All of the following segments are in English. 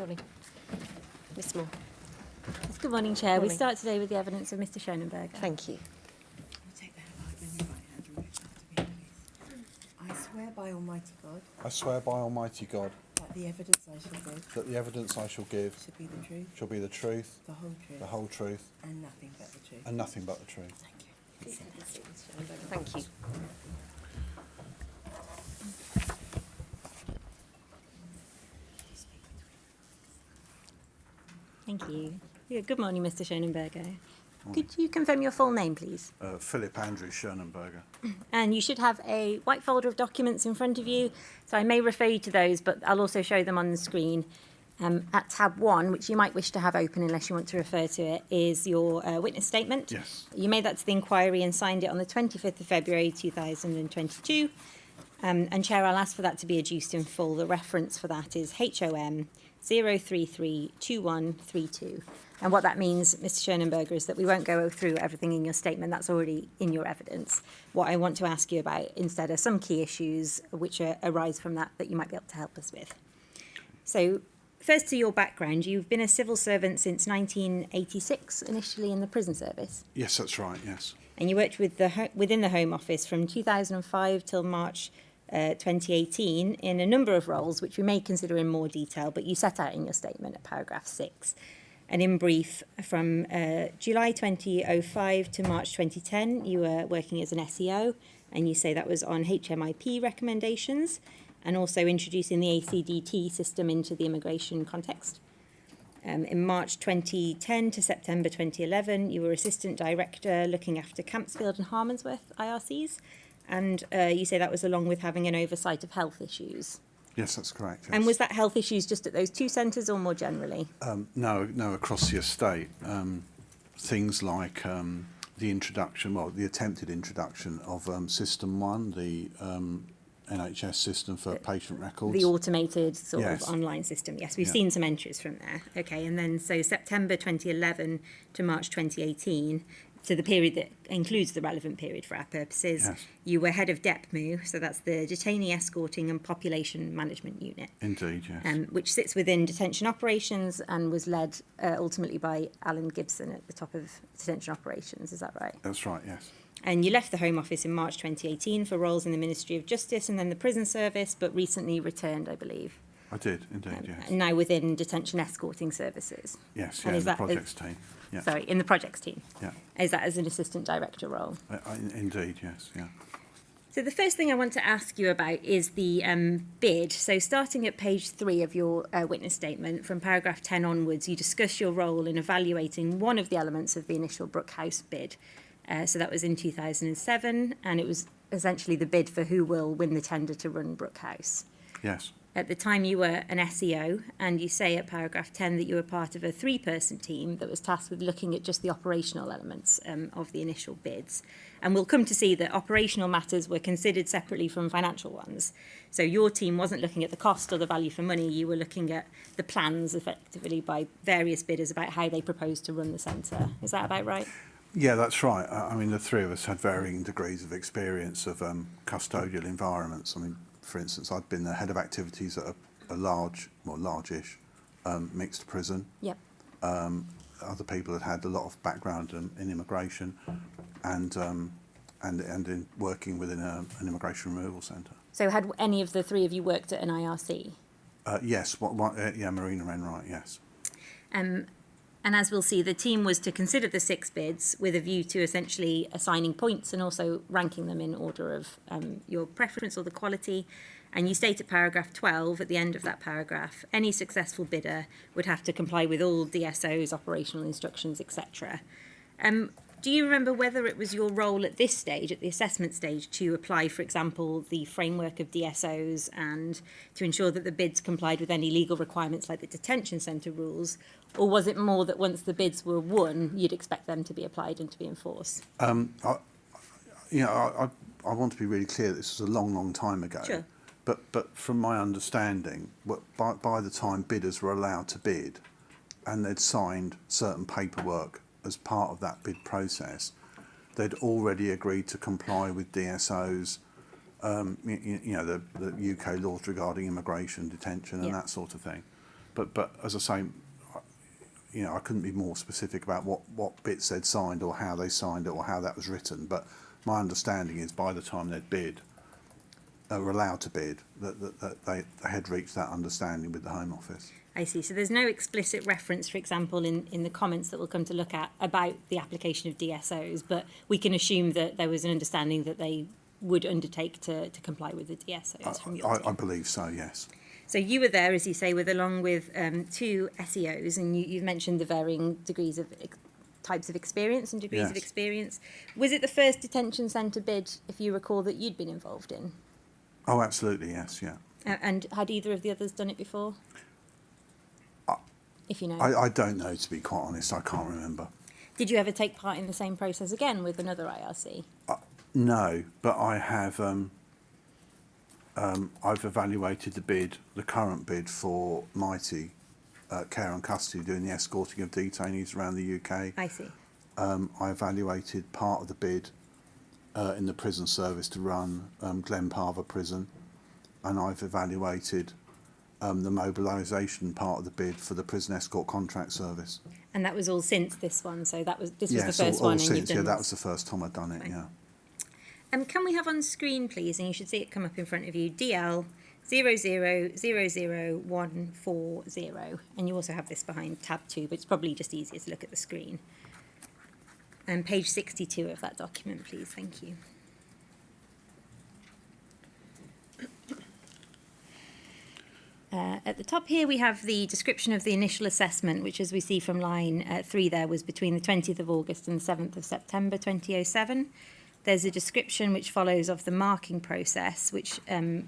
Morning. Miss Moore. Good morning, Chair. Morning. We start today with the evidence of Mr. Schonenberger. Thank you. Take that in your right hand and reach out to be released. I swear by Almighty God I swear by Almighty God that the evidence I shall give that the evidence I shall give shall be the truth, shall be the truth, the whole truth, the whole truth, and nothing but the truth. and nothing but the truth. Thank you. Please have a seat, Mr. Schonenberger. Thank you. Thank you. Yeah, good morning, Mr. Schonenberger. Could you confirm your full name, please? Philip Andrew Schonenberger. And you should have a white folder of documents in front of you, so I may refer you to those, but I'll also show them on the screen. At tab 1, which you might wish to have open unless you want to refer to it, is your witness statement. Yes. You made that to the inquiry and signed it on the 25th of February 2022. And Chair, I'll ask for that to be adduced in full. The reference for that is HOM 0332132. And what that means, Mr. Schonenberger, is that we won't go through everything in your statement. That's already in your evidence. What I want to ask you about instead are some key issues which arise from that you might be able to help us with. So, first to your background, you've been a civil servant since 1986, initially in the prison service. Yes, that's right, yes. And you worked with within the Home Office from 2005 till March 2018 in a number of roles, which we may consider in more detail, but you set out in your statement at paragraph 6. And in brief, from July 2005 to March 2010, you were working as an SEO, and you say that was on HMIP recommendations, and also introducing the ACDT system into the immigration context. In March 2010 to September 2011, you were Assistant Director looking after Campsfield and Harmondsworth IRCs, and you say that was along with having an oversight of health issues. Yes, that's correct. Yes. And was that health issues just at those two centres or more generally? No, across the estate. Things like the attempted introduction of System 1, the NHS system for patient records. The automated sort Yes. of online system. Yes, we've Yeah. seen some entries from there. Okay, and then so September 2011 to March 2018, so the period that includes the relevant period for our purposes, Yes. you were head of DEPMU, so that's the Detainee Escorting and Population Management Unit, Indeed, yes. which sits within detention operations and was led ultimately by Alan Gibson at the top of detention operations. Is that right? That's right, yes. And you left the Home Office in March 2018 for roles in the Ministry of Justice and then the Prison Service, but recently returned, I believe. I did, indeed, yes. And now within Detention Escorting Services. Yes, and yeah, is in the that- projects team. Yeah. Sorry, in the projects team. Yeah. Is that as an Assistant Director role? Indeed, yes, yeah. So the first thing I want to ask you about is the bid. So starting at page 3 of your witness statement, from paragraph 10 onwards, you discuss your role in evaluating one of the elements of the initial Brookhouse bid. So that was in 2007, and it was essentially the bid for who will win the tender to run Brookhouse. Yes. At the time, you were an SEO, and you say at paragraph 10 that you were part of a 3-person team that was tasked with looking at just the operational elements of the initial bids. And we'll come to see that operational matters were considered separately from financial ones. So your team wasn't looking at the cost or the value for money, you were looking at the plans effectively by various bidders about how they proposed to run the centre. Is that about right? Yeah, that's right. I mean, the three of us had varying degrees of experience of custodial environments. I mean, for instance, I'd been the head of activities at a large-ish mixed prison. Yep. Other people had a lot of background in immigration and in working within an immigration removal centre. So had any of the three of you worked at an IRC? Yes, Marina Enright, yes. And as we'll see, the team was to consider the 6 bids with a view to essentially assigning points and also ranking them in order of your preference or the quality. And you state at paragraph 12, at the end of that paragraph, any successful bidder would have to comply with all DSOs, operational instructions, etc. Do you remember whether it was your role at this stage, at the assessment stage, to apply, for example, the framework of DSOs and to ensure that the bids complied with any legal requirements like the detention centre rules? Or was it more that once the bids were won, you'd expect them to be applied and to be enforced? I want to be really clear that this was a long time ago. Sure. But from my understanding, by the time bidders were allowed to bid and they'd signed certain paperwork as part of that bid process, they'd already agreed to comply with DSOs, the UK laws regarding immigration, detention and that sort of thing. But as I say, you know, I couldn't be more specific about what bits they'd signed or how they signed it or how that was written. But my understanding is by the time they'd bid, were allowed to bid, that they had reached that understanding with the Home Office. I see. So there's no explicit reference, for example, in the comments that we'll come to look at about the application of DSOs, but we can assume that there was an understanding that they would undertake to comply with the DSOs from your team. I believe so, yes. So you were there, as you say, along with two SEOs, and you've mentioned the varying degrees of types of experience and degrees of Yes. experience. Was it the first detention centre bid, if you recall, that you'd been involved in? Oh, absolutely, yes, yeah. And had either of the others done it before? If you know. I don't know, to be quite honest. I can't remember. Did you ever take part in the same process again with another IRC? No, but I have. I've evaluated the current bid for Mighty Care and Custody, doing the escorting of detainees around the UK. I see. I evaluated part of the bid in the prison service to run Glenparva Prison, and I've evaluated the mobilisation part of the bid for the prison escort contract service. And that was all since this one, so this was Yes, the first all one. since, And you've done that was the first time I'd done it. Fine. Yeah. Can we have on screen, please, and you should see it come up in front of you, DL 0000140, and you also have this behind tab 2, but it's probably just easier to look at the screen. And page 62 of that document, please. Thank you. At the top here, we have the description of the initial assessment, which, as we see from line 3 there, was between the 20th of August and the 7th of September 2007. There's a description which follows of the marking process, which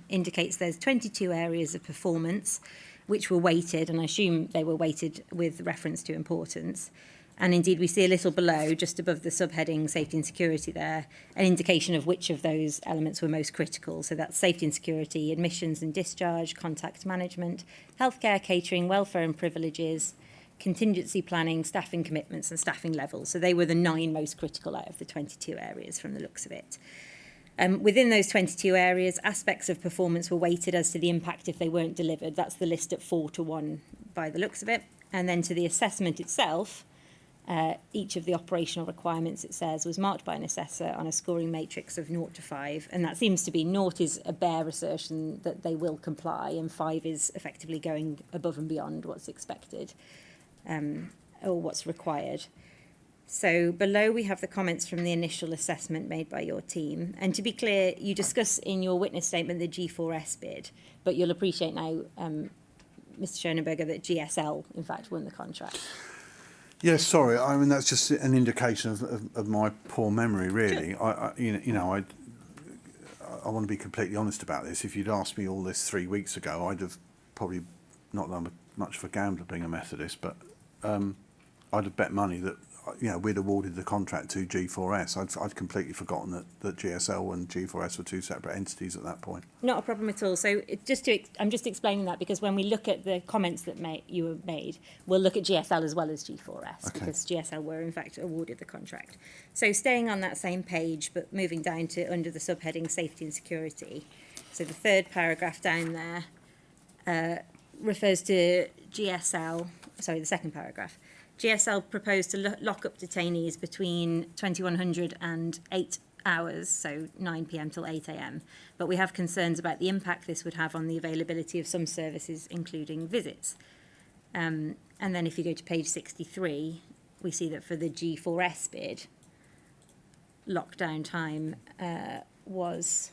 indicates there's 22 areas of performance which were weighted, and I assume they were weighted with reference to importance. And indeed, we see a little below, just above the subheading Safety and Security there, an indication of which of those elements were most critical. So that's safety and security, admissions and discharge, contact management, healthcare, catering, welfare and privileges, contingency planning, staffing commitments and staffing levels. So they were the 9 most critical out of the 22 areas from the looks of it. Within those 22 areas, aspects of performance were weighted as to the impact if they weren't delivered. That's the list at 4-1 by the looks of it. And then to the assessment itself, each of the operational requirements, it says, was marked by an assessor on a scoring matrix of 0 to 5. And that seems to be 0 is a bare assertion that they will comply, and 5 is effectively going above and beyond what's expected or what's required. So below we have the comments from the initial assessment made by your team. And to be clear, you discuss in your witness statement the G4s bid, but you'll appreciate now, Mr. Schoenenberger, that Gsl, in fact, won the contract. Yes, sorry. I mean, that's just an indication of my poor memory, really. Sure. I want to be completely honest about this. If you'd asked me all this 3 weeks ago, I'd have probably not done much for gambler being a Methodist, but I'd have bet money that we'd awarded the contract to G4s. I'd completely forgotten that GSL and G4s were 2 separate entities at that point. Not a problem at all. So I'm just explaining that because when we look at the comments that you have made, we'll look at GSL as well as G4s, Okay. because GSL were in fact awarded the contract. So staying on that same page, but moving down to under the subheading Safety and Security. So the 3rd paragraph down there refers to GSL, sorry, the 2nd paragraph. GSL proposed to lock up detainees between 2100 and 8 hours, so 9 p.m. till 8 a.m. But we have concerns about the impact this would have on the availability of some services, including visits. And then if you go to page 63, we see that for the G4s bid, lockdown time was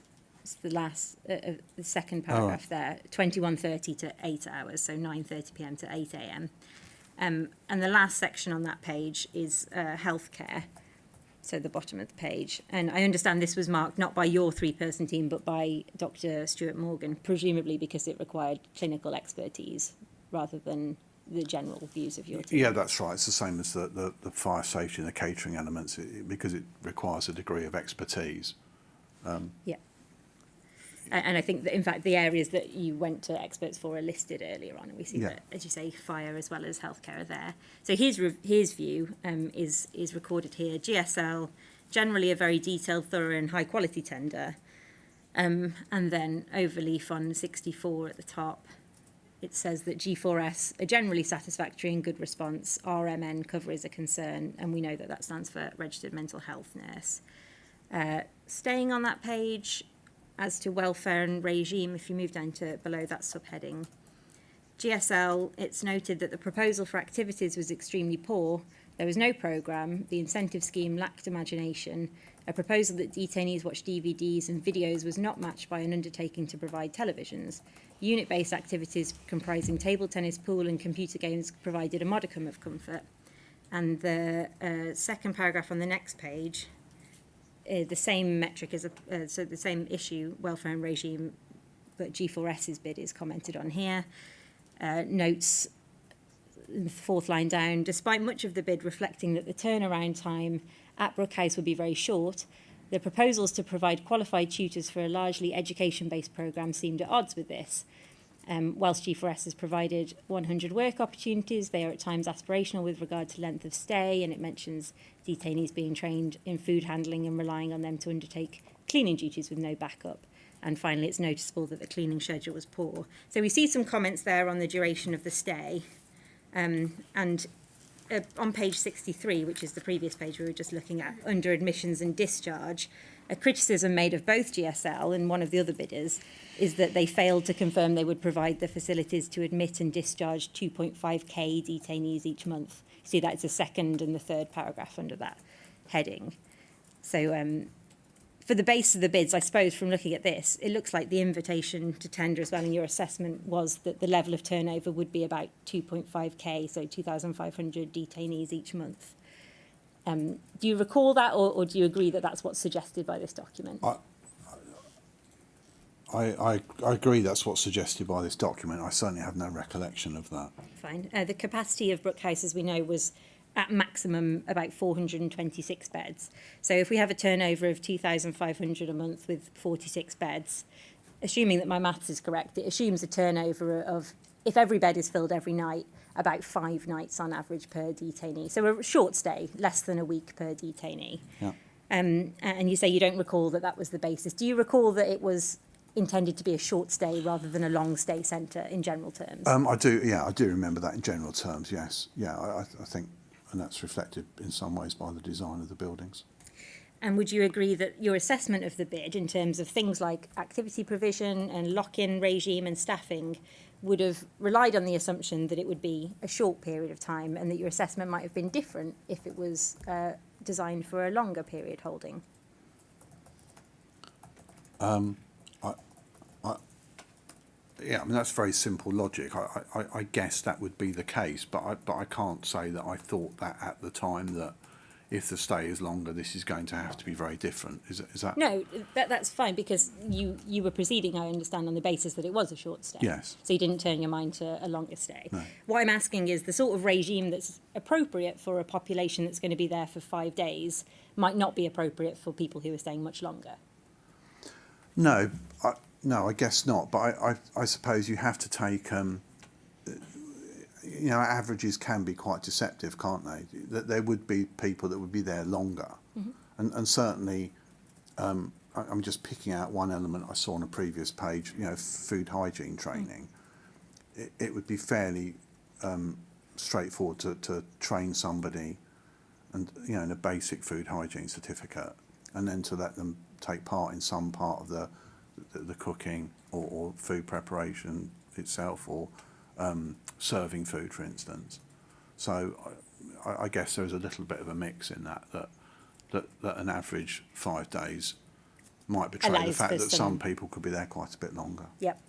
the last, the 2nd paragraph there, 21:30 to 8 hours, so 9:30 p.m. to 8 a.m. And the last section on that page is healthcare, so the bottom of the page. And I understand this was marked not by your 3-person team, but by Dr. Stuart Morgan, presumably because it required clinical expertise rather than the general views of your team. Yeah, that's right. It's the same as the fire safety and the catering elements, because it requires a degree of expertise. Yeah. And I think that, in fact, the areas that you went to experts for are listed earlier on. And we see that, as you say, fire as well as healthcare are there. So his view is recorded here. GSL, generally a very detailed, thorough and high-quality tender. And then overleaf on 64 at the top. it says that G4s are generally satisfactory and good response. RMN cover is a concern, and we know that that stands for Registered Mental Health Nurse. Staying on that page, as to welfare and regime, if you move down to below that subheading, Gsl, it's noted that the proposal for activities was extremely poor. There was no programme, the incentive scheme lacked imagination, a proposal that detainees watch DVDs and videos was not matched by an undertaking to provide televisions. Unit-based activities comprising table tennis, pool and computer games provided a modicum of comfort. And the second paragraph on the next page, the same metric as so the same issue, welfare and regime, but G4s's bid is commented on here. Notes in the fourth line down, despite much of the bid reflecting that the turnaround time at Brookhouse would be very short, the proposals to provide qualified tutors for a largely education-based programme seemed at odds with this. Whilst G4s has provided 100 work opportunities, they are at times aspirational with regard to length of stay, and it mentions detainees being trained in food handling and relying on them to undertake cleaning duties with no backup. And finally, it's noticeable that the cleaning schedule was poor. So we see some comments there on the duration of the stay. On page 63, which is the previous page we were just looking at, under admissions and discharge, a criticism made of both Gsl and one of the other bidders is that they failed to confirm they would provide the facilities to admit and discharge 2.5k detainees each month. You see that's the second and the third paragraph under that heading. So for the base of the bids, I suppose from looking at this, it looks like the invitation to tender as well in your assessment was that the level of turnover would be about 2.5k, so 2,500 detainees each month. Do you recall that, or do you agree that that's what's suggested by this document? I agree that's what's suggested by this document. I certainly have no recollection of that. Fine. The capacity of Brookhouse, as we know, was at maximum about 426 beds. So if we have a turnover of 2,500 a month with 46 beds, assuming that my maths is correct, it assumes a turnover of, if every bed is filled every night, about 5 nights on average per detainee. So a short stay, less than a week per detainee. Yeah. And you say you don't recall that that was the basis. Do you recall that it was intended to be a short stay rather than a long stay centre in general terms? I do remember that in general terms, yes. Yeah, I think, and that's reflected in some ways by the design of the buildings. And would you agree that your assessment of the bid in terms of things like activity provision and lock-in regime and staffing would have relied on the assumption that it would be a short period of time, and that your assessment might have been different if it was designed for a longer period holding? Yeah, I mean, that's very simple logic. I guess that would be the case, but I can't say that I thought that at the time, that if the stay is longer, this is going to have to be very different. Is that? No, that's fine, because you were proceeding, I understand, on the basis that it was a short stay. Yes. So you didn't turn your mind to a longer stay. No. What I'm asking is the sort of regime that's appropriate for a population that's going to be there for 5 days might not be appropriate for people who are staying much longer. No, I guess not. But I suppose you have to take, averages can be quite deceptive, can't they? That there would be people that would be there longer. Mm-hmm. And certainly, I'm just picking out one element I saw on a previous page, food hygiene training. Mm. It would be fairly straightforward to train somebody and, in a basic food hygiene certificate, and then to let them take part in some part of the cooking or food preparation itself, or serving food, for instance. So I guess there's a little bit of a mix in that an average 5 days might betray the fact that some people could be there quite a bit longer. Yep.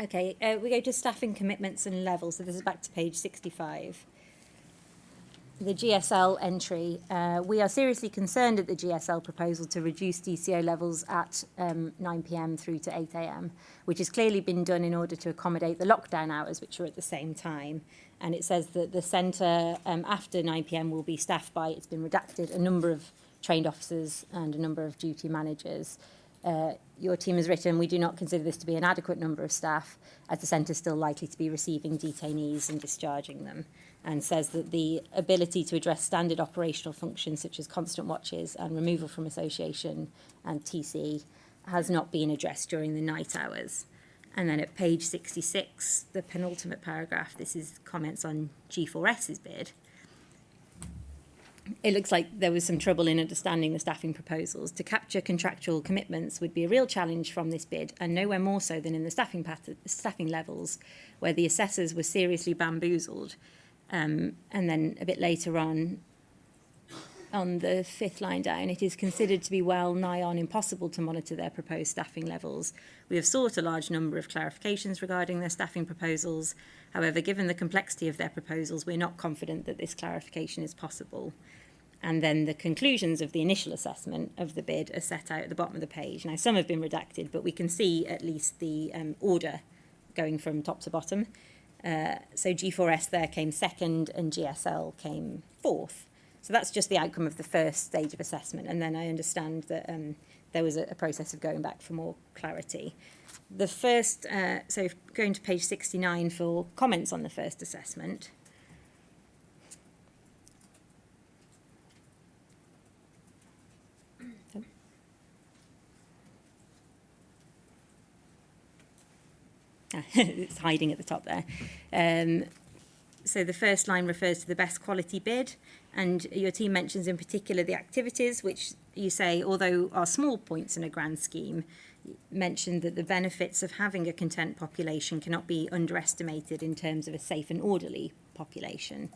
Okay, we go to staffing commitments and levels. So this is back to page 65. The Gsl entry. We are seriously concerned at the Gsl proposal to reduce DCO levels at 9 p.m. through to 8 a.m, which has clearly been done in order to accommodate the lockdown hours, which are at the same time. And it says that the centre after 9 p.m. will be staffed by, it's been redacted, a number of trained officers and a number of duty managers. Your team has written, we do not consider this to be an adequate number of staff, as the centre is still likely to be receiving detainees and discharging them, and says that the ability to address standard operational functions such as constant watches and removal from association and TC has not been addressed during the night hours. And then at page 66, the penultimate paragraph, this is comments on G4s's bid. It looks like there was some trouble in understanding the staffing proposals. To capture contractual commitments would be a real challenge from this bid, and nowhere more so than in the staffing levels, where the assessors were seriously bamboozled. And then a bit later on the fifth line down, it is considered to be well nigh on impossible to monitor their proposed staffing levels. We have sought a large number of clarifications regarding their staffing proposals. However, given the complexity of their proposals, we're not confident that this clarification is possible. And then the conclusions of the initial assessment of the bid are set out at the bottom of the page. Now, some have been redacted, but we can see at least the order going from top to bottom. So G4s there came second and GSL came fourth. So that's just the outcome of the first stage of assessment. And then I understand that there was a process of going back for more clarity. The first, so going to page 69 for comments on the first assessment. It's hiding at the top there. So the first line refers to the best quality bid, and your team mentions in particular the activities, which you say, although are small points in a grand scheme, mentioned that the benefits of having a content population cannot be underestimated in terms of a safe and orderly population.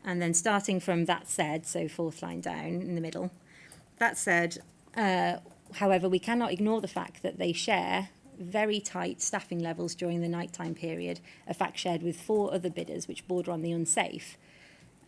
And then starting from that said, so fourth line down in the middle, that said, however, we cannot ignore the fact that they share very tight staffing levels during the nighttime period, a fact shared with 4 other bidders which border on the unsafe.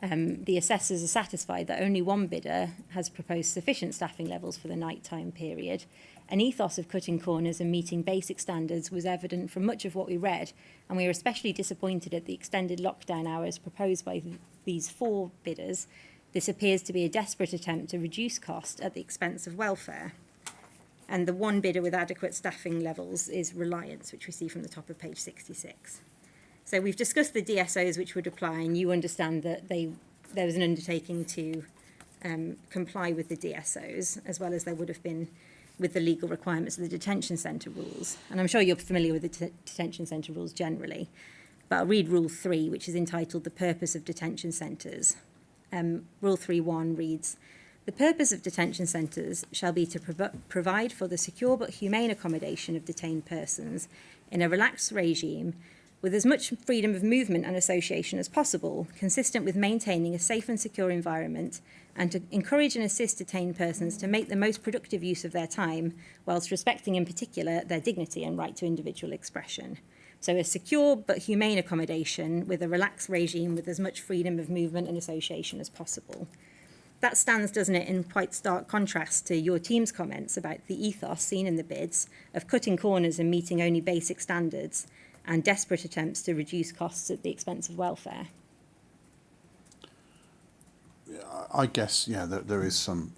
The assessors are satisfied that only one bidder has proposed sufficient staffing levels for the nighttime period. An ethos of cutting corners and meeting basic standards was evident from much of what we read, and we are especially disappointed at the extended lockdown hours proposed by these 4 bidders. This appears to be a desperate attempt to reduce cost at the expense of welfare. And the one bidder with adequate staffing levels is Reliance, which we see from the top of page 66. So we've discussed the DSOs which would apply, and you understand that there was an undertaking to comply with the DSOs, as well as there would have been with the legal requirements of the detention centre rules. And I'm sure you're familiar with the detention centre rules generally, but I'll read Rule 3, which is entitled The Purpose of Detention Centres. Rule 3.1 reads, "The purpose of detention centres shall be to provide for the secure but humane accommodation of detained persons in a relaxed regime with as much freedom of movement and association as possible, consistent with maintaining a safe and secure environment, and to encourage and assist detained persons to make the most productive use of their time, whilst respecting in particular their dignity and right to individual expression." So a secure but humane accommodation with a relaxed regime with as much freedom of movement and association as possible. That stands, doesn't it, in quite stark contrast to your team's comments about the ethos seen in the bids of cutting corners and meeting only basic standards and desperate attempts to reduce costs at the expense of welfare. I guess, yeah, there is some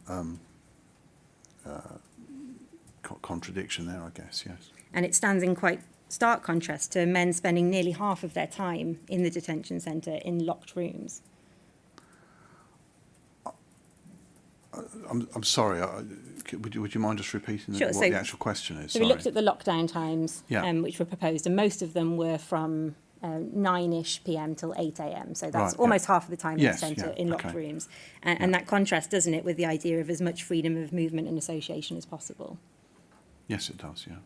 contradiction there, I guess, yes. And it stands in quite stark contrast to men spending nearly half of their time in the detention centre in locked rooms. I'm sorry, would you mind just repeating Sure, what so the actual question is? So we looked at the lockdown times, Yeah. which were proposed, and most of them were from 9ish p.m. till 8 a.m. So that's Right, almost half of the time Yes, in the centre yeah, in locked okay. rooms. And that contrast, doesn't it, with the idea of as much freedom of movement and association as possible. Yes, it does, yeah.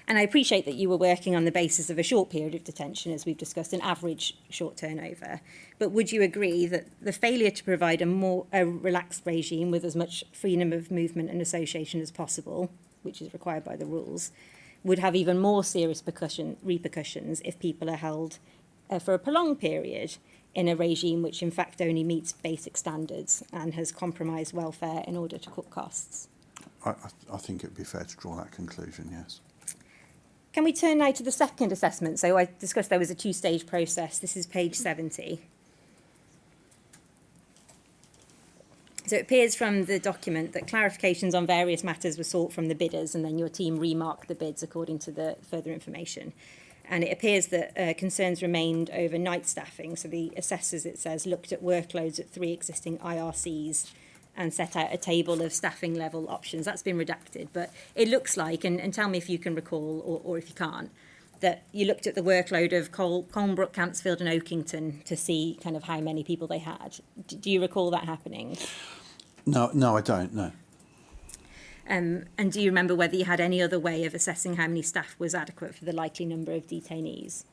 And I appreciate that you were working on the basis of a short period of detention, as we've discussed, an average short turnover. But would you agree that the failure to provide a relaxed regime with as much freedom of movement and association as possible, which is required by the rules, would have even more serious repercussions if people are held for a prolonged period in a regime which in fact only meets basic standards and has compromised welfare in order to cut costs? I think it would be fair to draw that conclusion, yes. Can we turn now to the second assessment? So I discussed there was a 2-stage process. This is page 70. So it appears from the document that clarifications on various matters were sought from the bidders, and then your team remarked the bids according to the further information. And it appears that concerns remained over night staffing. So the assessors, it says, looked at workloads at 3 existing IRCs and set out a table of staffing level options. That's been redacted, but it looks like, and tell me if you can recall or if you can't, that you looked at the workload of Colnbrook, Campsfield and Oakington to see kind of how many people they had. Do you recall that happening? No, I don't, no. And do you remember whether you had any other way of assessing how many staff was adequate for the likely number of detainees?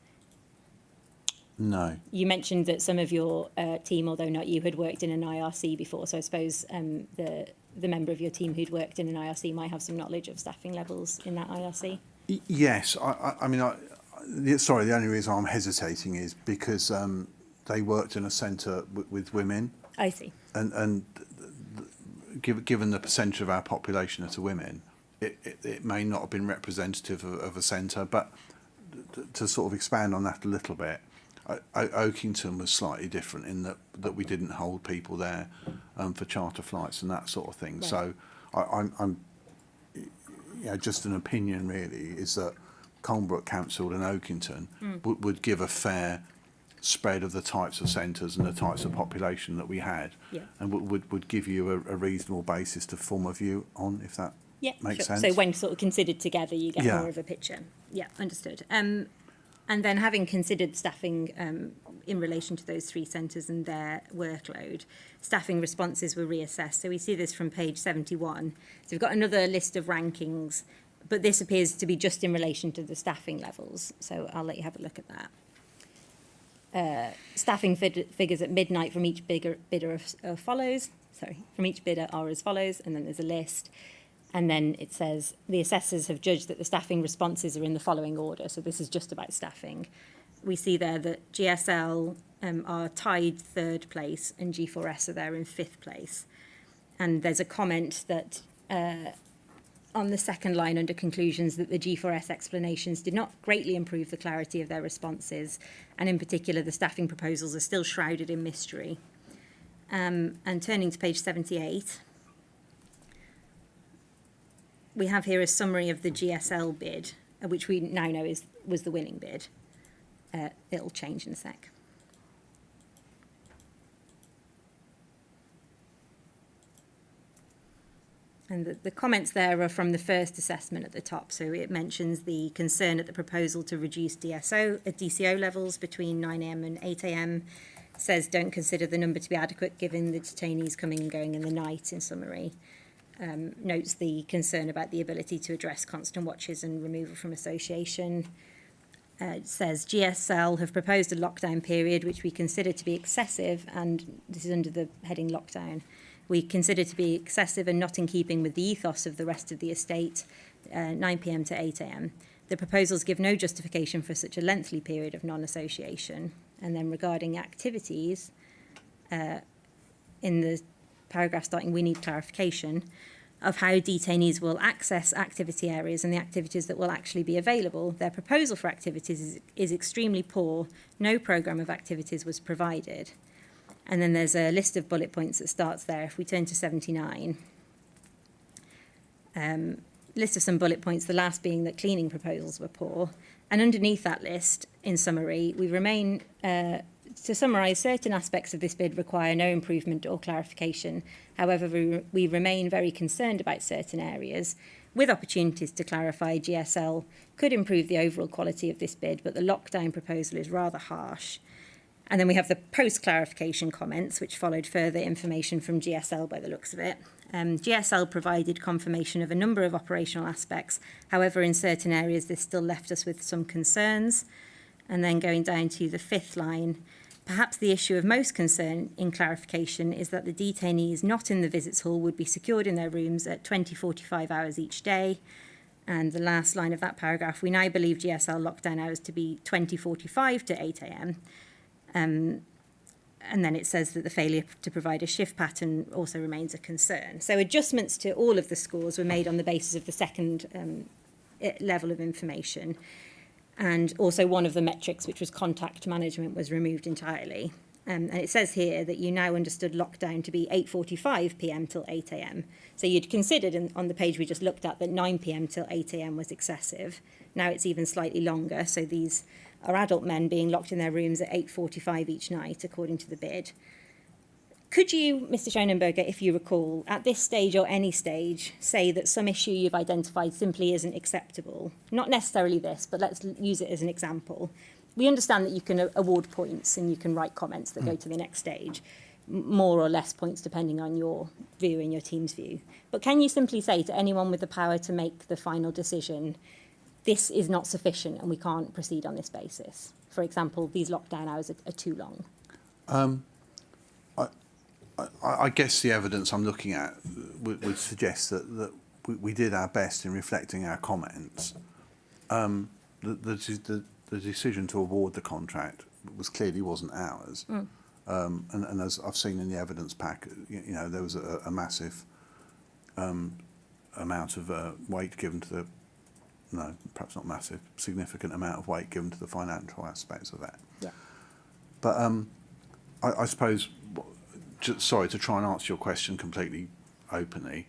No. You mentioned that some of your team, although not you, had worked in an IRC before, so I suppose the member of your team who'd worked in an IRC might have some knowledge of staffing levels in that IRC. Yes, I mean, sorry, the only reason I'm hesitating is because they worked in a centre with women. I see. And given the percentage of our population that are women, it may not have been representative of a centre, but to sort of expand on that a little bit, Oakington was slightly different in that we didn't hold people there for charter flights and that sort of thing. Right. So I'm just an opinion really is that Colnbrook, Campsfield and Oakington would give a fair spread of the types of centres and the types of population that we had, and would give you a reasonable basis to form a view on, if that makes sense. So when sort of considered together, you get more of a picture. Yeah, understood. And then having considered staffing in relation to those three centres and their workload, staffing responses were reassessed. So we see this from page 71. So we've got another list of rankings, but this appears to be just in relation to the staffing levels. So I'll let you have a look at that. Staffing figures at midnight from each bidder from each bidder are as follows, and then there's a list. And then it says the assessors have judged that the staffing responses are in the following order. So this is just about staffing. We see there that GSL are tied 3rd place and G4s are there in 5th place. And there's a comment that on the second line under conclusions that the G4s explanations did not greatly improve the clarity of their responses. And in particular, the staffing proposals are still shrouded in mystery. And turning to page 78, we have here a summary of the Gsl bid, which we now know was the winning bid. It'll change in a sec. And the comments there are from the first assessment at the top. So it mentions the concern at the proposal to reduce DCO levels between 9 a.m. and 8 a.m. Says don't consider the number to be adequate given the detainees coming and going in the night, in summary. Notes the concern about the ability to address constant watches and removal from association. It says GSL have proposed a lockdown period which we consider to be excessive, and this is under the heading lockdown. We consider to be excessive and not in keeping with the ethos of the rest of the estate, 9 p.m. to 8 a.m. The proposals give no justification for such a lengthy period of non-association. And then regarding activities, in the paragraph starting, we need clarification of how detainees will access activity areas and the activities that will actually be available. Their proposal for activities is extremely poor. No programme of activities was provided. And then there's a list of bullet points that starts there. If we turn to 79, list of some bullet points, the last being that cleaning proposals were poor. And underneath that list, in summary, we remain, to summarise, certain aspects of this bid require no improvement or clarification. However, we remain very concerned about certain areas. With opportunities to clarify, GSL could improve the overall quality of this bid, but the lockdown proposal is rather harsh. And then we have the post-clarification comments, which followed further information from GSL by the looks of it. GSL provided confirmation of a number of operational aspects. However, in certain areas, this still left us with some concerns. And then going down to the 5th line, perhaps the issue of most concern in clarification is that the detainees not in the visits hall would be secured in their rooms at 20:45 hours each day. And the last line of that paragraph, we now believe GSL lockdown hours to be 20:45 to 8 a.m. And then it says that the failure to provide a shift pattern also remains a concern. So adjustments to all of the scores were made on the basis of the second level of information. And also one of the metrics, which was contact management, was removed entirely. And it says here that you now understood lockdown to be 8:45 p.m. till 8 a.m. So you'd considered on the page we just looked at that 9 p.m. till 8 a.m. was excessive. Now it's even slightly longer. So these are adult men being locked in their rooms at 8:45 each night, according to the bid. Could you, Mr. Schonenberger, if you recall, at this stage or any stage, say that some issue you've identified simply isn't acceptable? Not necessarily this, but let's use it as an example. We understand that you can award points and you can write comments that go to the next stage, more or less points depending on your view and your team's view. But can you simply say to anyone with the power to make the final decision, this is not sufficient and we can't proceed on this basis? For example, these lockdown hours are too long. I guess the evidence I'm looking at would suggest that we did our best in reflecting our comments. The decision to award the contract wasn't ours. And as I've seen in the evidence pack, you know, there was a massive amount of weight given to the, no, perhaps not massive, significant amount of weight given to the financial aspects of that. Yeah. But I suppose, sorry, to try and answer your question completely openly,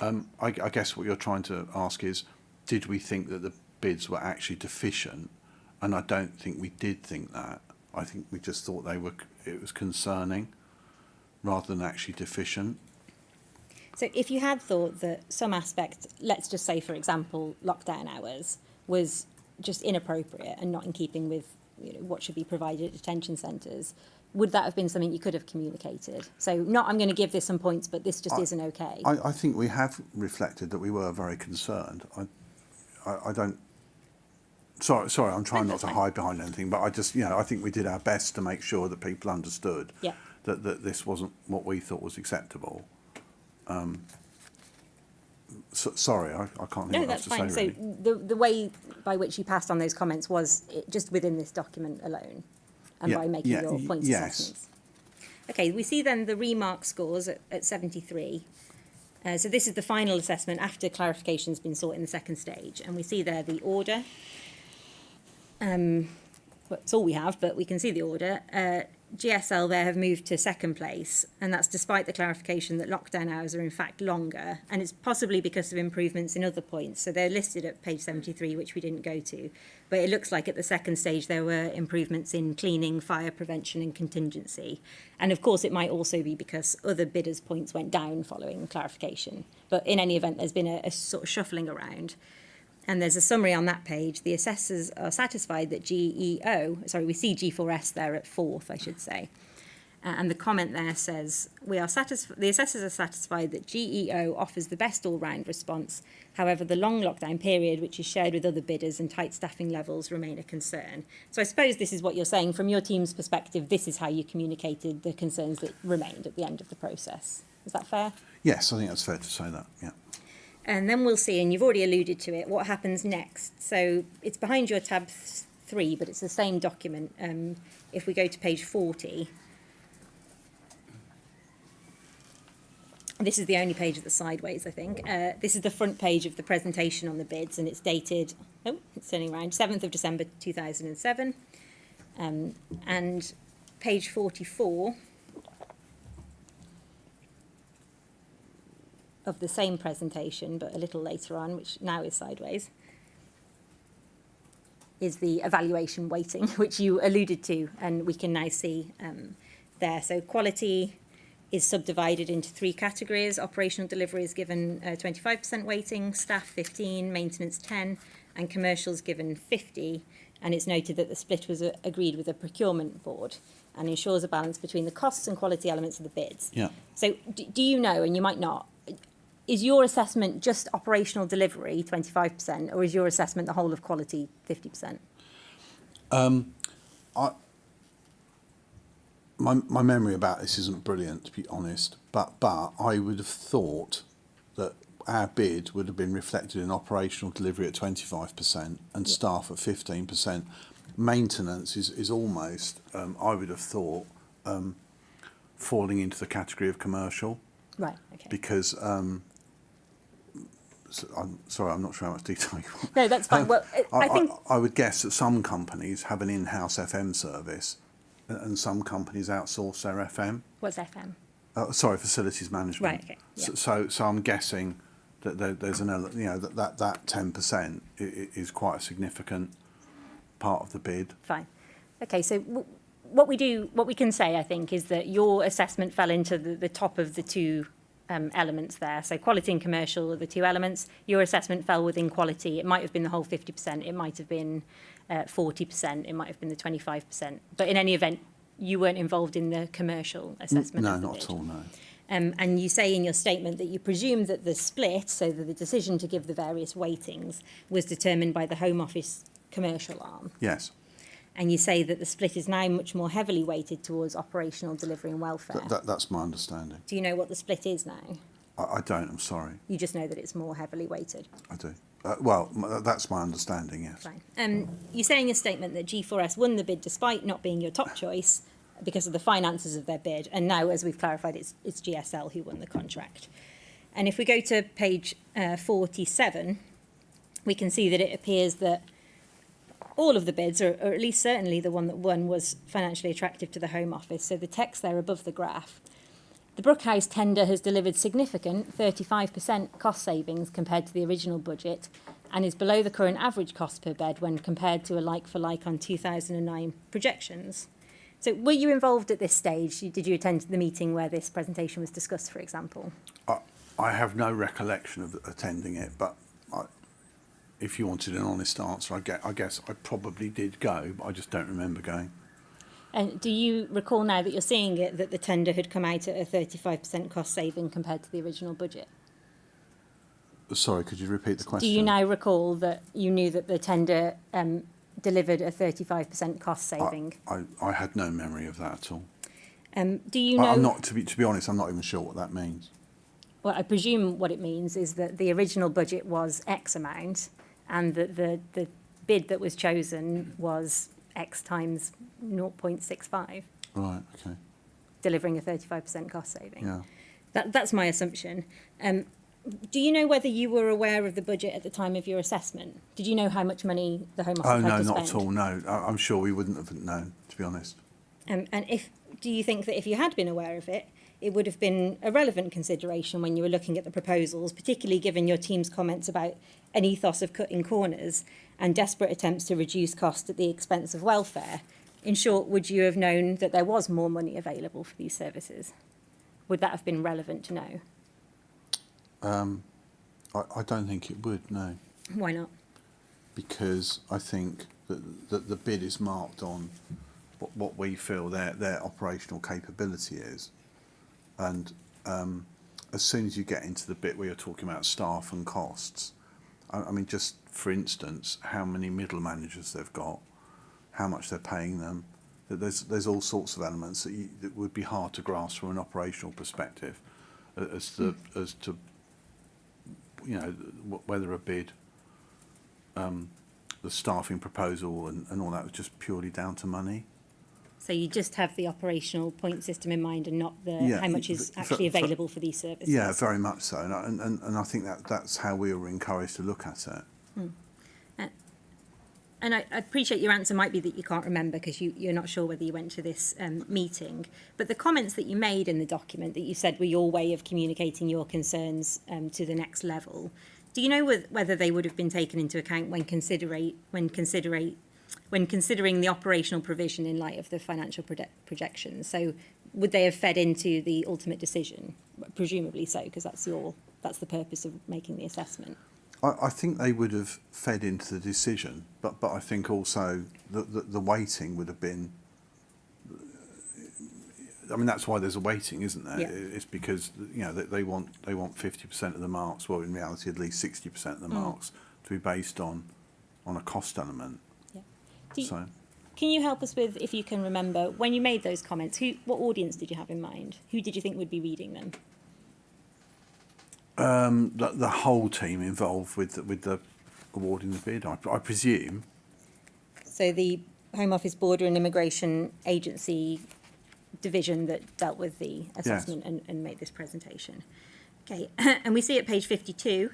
I guess what you're trying to ask is, did we think that the bids were actually deficient? And I don't think we did think that. I think we just thought it was concerning rather than actually deficient. So if you had thought that some aspect, let's just say, for example, lockdown hours, was just inappropriate and not in keeping with, you know, what should be provided at detention centres, would that have been something you could have communicated? So not, I'm going to give this some points, but this just isn't okay. I think we have reflected that we were very concerned. I don't... Sorry, I'm trying not to hide behind anything, but I just, you know, I think we did our best to make sure that people understood that this wasn't what we thought was acceptable. Sorry, I can't think what else to say. No, that's fine. Really. So the way by which you passed on those comments was just within this document alone, and by making your points assessments. Okay, we see then the remark scores at 73. So this is the final assessment after clarification's been sought in the second stage, and we see there the order. Well, it's all we have, but we can see the order. GSL there have moved to second place, and that's despite the clarification that lockdown hours are in fact longer, and it's possibly because of improvements in other points. So they're listed at page 73, which we didn't go to, but it looks like at the second stage there were improvements in cleaning, fire prevention and contingency. And of course it might also be because other bidders' points went down following clarification. But in any event, there's been a sort of shuffling around. And there's a summary on that page. The assessors are satisfied that we see G4s there at fourth, I should say. And the comment there says, the assessors are satisfied that GEO offers the best all-round response. However, the long lockdown period, which is shared with other bidders, and tight staffing levels remain a concern. So I suppose this is what you're saying. From your team's perspective, this is how you communicated the concerns that remained at the end of the process. Is that fair? Yes, I think that's fair to say that, yeah. And then we'll see, and you've already alluded to it, what happens next. So it's behind your tab 3, but it's the same document. If we go to page 40, this is the only page that's sideways, I think. This is the front page of the presentation on the bids, and it's dated, it's turning around, 7th of December 2007. And page 44 of the same presentation, but a little later on, which now is sideways, is the evaluation weighting, which you alluded to, and we can now see there. So quality is subdivided into 3 categories. Operational delivery is given 25% weighting, staff 15, maintenance 10, and commercials given 50. And it's noted that the split was agreed with the procurement board and ensures a balance between the costs and quality elements of the bids. Yeah. So do you know, and you might not, is your assessment just operational delivery, 25%, or is your assessment the whole of quality, 50%? My memory about this isn't brilliant, to be honest, but I would have thought that our bid would have been reflected in operational delivery at 25% and staff at 15%. Maintenance is almost, I would have thought, falling into the category of commercial. Right, okay. Because... I'm sorry, I'm not sure how much detail you want. No, that's fine. Well, I think... I would guess that some companies have an in-house FM service and some companies outsource their FM. What's FM? Sorry, facilities management. Right, okay. Yeah. So I'm guessing that there's an element, you know, that 10% is quite a significant part of the bid. Fine. Okay, so what we can say, I think, is that your assessment fell into the top of the two elements there. So quality and commercial are the two elements. Your assessment fell within quality. It might have been the whole 50%. It might have been 40%. It might have been the 25%. But in any event, you weren't involved in the commercial assessment. No, of the not bid. at all, no. And you say in your statement that you presume that the split, so that the decision to give the various weightings, was determined by the Home Office commercial arm. Yes, And you say that the split is now much more heavily weighted towards operational delivery and welfare. that's my understanding. Do you know what the split is now? I don't, I'm sorry, You just know that it's more heavily weighted. I do. Well, that's my understanding, yes. Fine. You say in your statement that G4s won the bid despite not being your top choice because of the finances of their bid, and now, as we've clarified, it's Gsl who won the contract. And if we go to page 47, we can see that it appears that all of the bids, or at least certainly the one that won, was financially attractive to the Home Office. So the text there above the graph. The Brookhouse tender has delivered significant 35% cost savings compared to the original budget and is below the current average cost per bed when compared to a like-for-like on 2009 projections. So were you involved at this stage? Did you attend the meeting where this presentation was discussed, for example? I have no recollection of attending it, but if you wanted an honest answer, I guess I probably did go, but I just don't remember going. And do you recall now that you're seeing it that the tender had come out at a 35% cost saving compared to the original budget? Sorry, could you repeat the question? Do you now recall that you knew that the tender delivered a 35% cost saving? I had no memory of that at all. Do you know? I'm not, to be honest, I'm not even sure what that means. Well, I presume what it means is that the original budget was X amount and that the bid that was chosen was X times 0.65, Right, okay, delivering a 35% cost saving. yeah. That's my assumption. Do you know whether you were aware of the budget at the time of your assessment? Did you know how much money the Home Office Oh, had no, to not spend? at all, no. I'm sure we wouldn't have known, to be honest. And do you think that if you had been aware of it, it would have been a relevant consideration when you were looking at the proposals, particularly given your team's comments about an ethos of cutting corners and desperate attempts to reduce cost at the expense of welfare? In short, would you have known that there was more money available for these services? Would that have been relevant to know? I don't think it would, no. Why not? Because I think that the bid is marked on what we feel their operational capability is. And as soon as you get into the bit where you're talking about staff and costs, I mean, just for instance, how many middle managers they've got, how much they're paying them, there's all sorts of elements that would be hard to grasp from an operational perspective as to you know, whether a bid, the staffing proposal and all that was just purely down to money. So you just have the operational point system in mind and not how much is actually available for these services? Yeah, very much so. And I think that's how we were encouraged to look at it. And I appreciate your answer might be that you can't remember because you're not sure whether you went to this meeting. But the comments that you made in the document that you said were your way of communicating your concerns to the next level, do you know whether they would have been taken into account when considering the operational provision in light of the financial projections? So would they have fed into the ultimate decision? Presumably so, because that's the purpose of making the assessment. I think they would have fed into the decision, but I think also the weighting would have been. I mean, that's why there's a weighting, isn't there? Yeah. It's because they want 50% of the marks. Well, in reality, at least 60% of the marks to be based on a cost element. Yeah. Can you help us with, if you can remember, when you made those comments, what audience did you have in mind? Who did you think would be reading them? The whole team involved with the awarding the bid, I presume. So the Home Office Border and Immigration Agency division that dealt with the assessment and made this presentation. Okay, and we see at page 52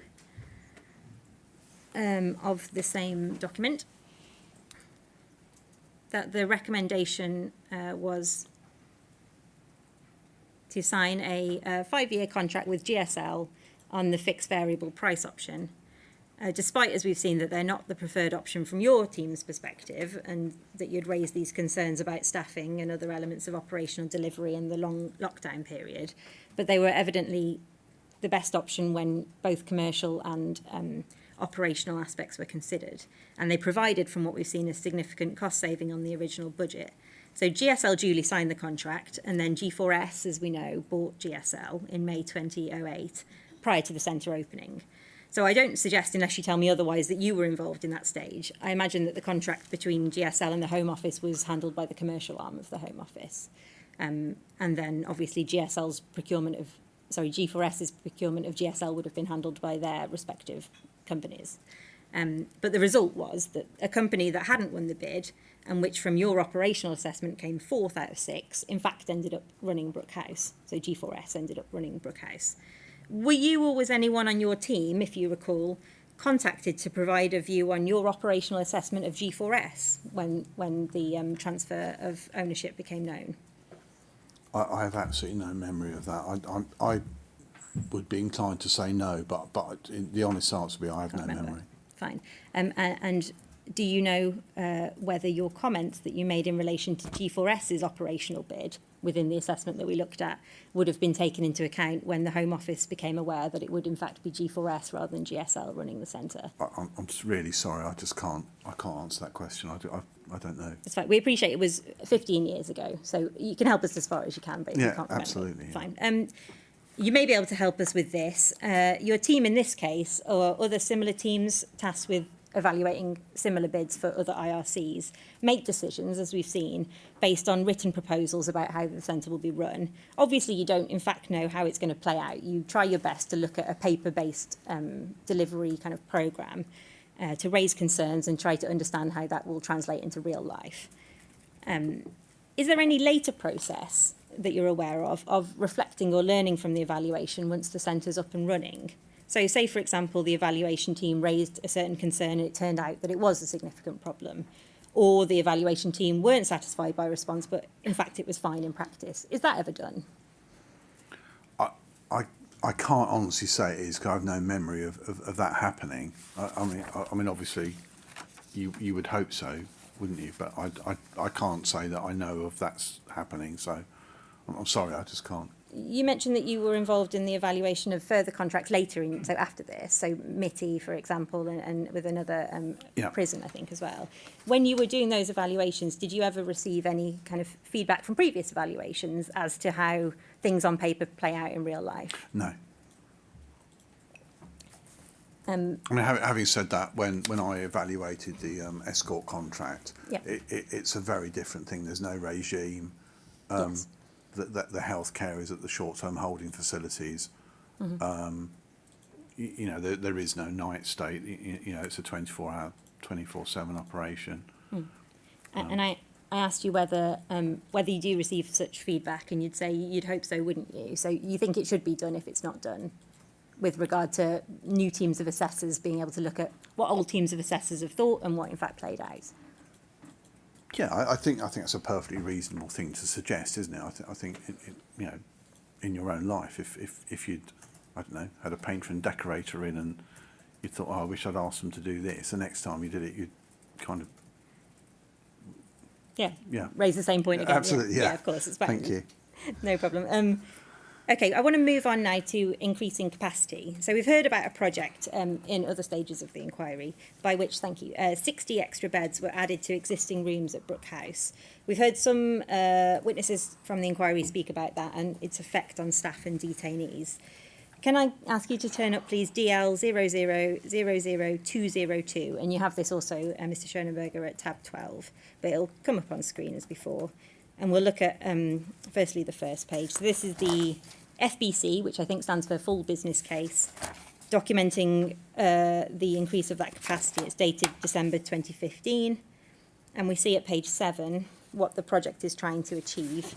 of the same document that the recommendation was to sign a 5-year contract with Gsl on the fixed variable price option. despite, as we've seen, that they're not the preferred option from your team's perspective, and that you'd raised these concerns about staffing and other elements of operational delivery in the long lockdown period, but they were evidently the best option when both commercial and operational aspects were considered. And they provided, from what we've seen, a significant cost saving on the original budget. So GSL duly signed the contract, and then G4s, as we know, bought GSL in May 2008, prior to the centre opening. So I don't suggest, unless you tell me otherwise, that you were involved in that stage. I imagine that the contract between GSL and the Home Office was handled by the commercial arm of the Home Office. And then obviously G4s's procurement of GSL would have been handled by their respective companies. But the result was that a company that hadn't won the bid, and which from your operational assessment came 4th out of 6, in fact ended up running Brookhouse. So G4s ended up running Brookhouse. Were you or was anyone on your team, if you recall, contacted to provide a view on your operational assessment of G4s when the transfer of ownership became known? I have absolutely no memory of that. I would be inclined to say no, but the honest answer would be I have no memory. Fine. And do you know whether your comments that you made in relation to G4s's operational bid within the assessment that we looked at would have been taken into account when the Home Office became aware that it would in fact be G4s rather than GSL running the centre? I'm just really sorry. I can't answer that question. I don't know. That's fine. We appreciate it was 15 years ago, so you can help us as far as you can, but if you can't remember, absolutely. Yeah. Fine. You may be able to help us with this. Your team in this case, or other similar teams tasked with evaluating similar bids for other IRCs, make decisions, as we've seen, based on written proposals about how the centre will be run. Obviously, you don't, in fact, know how it's going to play out. You try your best to look at a paper-based delivery kind of programme to raise concerns and try to understand how that will translate into real life. Is there any later process that you're aware of reflecting or learning from the evaluation once the centre's up and running? So say, for example, the evaluation team raised a certain concern and it turned out that it was a significant problem, or the evaluation team weren't satisfied by response, but in fact it was fine in practice. Is that ever done? I can't honestly say it is because I have no memory of that happening. I mean, obviously, you would hope so, wouldn't you? But I can't say that I know of that's happening. So I'm sorry, I just can't. You mentioned that you were involved in the evaluation of further contracts later, so after this, so MITI, for example, and with another prison, I think, as well. When you were doing those evaluations, did you ever receive any kind of feedback from previous evaluations as to how things on paper play out in real life? No. I mean, having said that, when I evaluated the escort contract, it's a very different thing. There's no regime. Yes. The healthcare is at the short-term holding facilities. Mm-hmm. There is no night state. It's a 24-hour, 24/7 operation. And I asked you whether you do receive such feedback, and you'd say you'd hope so, wouldn't you? So you think it should be done if it's not done, with regard to new teams of assessors being able to look at what old teams of assessors have thought and what in fact played out? Yeah, I think that's a perfectly reasonable thing to suggest, isn't it? I think in your own life, if you'd, I don't know, had a painter and decorator in and you thought, I wish I'd asked them to do this, the next time you did it, you'd kind of raise the same point again. Absolutely, yeah. Of course, it's fine. Thank you. No problem. Okay, I want to move on now to increasing capacity. So we've heard about a project in other stages of the inquiry by which, 60 extra beds were added to existing rooms at Brookhouse. We've heard some witnesses from the inquiry speak about that and its effect on staff and detainees. Can I ask you to turn up, please, DL 0000202, and you have this also, Mr. Schoenenberger, at tab 12, but it'll come up on screen as before. And we'll look at, firstly, the first page. So this is the FBC, which I think stands for Full Business Case, documenting the increase of that capacity. It's dated December 2015. And we see at page 7 what the project is trying to achieve.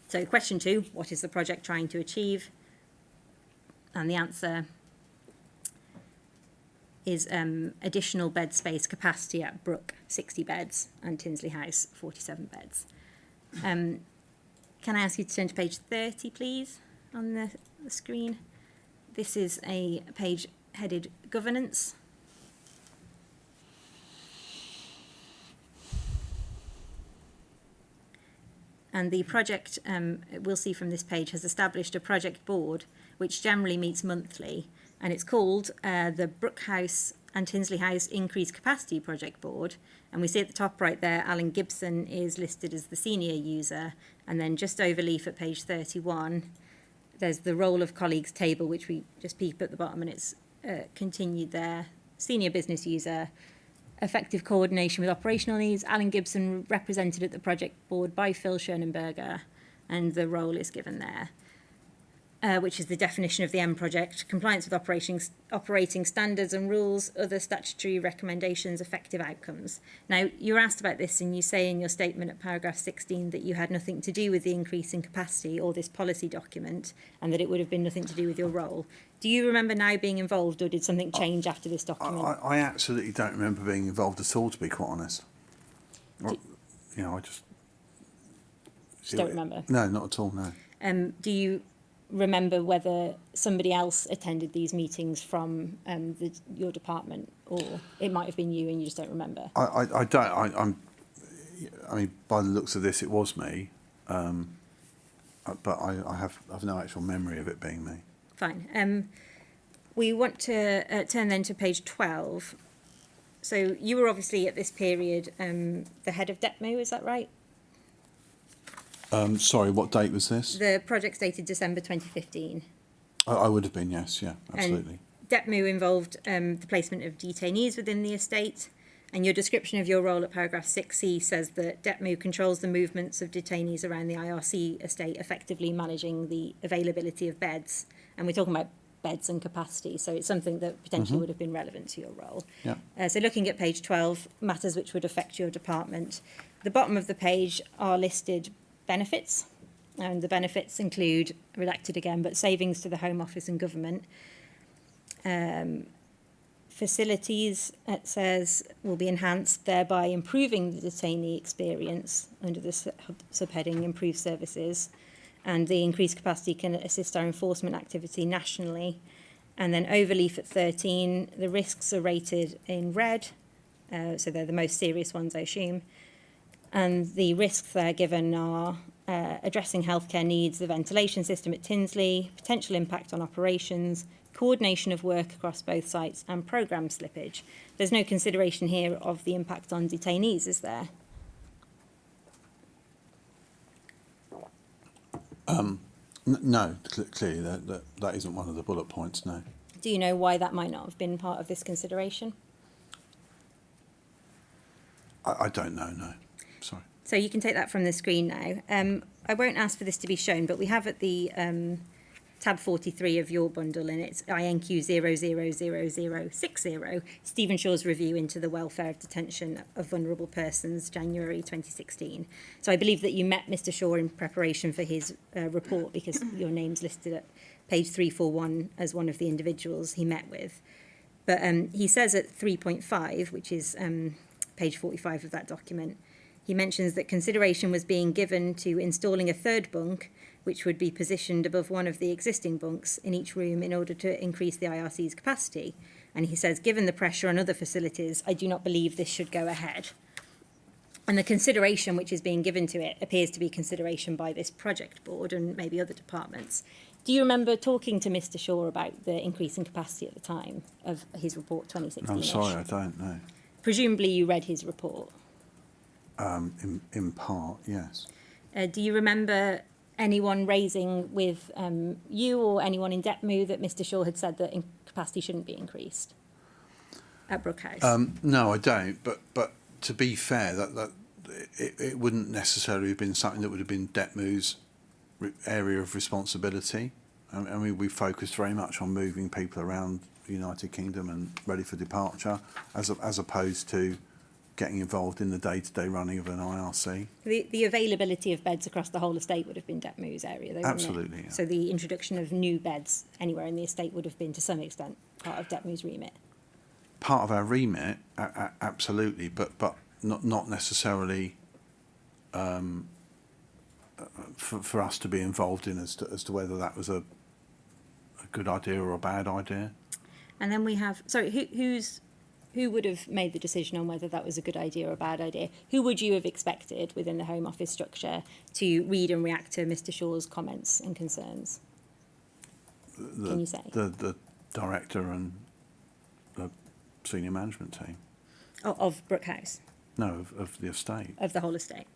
So question 2, what is the project trying to achieve? And the answer is additional bed space capacity at Brook, 60 beds, and Tinsley House, 47 beds. Can I ask you to turn to page 30, please, on the screen? This is a page headed Governance. And the project, we'll see from this page, has established a project board which generally meets monthly, and it's called the Brookhouse and Tinsley House Increased Capacity Project Board. And we see at the top right there, Alan Gibson is listed as the senior user, and then just over leaf at page 31, there's the role of colleagues table, which we just peep at the bottom, and it's continued there. Senior business user, effective coordination with operational needs. Alan Gibson represented at the project board by Phil Schonenberger, and the role is given there, which is the definition of the M project, compliance with operating standards and rules, other statutory recommendations, effective outcomes. Now, you were asked about this, and you say in your statement at paragraph 16 that you had nothing to do with the increase in capacity or this policy document, and that it would have been nothing to do with your role. Do you remember now being involved, or did something change after this document? I absolutely don't remember being involved at all, to be quite honest. I just don't remember? No, not at all, no. Do you remember whether somebody else attended these meetings from your department, or it might have been you and you just don't remember? I don't. I mean, by the looks of this, it was me, but I have no actual memory of it being me. Fine. We want to turn then to page 12. So you were obviously at this period the head of DEPMU, is that right? Sorry, what date was this? The project's dated December 2015. I would have been, yes, yeah, absolutely. And DEPMU involved the placement of detainees within the estate, and your description of your role at paragraph 6C says that DEPMU controls the movements of detainees around the IRC estate, effectively managing the availability of beds. And we're talking about beds and capacity, so it's something that potentially would have been relevant to your role. Yeah. So looking at page 12, matters which would affect your department. The bottom of the page are listed benefits, and the benefits include, redacted again, but savings to the Home Office and government. Facilities, it says, will be enhanced, thereby improving the detainee experience under the subheading Improve Services. And the increased capacity can assist our enforcement activity nationally. And then overleaf at 13, the risks are rated in red, so they're the most serious ones, I assume. And the risks they're given are addressing healthcare needs, the ventilation system at Tinsley, potential impact on operations, coordination of work across both sites, and programme slippage. There's no consideration here of the impact on detainees, is there? No, clearly that isn't one of the bullet points, no. Do you know why that might not have been part of this consideration? I don't know, no, sorry. So you can take that from the screen now. I won't ask for this to be shown, but we have at the tab 43 of your bundle, and it's INQ 000060, Stephen Shaw's review into the welfare of detention of vulnerable persons, January 2016. So I believe that you met Mr. Shaw in preparation for his report, because your name's listed at page 341 as one of the individuals he met with. But he says at 3.5, which is page 45 of that document, he mentions that consideration was being given to installing a third bunk, which would be positioned above one of the existing bunks in each room in order to increase the IRC's capacity. And he says, given the pressure on other facilities, I do not believe this should go ahead. And the consideration which is being given to it appears to be consideration by this project board and maybe other departments. Do you remember talking to Mr. Shaw about the increase in capacity at the time of his report 2016? I'm sorry, I don't know. Presumably you read his report. In part, yes. Do you remember anyone raising with you or anyone in DEPMU that Mr. Shaw had said that capacity shouldn't be increased at Brookhouse? No, I don't. But to be fair, that it wouldn't necessarily have been something that would have been DEPMU's area of responsibility. I mean, we focused very much on moving people around the United Kingdom and ready for departure, as opposed to getting involved in the day-to-day running of an IRC. The availability of beds across the whole estate would have been DEPMU's area, though, Absolutely, wouldn't it? yeah. So the introduction of new beds anywhere in the estate would have been, to some extent, part of DEPMU's remit. Part of our remit, absolutely, but not necessarily for us to be involved in as to whether that was a good idea or a bad idea. And then we have, sorry, who would have made the decision on whether that was a good idea or a bad idea? Who would you have expected within the Home Office structure to read and react to Mr. Shaw's comments and concerns? Can you say? The director and the senior management team. Of Brookhouse? No, of the estate. Of the whole estate.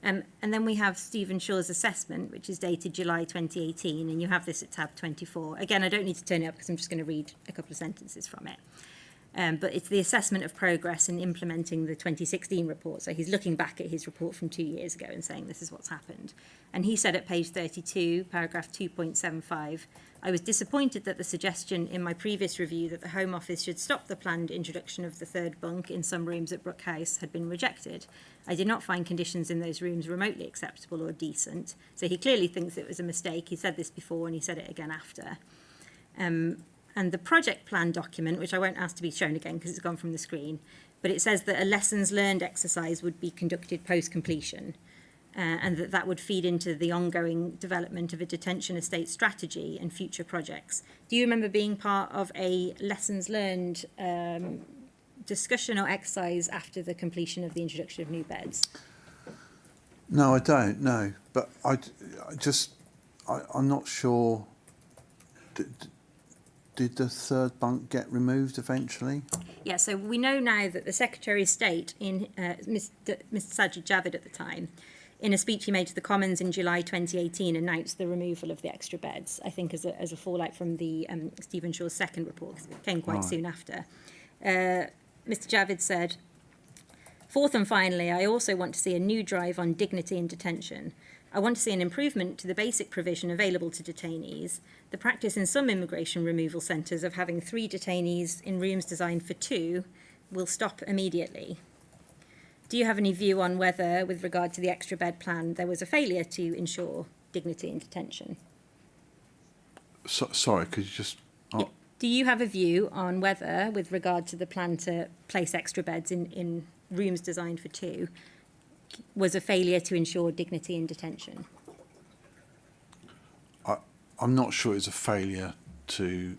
And then we have Stephen Shaw's assessment, which is dated July 2018, and you have this at tab 24. Again, I don't need to turn it up because I'm just going to read a couple of sentences from it. But it's the assessment of progress in implementing the 2016 report. So he's looking back at his report from 2 years ago and saying this is what's happened. And he said at page 32, paragraph 2.75, I was disappointed that the suggestion in my previous review that the Home Office should stop the planned introduction of the third bunk in some rooms at Brookhouse had been rejected. I did not find conditions in those rooms remotely acceptable or decent. So he clearly thinks it was a mistake. He said this before and he said it again after. And the project plan document, which I won't ask to be shown again because it's gone from the screen, but it says that a lessons learned exercise would be conducted post-completion and that would feed into the ongoing development of a detention estate strategy and future projects. Do you remember being part of a lessons learned discussion or exercise after the completion of the introduction of new beds? No, I don't, no. But I'm not sure. Did the third bunk get removed eventually? Yeah, so we know now that the Secretary of State, Mr. Sajid Javid at the time, in a speech he made to the Commons in July 2018, announced the removal of the extra beds, I think as a fallout from the Stephen Shaw's second report, because it came quite soon after. Mr. Javid said, fourth and finally, I also want to see a new drive on dignity in detention. I want to see an improvement to the basic provision available to detainees. The practice in some immigration removal centres of having 3 detainees in rooms designed for 2 will stop immediately. Do you have any view on whether, with regard to the extra bed plan, there was a failure to ensure dignity in detention? Sorry, could you just... Yeah. Do you have a view on whether, with regard to the plan to place extra beds in rooms designed for 2, was a failure to ensure dignity in detention? I'm not sure it's a failure to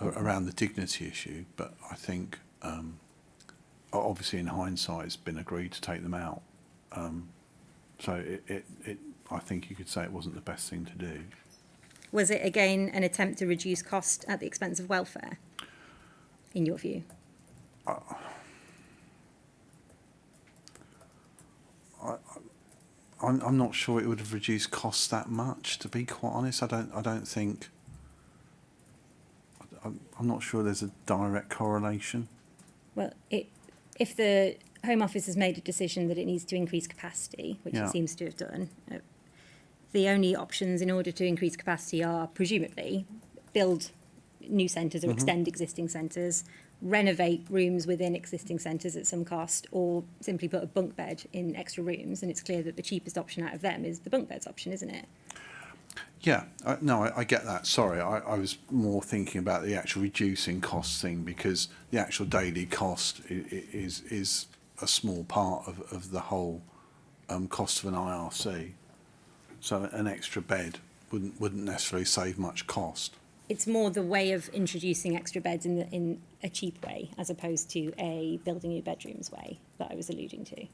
around the dignity issue, but I think obviously in hindsight it's been agreed to take them out. So I think you could say it wasn't the best thing to do. Was it again an attempt to reduce cost at the expense of welfare, in your view? I'm not sure it would have reduced costs that much, to be quite honest. I don't think. I'm not sure there's a direct correlation. Well, if the Home Office has made a decision that it needs to increase capacity, which it seems to have done, the only options in order to increase capacity are presumably build new centres or extend existing centres, renovate rooms within existing centres at some cost, or simply put a bunk bed in extra rooms. And it's clear that the cheapest option out of them is the bunk beds option, isn't it? Yeah, I get that. Sorry, I was more thinking about the actual reducing costs thing, because the actual daily cost is a small part of the whole cost of an IRC. So an extra bed wouldn't necessarily save much cost. It's more the way of introducing extra beds in a cheap way, as opposed to a building new bedrooms way that I was alluding to.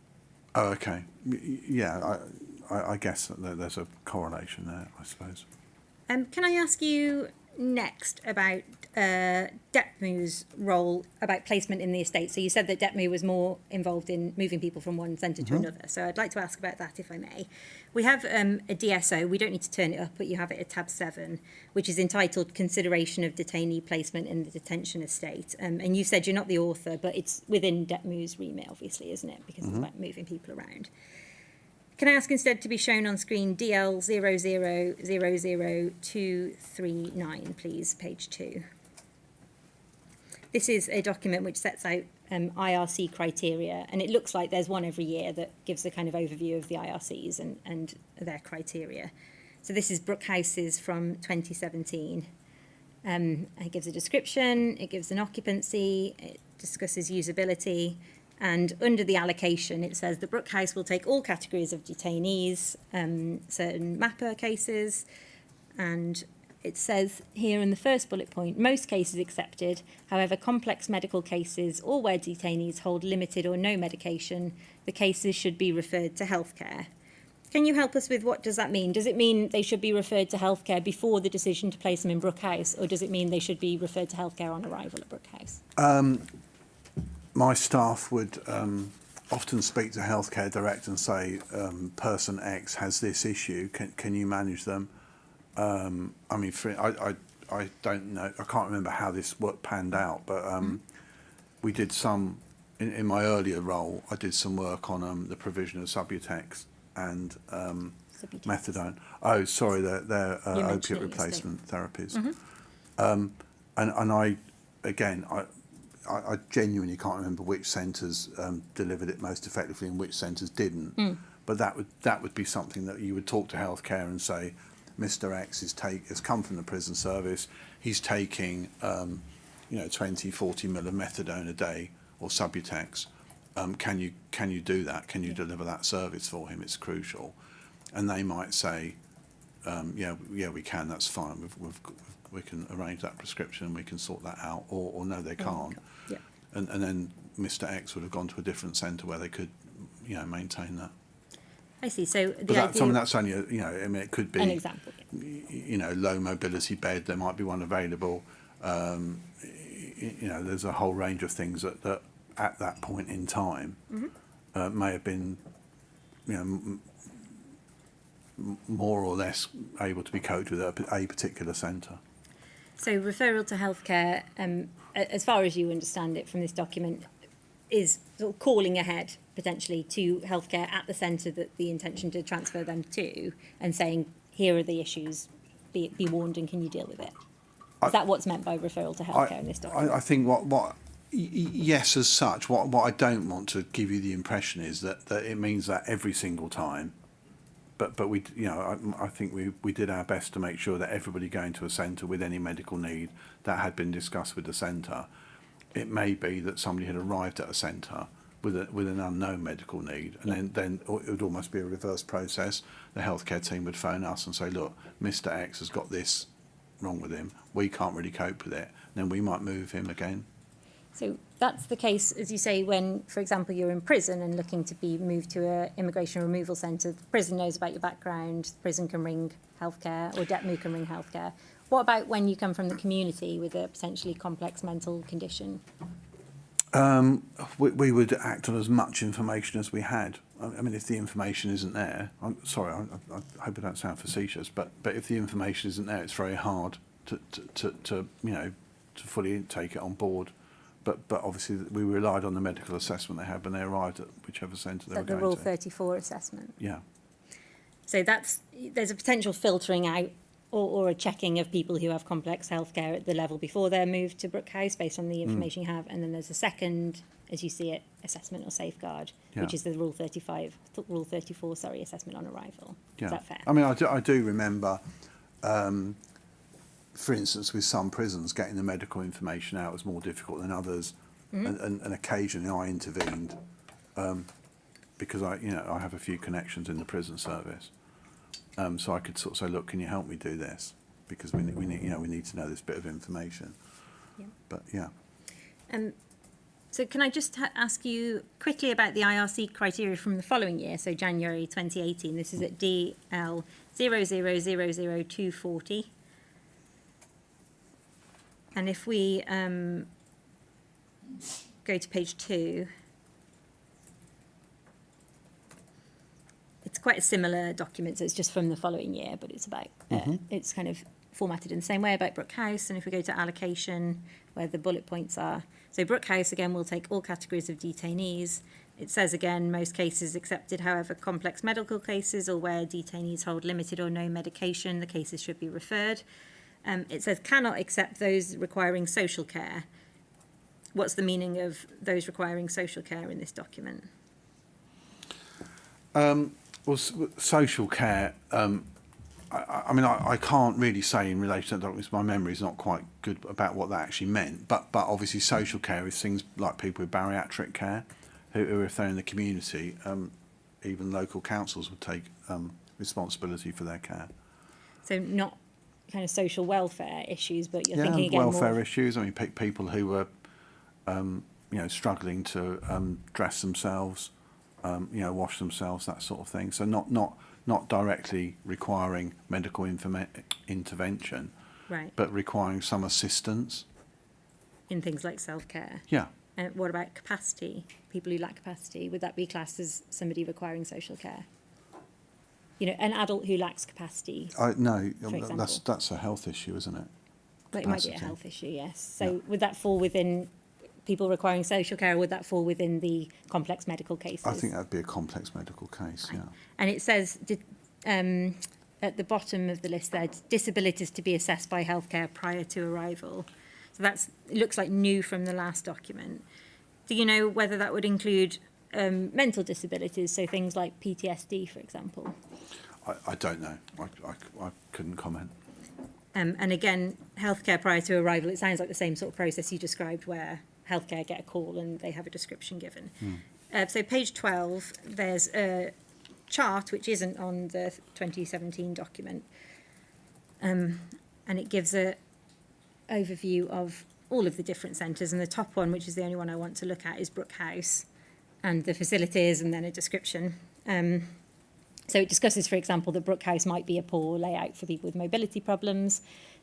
Oh, okay. Yeah, I guess that there's a correlation there, I suppose. Can I ask you next about DEPMU's role about placement in the estate? So you said that DEPMU was more involved in moving people from one centre to another. So I'd like to ask about that, if I may. We have a DSO, we don't need to turn it up, but you have it at tab 7, which is entitled Consideration of Detainee Placement in the Detention Estate. And you said you're not the author, but it's within DEPMU's remit, obviously, isn't it? Because it's about moving people around. Can I ask instead to be shown on screen DL 0000239, please, page 2. This is a document which sets out IRC criteria, and it looks like there's one every year that gives a kind of overview of the IRCs and their criteria. So this is Brookhouse's from 2017. It gives a description, it gives an occupancy, it discusses usability, and under the allocation it says that Brookhouse will take all categories of detainees, certain MAPA cases, and it says here in the first bullet point, most cases accepted, however, complex medical cases or where detainees hold limited or no medication, the cases should be referred to healthcare. Can you help us with what does that mean? Does it mean they should be referred to healthcare before the decision to place them in Brookhouse, or does it mean they should be referred to healthcare on arrival at Brookhouse? My staff would often speak to healthcare director and say, person X has this issue, can you manage them? I mean, I don't know, I can't remember how this work panned out, but we did some, in my earlier role, I did some work on the provision of Subutex and methadone. Oh, sorry, they're opiate replacement therapies. And I, again, I genuinely can't remember which centres delivered it most effectively and which centres didn't. But that would be something that you would talk to healthcare and say, Mr. X has come from the prison service. He's taking, 20, 40 mil of methadone a day or Subutex. Can you do that? Can you deliver that service for him? It's crucial. And they might say, yeah, we can. That's fine. We can arrange that prescription and we can sort that out. Or no, they can't. Yeah. And then Mr. X would have gone to a different centre where they could, maintain that. I see. So But that's only, it could be an example. low mobility bed. There might be one available. There's a whole range of things that at that point in time may have been, more or less able to be coped with at a particular centre. So referral to healthcare, as far as you understand it from this document, is sort of calling ahead potentially to healthcare at the centre that the intention to transfer them to, and saying, here are the issues, be warned and can you deal with it? Is that what's meant by referral to healthcare in this document? I think yes, as such. What I don't want to give you the impression is that it means that every single time. But we, I think we did our best to make sure that everybody going to a centre with any medical need that had been discussed with the centre. It may be that somebody had arrived at a centre with an unknown medical need, and then it would almost be a reverse process. The healthcare team would phone us and say, look, Mr. X has got this wrong with him. We can't really cope with it. And then we might move him again. So that's the case, as you say, when, for example, you're in prison and looking to be moved to an immigration removal centre. The prison knows about your background. The prison can ring healthcare, or DEPMU can ring healthcare. What about when you come from the community with a potentially complex mental condition? We would act on as much information as we had. I mean, if the information isn't there, I'm sorry, I hope I don't sound facetious, but if the information isn't there, it's very hard to fully take it on board. But obviously we relied on the medical assessment they had when they arrived at whichever centre they were going to. The Rule 34 assessment. Yeah. So there's a potential filtering out or a checking of people who have complex healthcare at the level before they're moved to Brookhouse based on the information you have, and then there's a second, as you see it, assessment or safeguard, which is the Rule 34 assessment on arrival. Yeah. Is that fair? I mean, I do remember, for instance, with some prisons, getting the medical information out was more difficult than others, and occasionally I intervened because I have a few connections in the prison service. So I could sort of say, look, can you help me do this? Because we need to know this bit of information. Yeah. But yeah. So can I just ask you quickly about the IRC criteria from the following year, so January 2018. This is at DL 0000240. And if we go to page 2, it's quite a similar document, so it's just from the following year, but it's about, it's kind of formatted in the same way about Brookhouse. And if we go to allocation, where the bullet points are, so Brookhouse, again, will take all categories of detainees. It says, again, most cases accepted, however, complex medical cases or where detainees hold limited or no medication, the cases should be referred. It says cannot accept those requiring social care. What's the meaning of those requiring social care in this document? Well, social care, I can't really say in relation to that document, my memory is not quite good about what that actually meant, but obviously social care is things like people with bariatric care, who if they're in the community, even local councils would take responsibility for their care. So not kind of social welfare issues, but you're Yeah, thinking and again welfare more. issues. I mean, people who were, struggling to dress themselves, wash themselves, that sort of thing. So not directly requiring medical intervention, Right, but requiring some assistance. in things like self-care. Yeah. And what about capacity? People who lack capacity, would that be classed as somebody requiring social care? You know, an adult who lacks capacity, No, For example. that's a health issue, isn't it? but it might be a Capacity. health issue, yes. So Yeah. would that fall within people requiring social care, or would that fall within the complex medical cases? I think that'd be a complex medical case. Yeah. And it says, at the bottom of the list there, disabilities to be assessed by healthcare prior to arrival. So it looks like new from the last document. Do you know whether that would include mental disabilities, so things like PTSD, for example? I don't know. I couldn't comment. And again, healthcare prior to arrival, it sounds like the same sort of process you described where healthcare get a call and they have a description given. So page 12, there's a chart which isn't on the 2017 document. And it gives a overview of all of the different centres, and the top one, which is the only one I want to look at, is Brookhouse, and the facilities and then a description. So it discusses, for example, that Brookhouse might be a poor layout for people with mobility problems.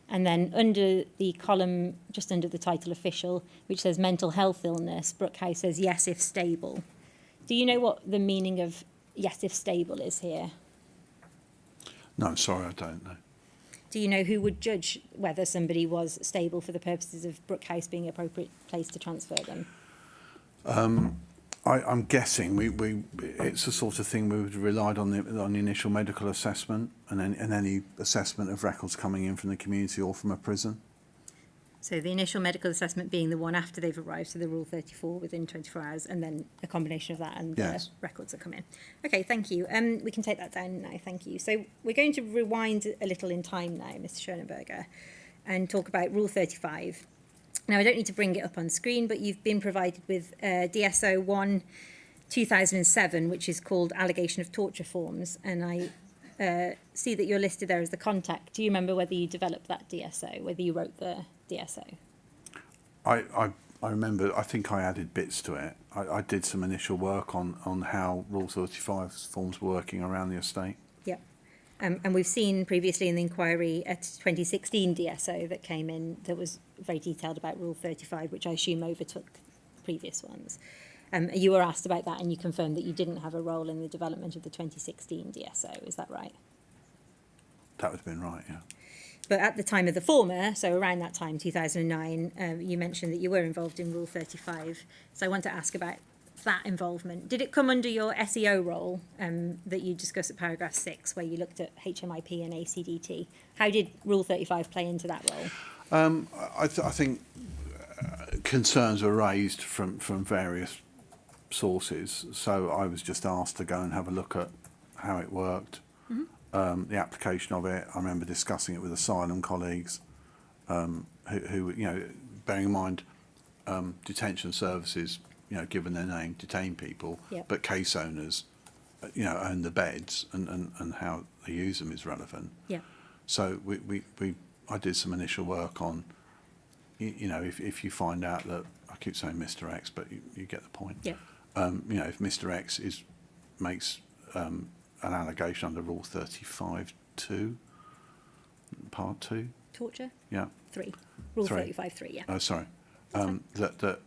And then under the column, just under the title official, which says mental health illness, Brookhouse says yes if stable. Do you know what the meaning of yes if stable is here? No, sorry, I don't know. Do you know who would judge whether somebody was stable for the purposes of Brookhouse being an appropriate place to transfer them? I'm guessing it's the sort of thing we would have relied on the initial medical assessment and any assessment of records coming in from the community or from a prison. So the initial medical assessment being the one after they've arrived, so the Rule 34 within 24 hours, and then a combination of that and Yes. the records that come in. Okay, thank you. We can take that down now, thank you. So we're going to rewind a little in time now, Mr. Schoenberger, and talk about Rule 35. Now, I don't need to bring it up on screen, but you've been provided with DSO 1 2007, which is called Allegation of Torture Forms, and I see that you're listed there as the contact. Do you remember whether you developed that DSO, whether you wrote the DSO? I remember, I think I added bits to it. I did some initial work on how Rule 35 forms were working around the estate. Yep. And we've seen previously in the inquiry a 2016 DSO that came in that was very detailed about Rule 35, which I assume overtook the previous ones. You were asked about that and you confirmed that you didn't have a role in the development of the 2016 DSO, is that right? That would have been right, yeah. But at the time of the former, so around that time, 2009, you mentioned that you were involved in Rule 35. So I want to ask about that involvement. Did it come under your SEO role that you discussed at paragraph 6, where you looked at HMIP and ACDT? How did Rule 35 play into that role? I think concerns were raised from various sources. So I was just asked to go and have a look at how it worked. The application of it. I remember discussing it with asylum colleagues, who bearing in mind detention services, given their name, detain people, Yep. but case owners, own the beds, and how they use them is relevant. Yeah. So I did some initial work on, if you find out that, I keep saying Mr. X, but you get the point. Yeah. If Mr. X makes an allegation under Rule 35(2), Part 2. Torture? Yeah. 3. Rule 3. 35, 3, yeah. Oh, sorry. That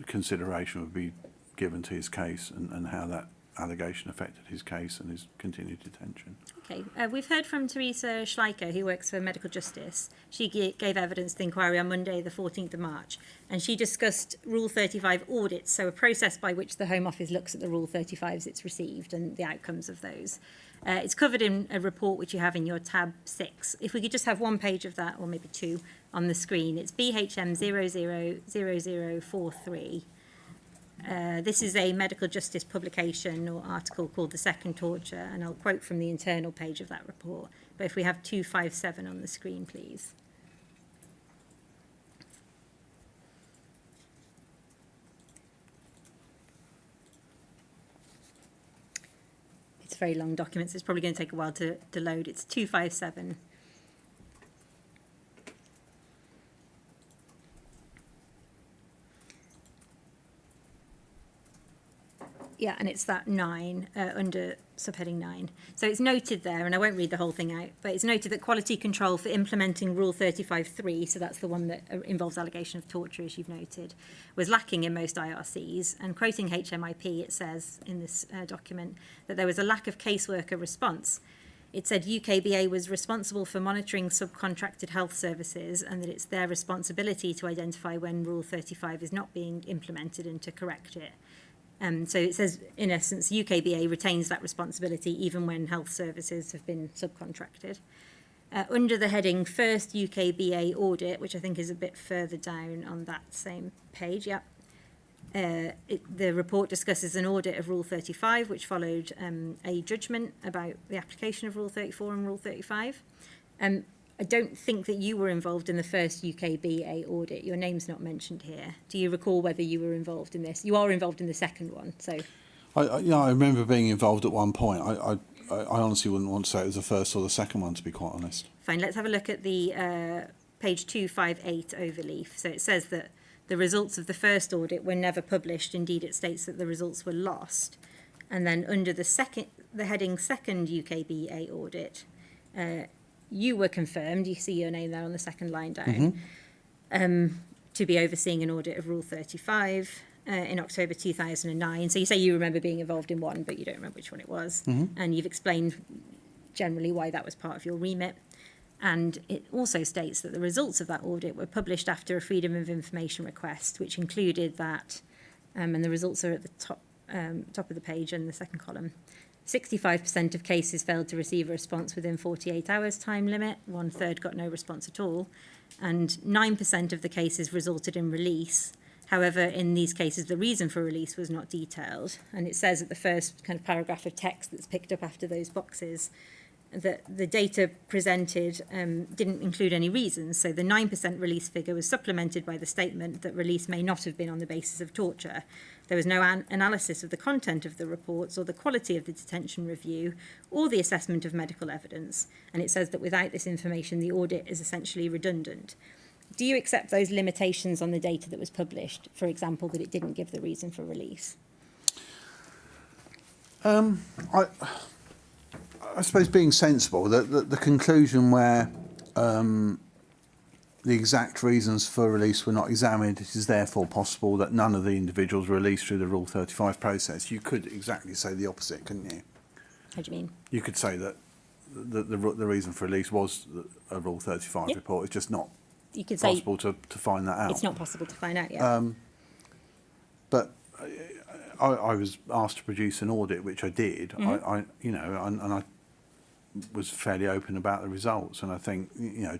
consideration would be given to his case and how that allegation affected his case and his continued detention. Okay. We've heard from Teresa Schleicher, who works for Medical Justice. She gave evidence to the inquiry on Monday, the 14th of March, and she discussed Rule 35 audits, so a process by which the Home Office looks at the Rule 35s it's received and the outcomes of those. It's covered in a report which you have in your tab 6. If we could just have one page of that, or maybe 2, on the screen. It's BHM 000043. This is a medical justice publication or article called The Second Torture, and I'll quote from the internal page of that report. But if we have 257 on the screen, please. It's a very long document, so it's probably going to take a while to load. It's 257. Yeah, and it's that 9 under subheading 9. So it's noted there, and I won't read the whole thing out, but it's noted that quality control for implementing Rule 35.3, so that's the one that involves allegation of torture, as you've noted, was lacking in most IRCs. And quoting HMIP, it says in this document that there was a lack of caseworker response. It said UKBA was responsible for monitoring subcontracted health services and that it's their responsibility to identify when Rule 35 is not being implemented and to correct it. So it says, in essence, UKBA retains that responsibility even when health services have been subcontracted. Under the heading First UKBA Audit, which I think is a bit further down on that same page, the report discusses an audit of Rule 35, which followed a judgment about the application of Rule 34 and Rule 35. I don't think that you were involved in the first UKBA audit. Your name's not mentioned here. Do you recall whether you were involved in this? You are involved in the second one, so. I remember being involved at one point. I honestly wouldn't want to say it was the first or the second one, to be quite honest. Fine, let's have a look at the page 258 overleaf. So it says that the results of the first audit were never published. Indeed, it states that the results were lost. And then under the heading Second UKBA Audit, you were confirmed, you see your name there on the second line down, to be overseeing an audit of Rule 35 in October 2009. So you say you remember being involved in one, but you don't remember which one it was. And you've explained generally why that was part of your remit. And it also states that the results of that audit were published after a Freedom of Information request, which included that, and the results are at the top of the page in the second column. 65% of cases failed to receive a response within 48 hours time limit, 1/3 got no response at all, and 9% of the cases resulted in release. However, in these cases, the reason for release was not detailed, and it says at the first kind of paragraph of text that's picked up after those boxes that the data presented didn't include any reasons, so the 9% release figure was supplemented by the statement that release may not have been on the basis of torture. There was no analysis of the content of the reports or the quality of the detention review or the assessment of medical evidence, and it says that without this information, the audit is essentially redundant. Do you accept those limitations on the data that was published, for example, that it didn't give the reason for release? I suppose being sensible, the conclusion where the exact reasons for release were not examined, it is therefore possible that none of the individuals were released through the Rule 35 process. You could exactly say the opposite, couldn't you? How do you mean? You could say that the reason for release was a Rule 35 report. It's just not possible to find that out. It's not possible to find out yet. But I was asked to produce an audit, which I did. I was fairly open about the results, and I think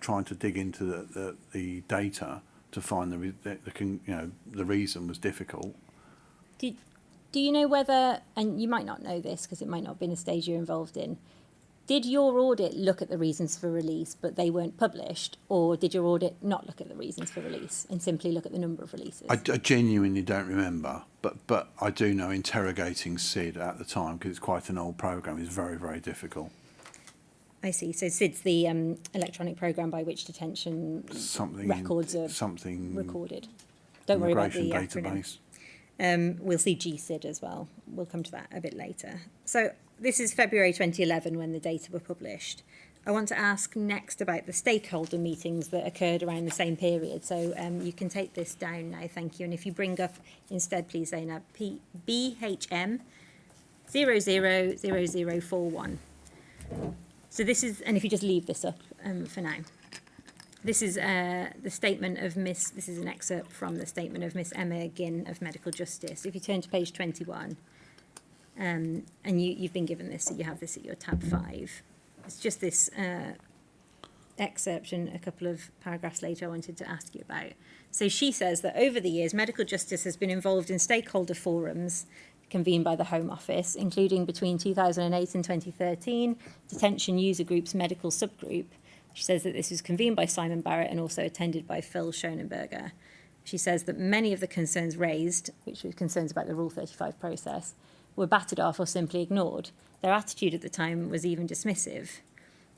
trying to dig into the data to find the reason was difficult. Do you know whether, and you might not know this because it might not have been a stage you're involved in, did your audit look at the reasons for release but they weren't published, or did your audit not look at the reasons for release and simply look at the number of releases? I genuinely don't remember, but I do know interrogating SID at the time, because it's quite an old programme, is very, very difficult. I see. So SID's the electronic programme by which detention records are recorded. Don't worry about the database. We'll see GSID as well. We'll come to that a bit later. So this is February 2011 when the data were published. I want to ask next about the stakeholder meetings that occurred around the same period. So you can take this down now, thank you. And if you bring up instead, please, Zainab, BHM 000041. So this is, and if you just leave this up for now. This is the statement of this is an excerpt from the statement of Miss Emma Ginn of Medical Justice. If you turn to page 21, and you've been given this, so you have this at your tab 5. It's just this excerpt and a couple of paragraphs later I wanted to ask you about. So she says that over the years, Medical Justice has been involved in stakeholder forums convened by the Home Office, including between 2008 and 2013, Detention User Group's medical subgroup. She says that this was convened by Simon Barrett and also attended by Phil Schonenberger. She says that many of the concerns raised, which were concerns about the Rule 35 process, were battered off or simply ignored. Their attitude at the time was even dismissive.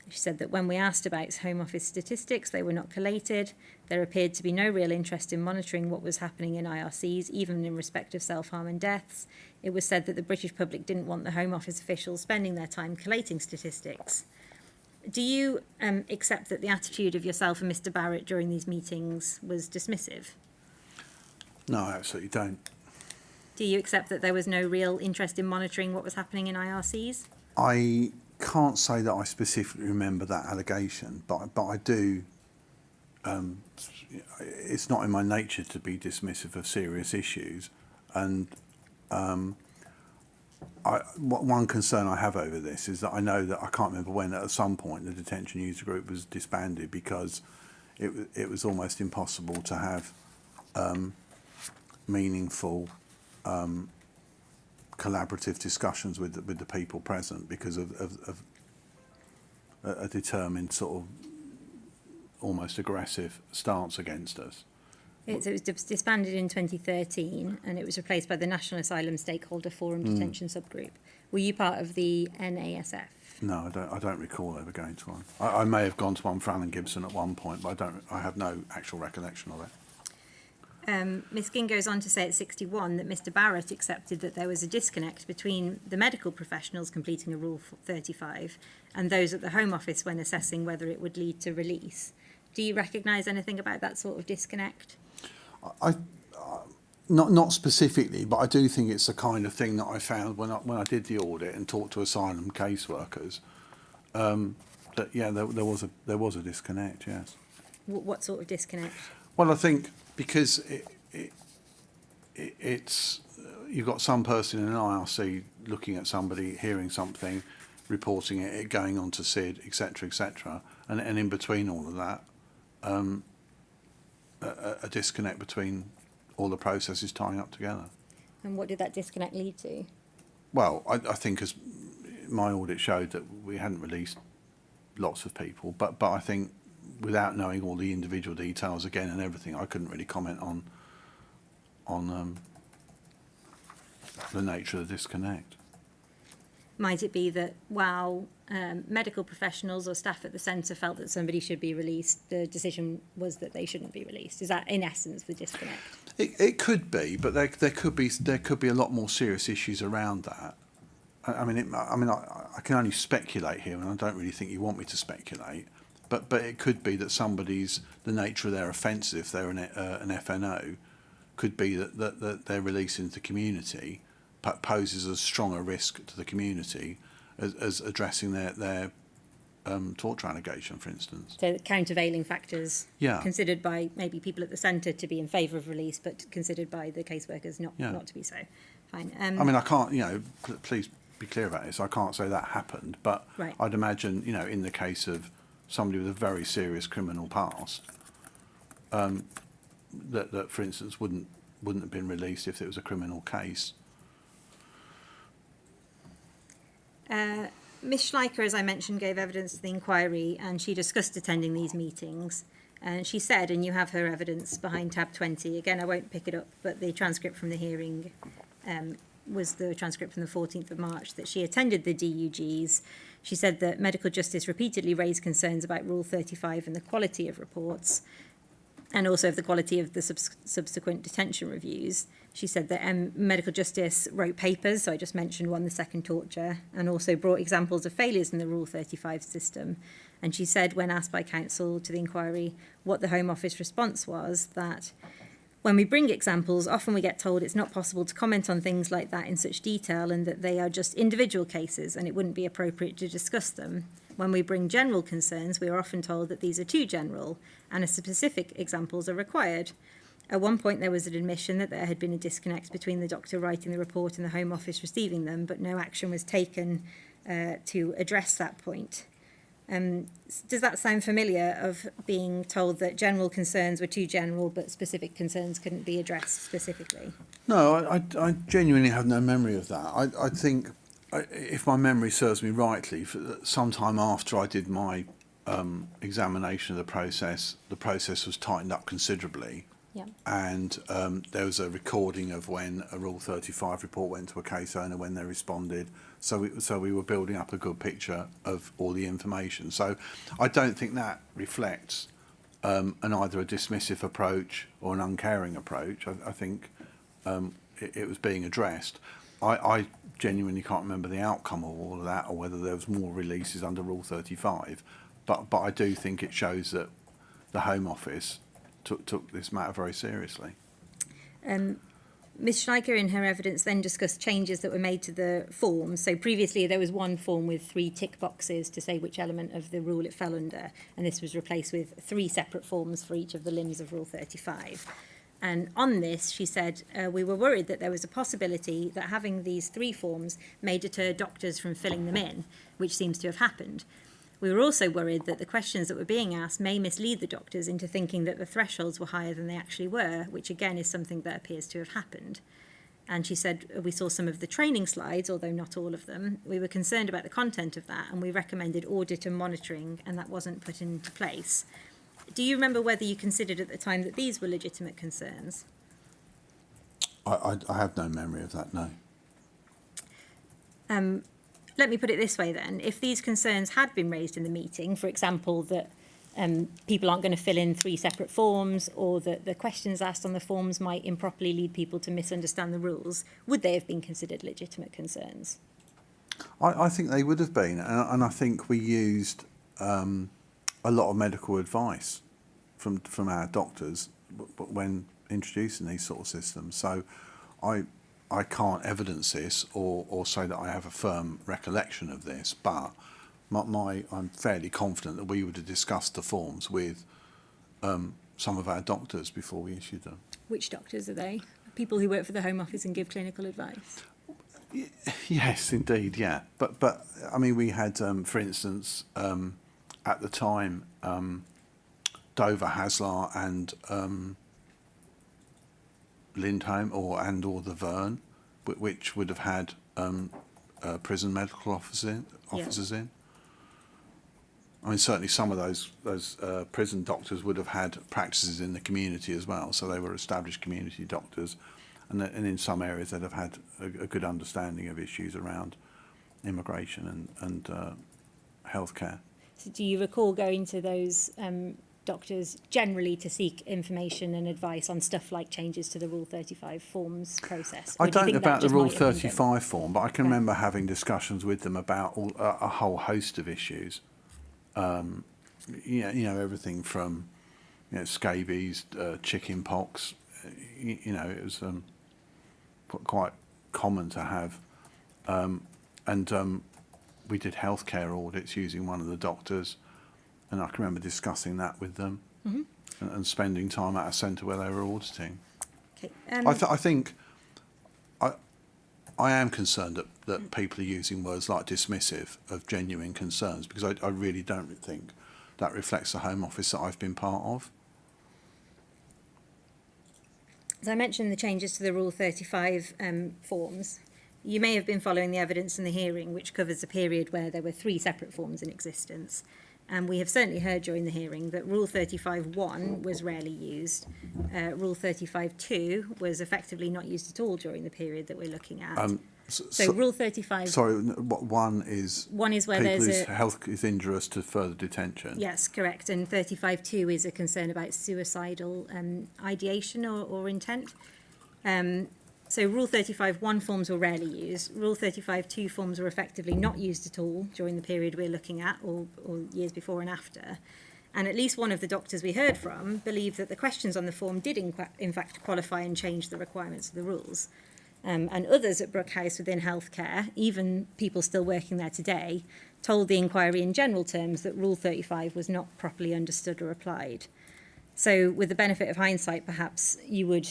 She said that when we asked about Home Office statistics, they were not collated. There appeared to be no real interest in monitoring what was happening in IRCs, even in respect of self-harm and deaths. It was said that the British public didn't want the Home Office officials spending their time collating statistics. Do you accept that the attitude of yourself and Mr. Barrett during these meetings was dismissive? No, I absolutely don't. Do you accept that there was no real interest in monitoring what was happening in IRCs? I can't say that I specifically remember that allegation, but I do. It's not in my nature to be dismissive of serious issues, and one concern I have over this is that I know that I can't remember when at some point the detention user group was disbanded because it was almost impossible to have meaningful collaborative discussions with the people present because of a determined sort of almost aggressive stance against us. So it was disbanded in 2013 and it was replaced by the National Asylum Stakeholder Forum Detention Subgroup. Were you part of the NASF? No, I don't recall ever going to one. I may have gone to one for Alan Gibson at one point, but I have no actual recollection of it. Ms Ginn goes on to say at 61 that Mr Barrett accepted that there was a disconnect between the medical professionals completing a Rule 35 and those at the Home Office when assessing whether it would lead to release. Do you recognise anything about that sort of disconnect? Not specifically, but I do think it's the kind of thing that I found when I did the audit and talked to asylum caseworkers. That yeah, there was a disconnect. Yes. What sort of disconnect? Well, I think because it's you've got some person in an IRC looking at somebody, hearing something, reporting it going on to SID, etc., and in between all of that, a disconnect between all the processes tying up together. And what did that disconnect lead to? Well, I think as my audit showed that we hadn't released lots of people, but I think without knowing all the individual details again and everything, I couldn't really comment on the nature of the disconnect. Might it be that while medical professionals or staff at the centre felt that somebody should be released, the decision was that they shouldn't be released? Is that in essence the disconnect? It could be, but there could be a lot more serious issues around that. I can only speculate here, and I don't really think you want me to speculate. But it could be that the nature of their offences, if they're an FNO, could be that their release into the community poses a stronger risk to the community as addressing their torture allegation, for instance. So countervailing factors considered by maybe people at the centre to be in favour of release, but considered by the caseworkers not to be so. Fine. I can't, please be clear about this. I can't say that happened, but right. I'd imagine, in the case of somebody with a very serious criminal past, that for instance wouldn't have been released if it was a criminal case. Ms Schleicher, as I mentioned, gave evidence to the inquiry and she discussed attending these meetings. And she said, and you have her evidence behind tab 20, again I won't pick it up, but the transcript from the hearing was the transcript from the 14th of March, that she attended the DUGs. She said that Medical Justice repeatedly raised concerns about Rule 35 and the quality of reports, and also of the quality of the subsequent detention reviews. She said that Medical Justice wrote papers, so I just mentioned one, the second torture, and also brought examples of failures in the Rule 35 system. And she said, when asked by counsel to the inquiry what the Home Office response was, that when we bring examples, often we get told it's not possible to comment on things like that in such detail and that they are just individual cases and it wouldn't be appropriate to discuss them. When we bring general concerns, we are often told that these are too general and specific examples are required. At one point, there was an admission that there had been a disconnect between the doctor writing the report and the Home Office receiving them, but no action was taken to address that point. Does that sound familiar, of being told that general concerns were too general but specific concerns couldn't be addressed specifically? No, I genuinely have no memory of that. I think, if my memory serves me rightly, sometime after I did my examination of the process was tightened up considerably, Yeah. And there was a recording of when a Rule 35 report went to a case owner, when they responded. So we were building up a good picture of all the information. So I don't think that reflects either a dismissive approach or an uncaring approach. I think it was being addressed. I genuinely can't remember the outcome of all of that, or whether there was more releases under Rule 35. But I do think it shows that the Home Office took this matter very seriously. Ms Schleicher in her evidence then discussed changes that were made to the form. So previously there was one form with 3 tick boxes to say which element of the rule it fell under, and this was replaced with 3 separate forms for each of the limbs of Rule 35. And on this, she said, we were worried that there was a possibility that having these 3 forms may deter doctors from filling them in, which seems to have happened. We were also worried that the questions that were being asked may mislead the doctors into thinking that the thresholds were higher than they actually were, which again is something that appears to have happened. And she said, we saw some of the training slides, although not all of them. We were concerned about the content of that, and we recommended audit and monitoring, and that wasn't put into place. Do you remember whether you considered at the time that these were legitimate concerns? I have no memory of that, no. Let me put it this way then. If these concerns had been raised in the meeting, for example, that people aren't going to fill in 3 separate forms, or that the questions asked on the forms might improperly lead people to misunderstand the rules, would they have been considered legitimate concerns? I think they would have been, and I think we used a lot of medical advice from our doctors when introducing these sort of systems. So I can't evidence this or say that I have a firm recollection of this, but I'm fairly confident that we would have discussed the forms with some of our doctors before we issued them. Which doctors are they? People who work for the Home Office and give clinical advice? Yes, indeed, yeah. But I mean, we had, for instance, at the time, Dover, Haslar and Lindholm or the Verne, which would have had prison medical officers in. I mean, certainly some of those prison doctors would have had practices in the community as well, so they were established community doctors, and in some areas they'd have had a good understanding of issues around immigration and healthcare. So do you recall going to those doctors generally to seek information and advice on stuff like changes to the Rule 35 forms process? I don't know about the Rule 35 form, but I can remember having discussions with them about a whole host of issues. You know, everything from scabies, chicken pox. It was quite common to have, and we did healthcare audits using one of the doctors. And I can remember discussing that with them, and spending time at a centre where they were auditing. Okay. I think I am concerned that people are using words like dismissive of genuine concerns, because I really don't think that reflects the Home Office that I've been part of. As I mentioned, the changes to the Rule 35 forms. You may have been following the evidence in the hearing, which covers a period where there were 3 separate forms in existence. And we have certainly heard during the hearing that Rule 35.1 was rarely used. Rule 35.2 was effectively not used at all during the period that we're looking at. So Rule 35... Sorry, one is where people there's whose health is injurious to further detention. Yes, correct. And 35.2 is a concern about suicidal ideation or intent. So Rule 35.1 forms were rarely used. Rule 35.2 forms were effectively not used at all during the period we're looking at, or years before and after. And at least one of the doctors we heard from believed that the questions on the form did in fact qualify and change the requirements of the rules. And others at Brookhouse within healthcare, even people still working there today, told the inquiry in general terms that Rule 35 was not properly understood or applied. So with the benefit of hindsight, perhaps you would,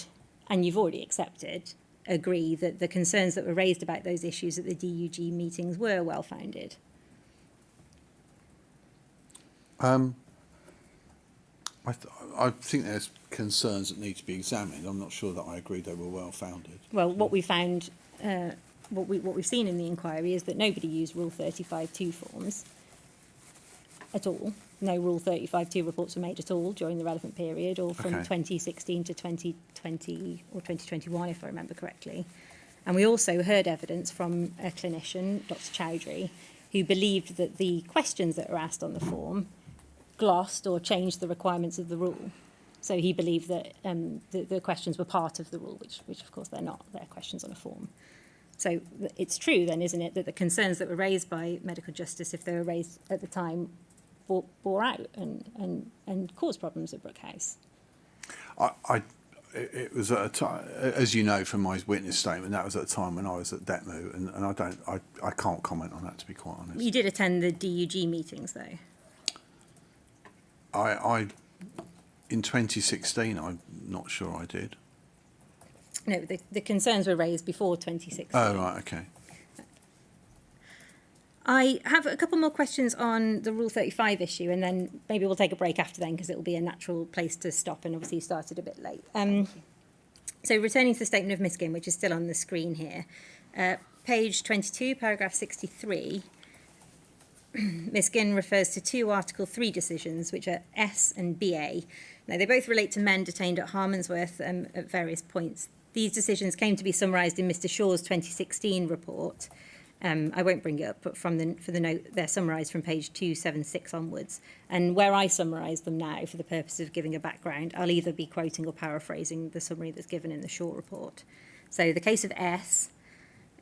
and you've already accepted, agree that the concerns that were raised about those issues at the DUG meetings were well-founded. I think there's concerns that need to be examined. I'm not sure that I agree they were well-founded. Well, what we found, what we've seen in the inquiry is that nobody used Rule 35.2 forms. at all. No Rule 35(2) reports were made at all during the relevant period, or from Okay. 2016 to 2020 or 2021, if I remember correctly. And we also heard evidence from a clinician, Dr. Chowdhury, who believed that the questions that were asked on the form glossed or changed the requirements of the rule. So he believed that the questions were part of the rule, which of course they're not. They're questions on a form. So it's true then, isn't it, that the concerns that were raised by Medical Justice, if they were raised at the time, bore out and caused problems at Brookhouse? It was at a time, as you know from my witness statement, that was at a time when I was at DETMU, and I can't comment on that, to be quite honest. You did attend the DUG meetings, though. In 2016, I'm not sure I did. No, the concerns were raised before 2016. Oh, right, okay. I have a couple more questions on the Rule 35 issue, and then maybe we'll take a break after then, because it will be a natural place to stop, and obviously you started a bit late. So returning to the statement of Ms Ginn, which is still on the screen here, page 22, paragraph 63, Ms Ginn refers to two Article 3 decisions, which are S and BA. Now, they both relate to men detained at Harmondsworth at various points. These decisions came to be summarised in Mr Shaw's 2016 report. I won't bring it up, but for the note, they're summarised from page 276 onwards. And where I summarise them now, for the purpose of giving a background, I'll either be quoting or paraphrasing the summary that's given in the Shaw report. So the case of S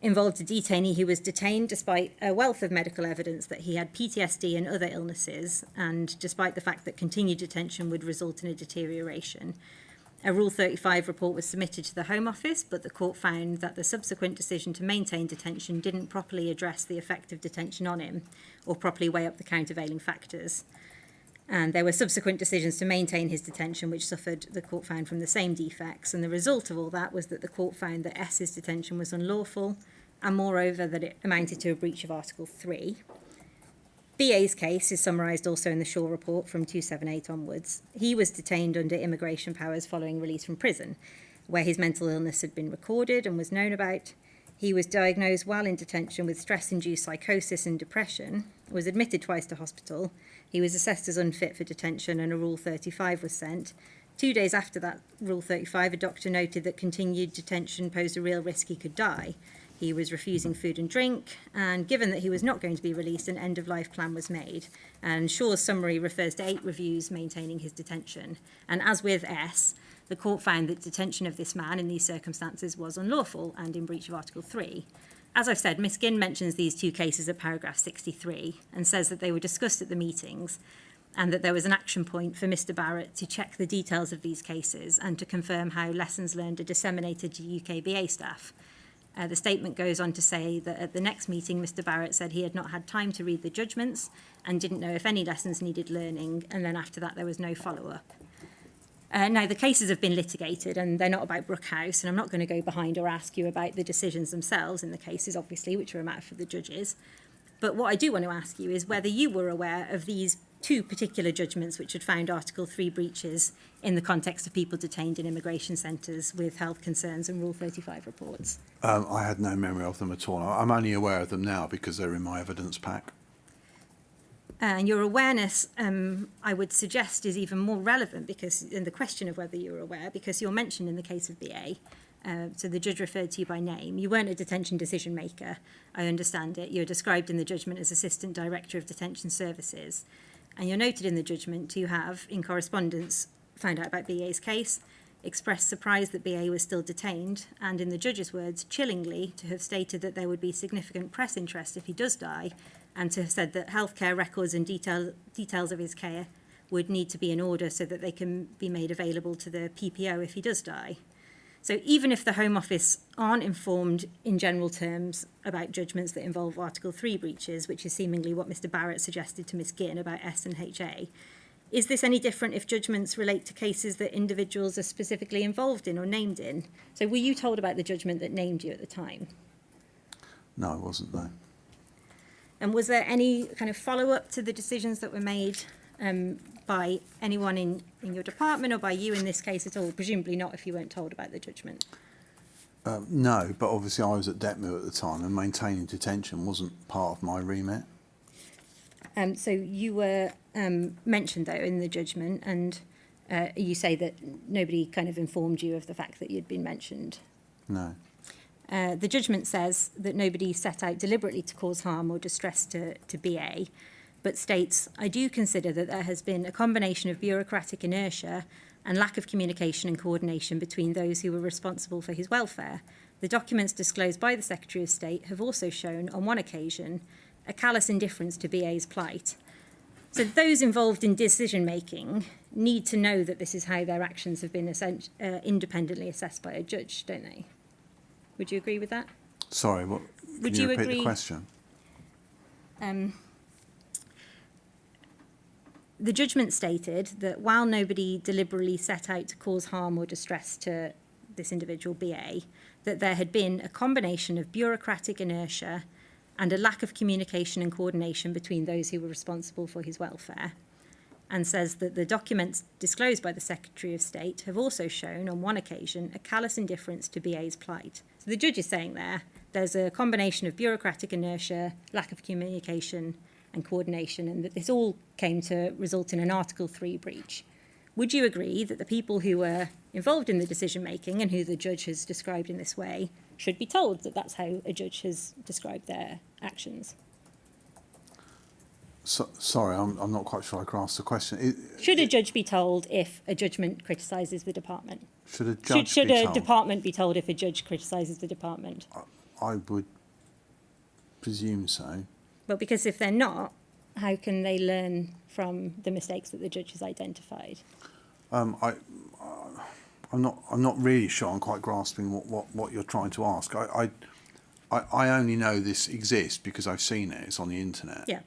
involved a detainee who was detained despite a wealth of medical evidence that he had PTSD and other illnesses, and despite the fact that continued detention would result in a deterioration. A Rule 35 report was submitted to the Home Office, but the court found that the subsequent decision to maintain detention didn't properly address the effect of detention on him or properly weigh up the countervailing factors. And there were subsequent decisions to maintain his detention, which suffered, the court found, from the same defects. And the result of all that was that the court found that S's detention was unlawful, and moreover that it amounted to a breach of Article 3. BA's case is summarised also in the Shaw report from 278 onwards. He was detained under immigration powers following release from prison, where his mental illness had been recorded and was known about. He was diagnosed while in detention with stress-induced psychosis and depression, was admitted twice to hospital. He was assessed as unfit for detention, and a Rule 35 was sent. 2 days after that Rule 35, a doctor noted that continued detention posed a real risk he could die. He was refusing food and drink, and given that he was not going to be released, an end-of-life plan was made. And Shaw's summary refers to 8 reviews maintaining his detention. And as with S, the court found that detention of this man in these circumstances was unlawful and in breach of Article 3. As I've said, Ms Ginn mentions these two cases at paragraph 63 and says that they were discussed at the meetings and that there was an action point for Mr Barrett to check the details of these cases and to confirm how lessons learned are disseminated to UK BA staff. The statement goes on to say that at the next meeting, Mr Barrett said he had not had time to read the judgments and didn't know if any lessons needed learning, and then after that there was no follow-up. Now, the cases have been litigated and they're not about Brookhouse, and I'm not going to go behind or ask you about the decisions themselves in the cases, obviously, which are a matter for the judges. But what I do want to ask you is whether you were aware of these two particular judgments which had found Article 3 breaches in the context of people detained in immigration centres with health concerns and Rule 35 reports. I had no memory of them at all. I'm only aware of them now because they're in my evidence pack. And your awareness, I would suggest, is even more relevant because in the question of whether you're aware, because you're mentioned in the case of BA, so the judge referred to you by name. You weren't a detention decision maker, I understand it. You're described in the judgment as Assistant Director of Detention Services. And you're noted in the judgment to have, in correspondence, found out about BA's case, expressed surprise that BA was still detained, and in the judge's words, chillingly, to have stated that there would be significant press interest if he does die, and to have said that healthcare records and details of his care would need to be in order so that they can be made available to the PPO if he does die. So even if the Home Office aren't informed in general terms about judgments that involve Article 3 breaches, which is seemingly what Mr Barrett suggested to Ms Ginn about S and HA, is this any different if judgments relate to cases that individuals are specifically involved in or named in? So were you told about the judgment that named you at the time? No, it wasn't, no. And was there any kind of follow-up to the decisions that were made by anyone in your department or by you in this case at all? Presumably not if you weren't told about the judgment. No, but obviously I was at DETMU at the time and maintaining detention wasn't part of my remit. So you were mentioned, though, in the judgment, and you say that nobody kind of informed you of the fact that you'd been mentioned. No. The judgment says that nobody set out deliberately to cause harm or distress to BA, but states, I do consider that there has been a combination of bureaucratic inertia and lack of communication and coordination between those who were responsible for his welfare. The documents disclosed by the Secretary of State have also shown, on one occasion, a callous indifference to BA's plight. So those involved in decision-making need to know that this is how their actions have been independently assessed by a judge, don't they? Would you agree with that? Sorry, what? Would Can you you repeat agree- the question? The judgment stated that while nobody deliberately set out to cause harm or distress to this individual BA, that there had been a combination of bureaucratic inertia and a lack of communication and coordination between those who were responsible for his welfare, and says that the documents disclosed by the Secretary of State have also shown, on one occasion, a callous indifference to BA's plight. So the judge is saying there's a combination of bureaucratic inertia, lack of communication and coordination, and that this all came to result in an Article 3 breach. Would you agree that the people who were involved in the decision-making and who the judge has described in this way should be told that that's how a judge has described their actions? Sorry, I'm not quite sure I grasp the question. Should a judge be told if a judgment criticises the department? Should a judge Should be a told? department be told if a judge criticises the department? I would presume so. Well, because if they're not, how can they learn from the mistakes that the judge has identified? I'm not really sure. I'm quite grasping what you're trying to ask. I only know this exists because I've seen it. It's on the internet. Yeah.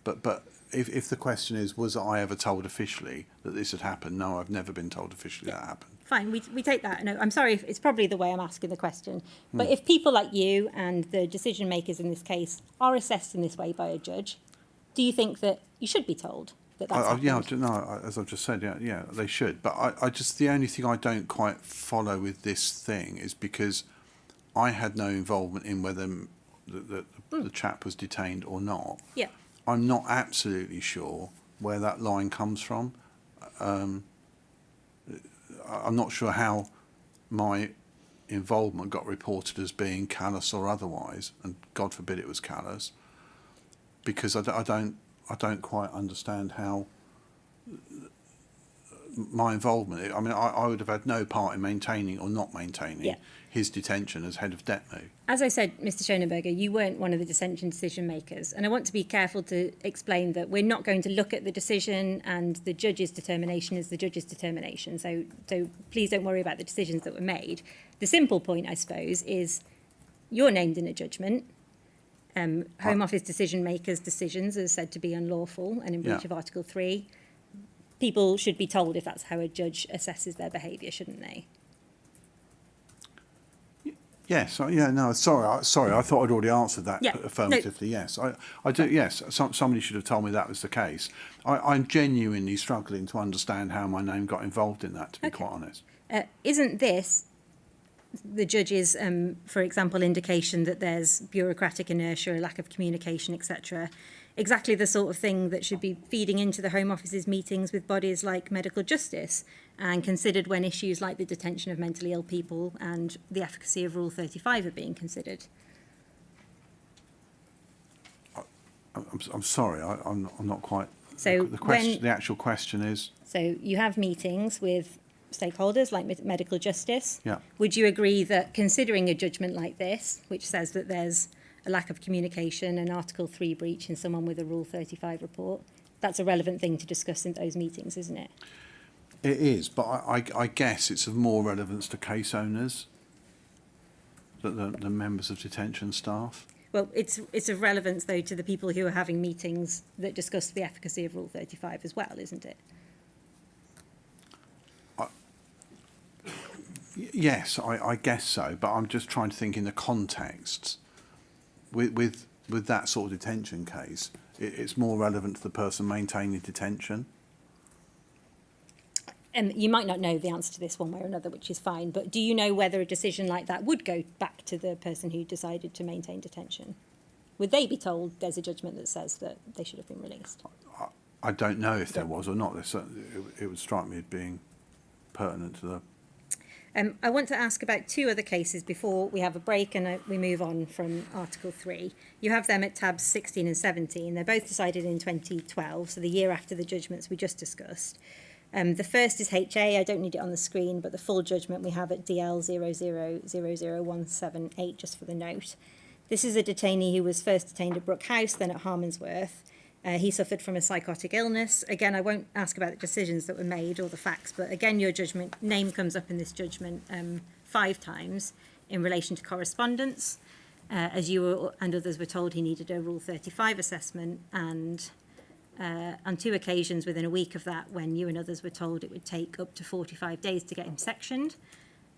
But if the question is, was I ever told officially that this had happened? No, I've never been told officially that happened. Fine, we take that. No, I'm sorry, it's probably the way I'm asking the question. But if people like you and the decision makers in this case are assessed in this way by a judge, do you think that you should be told that that's happened? Yeah, no, as I've just said, yeah, they should. But I just, the only thing I don't quite follow with this thing is because I had no involvement in whether the chap was detained or not. Yeah. I'm not absolutely sure where that line comes from. I'm not sure how my involvement got reported as being callous or otherwise, and God forbid it was callous, because I don't quite understand how my involvement. I mean, I would have had no part in maintaining or not maintaining his detention as head of DETMO. As I said, Mr. Schoenberger, you weren't one of the detention decision makers, and I want to be careful to explain that we're not going to look at the decision, and the judge's determination is the judge's determination. So please don't worry about the decisions that were made. The simple point, I suppose, is you're named in a judgment. Home Office decision makers' decisions are said to be unlawful and in breach of Article 3. People should be told if that's how a judge assesses their behaviour, shouldn't they? Yes, sorry. I thought I'd already answered that affirmatively. No. Yes, I do. Yes, somebody should have told me that was the case. I'm genuinely struggling to understand how my name got involved in that, to be quite honest. Isn't this the judge's, for example, indication that there's bureaucratic inertia, a lack of communication, etc., exactly the sort of thing that should be feeding into the Home Office's meetings with bodies like Medical Justice and considered when issues like the detention of mentally ill people and the efficacy of Rule 35 are being considered? I'm sorry, I'm not quite. So the actual question is. So you have meetings with stakeholders like Medical Justice. Yeah. Would you agree that considering a judgment like this, which says that there's a lack of communication, an Article 3 breach in someone with a Rule 35 report, that's a relevant thing to discuss in those meetings, isn't it? It is, but I guess it's of more relevance to case owners than members of detention staff. Well, it's of relevance, though, to the people who are having meetings that discuss the efficacy of Rule 35 as well, isn't it? Yes, I guess so, but I'm just trying to think in the context. With that sort of detention case, it's more relevant to the person maintaining detention. You might not know the answer to this one way or another, which is fine, but do you know whether a decision like that would go back to the person who decided to maintain detention? Would they be told there's a judgment that says that they should have been released? I don't know if there was or not. It would strike me as being pertinent to the... I want to ask about two other cases before we have a break and we move on from Article 3. You have them at tabs 16 and 17. They're both decided in 2012, so the year after the judgments we just discussed. The first is HA. I don't need it on the screen, but the full judgment we have at DL 0000178, just for the note. This is a detainee who was first detained at Brookhouse, then at Harmondsworth. He suffered from a psychotic illness. Again, I won't ask about the decisions that were made or the facts, but again, your judgment name comes up in this judgment 5 times in relation to correspondence. As you and others were told, he needed a Rule 35 assessment, and on 2 occasions within a week of that, when you and others were told it would take up to 45 days to get him sectioned.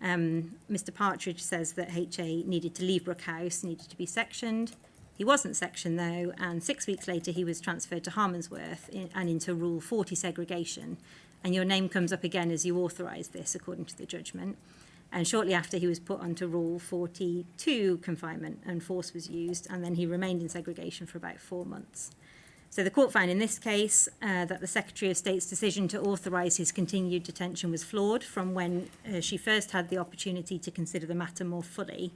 Mr. Partridge says that HA needed to leave Brookhouse, needed to be sectioned. He wasn't sectioned though, and 6 weeks later he was transferred to Harmondsworth and into Rule 40 segregation. And your name comes up again as you authorised this, according to the judgment. And shortly after he was put onto Rule 42 confinement and force was used, and then he remained in segregation for about 4 months. So the court found in this case that the Secretary of State's decision to authorise his continued detention was flawed from when she first had the opportunity to consider the matter more fully,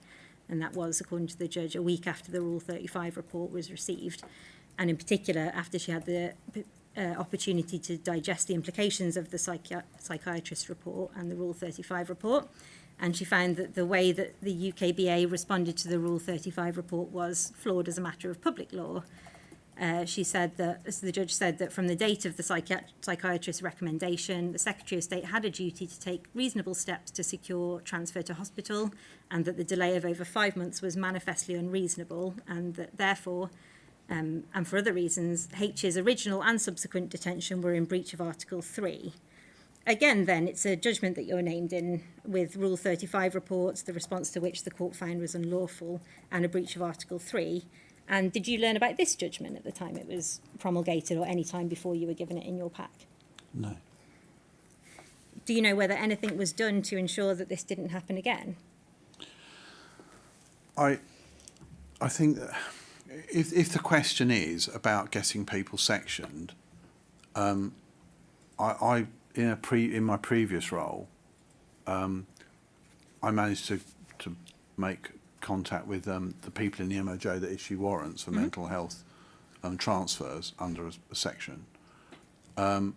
and that was, according to the judge, a week after the Rule 35 report was received, and in particular after she had the opportunity to digest the implications of the psychiatrist report and the Rule 35 report. And she found that the way that the UKBA responded to the Rule 35 report was flawed as a matter of public law. She said that, as the judge said, that from the date of the psychiatrist's recommendation, the Secretary of State had a duty to take reasonable steps to secure transfer to hospital, and that the delay of over 5 months was manifestly unreasonable, and that therefore, and for other reasons, H's original and subsequent detention were in breach of Article 3. Again, then, it's a judgment that you're named in with Rule 35 reports, the response to which the court found was unlawful, and a breach of Article 3. And did you learn about this judgment at the time it was promulgated or any time before you were given it in your pack? No. Do you know whether anything was done to ensure that this didn't happen again? I think that if the question is about getting people sectioned, in my previous role, I managed to make contact with the people in the MOJ that issue warrants for mental health transfers under a section, and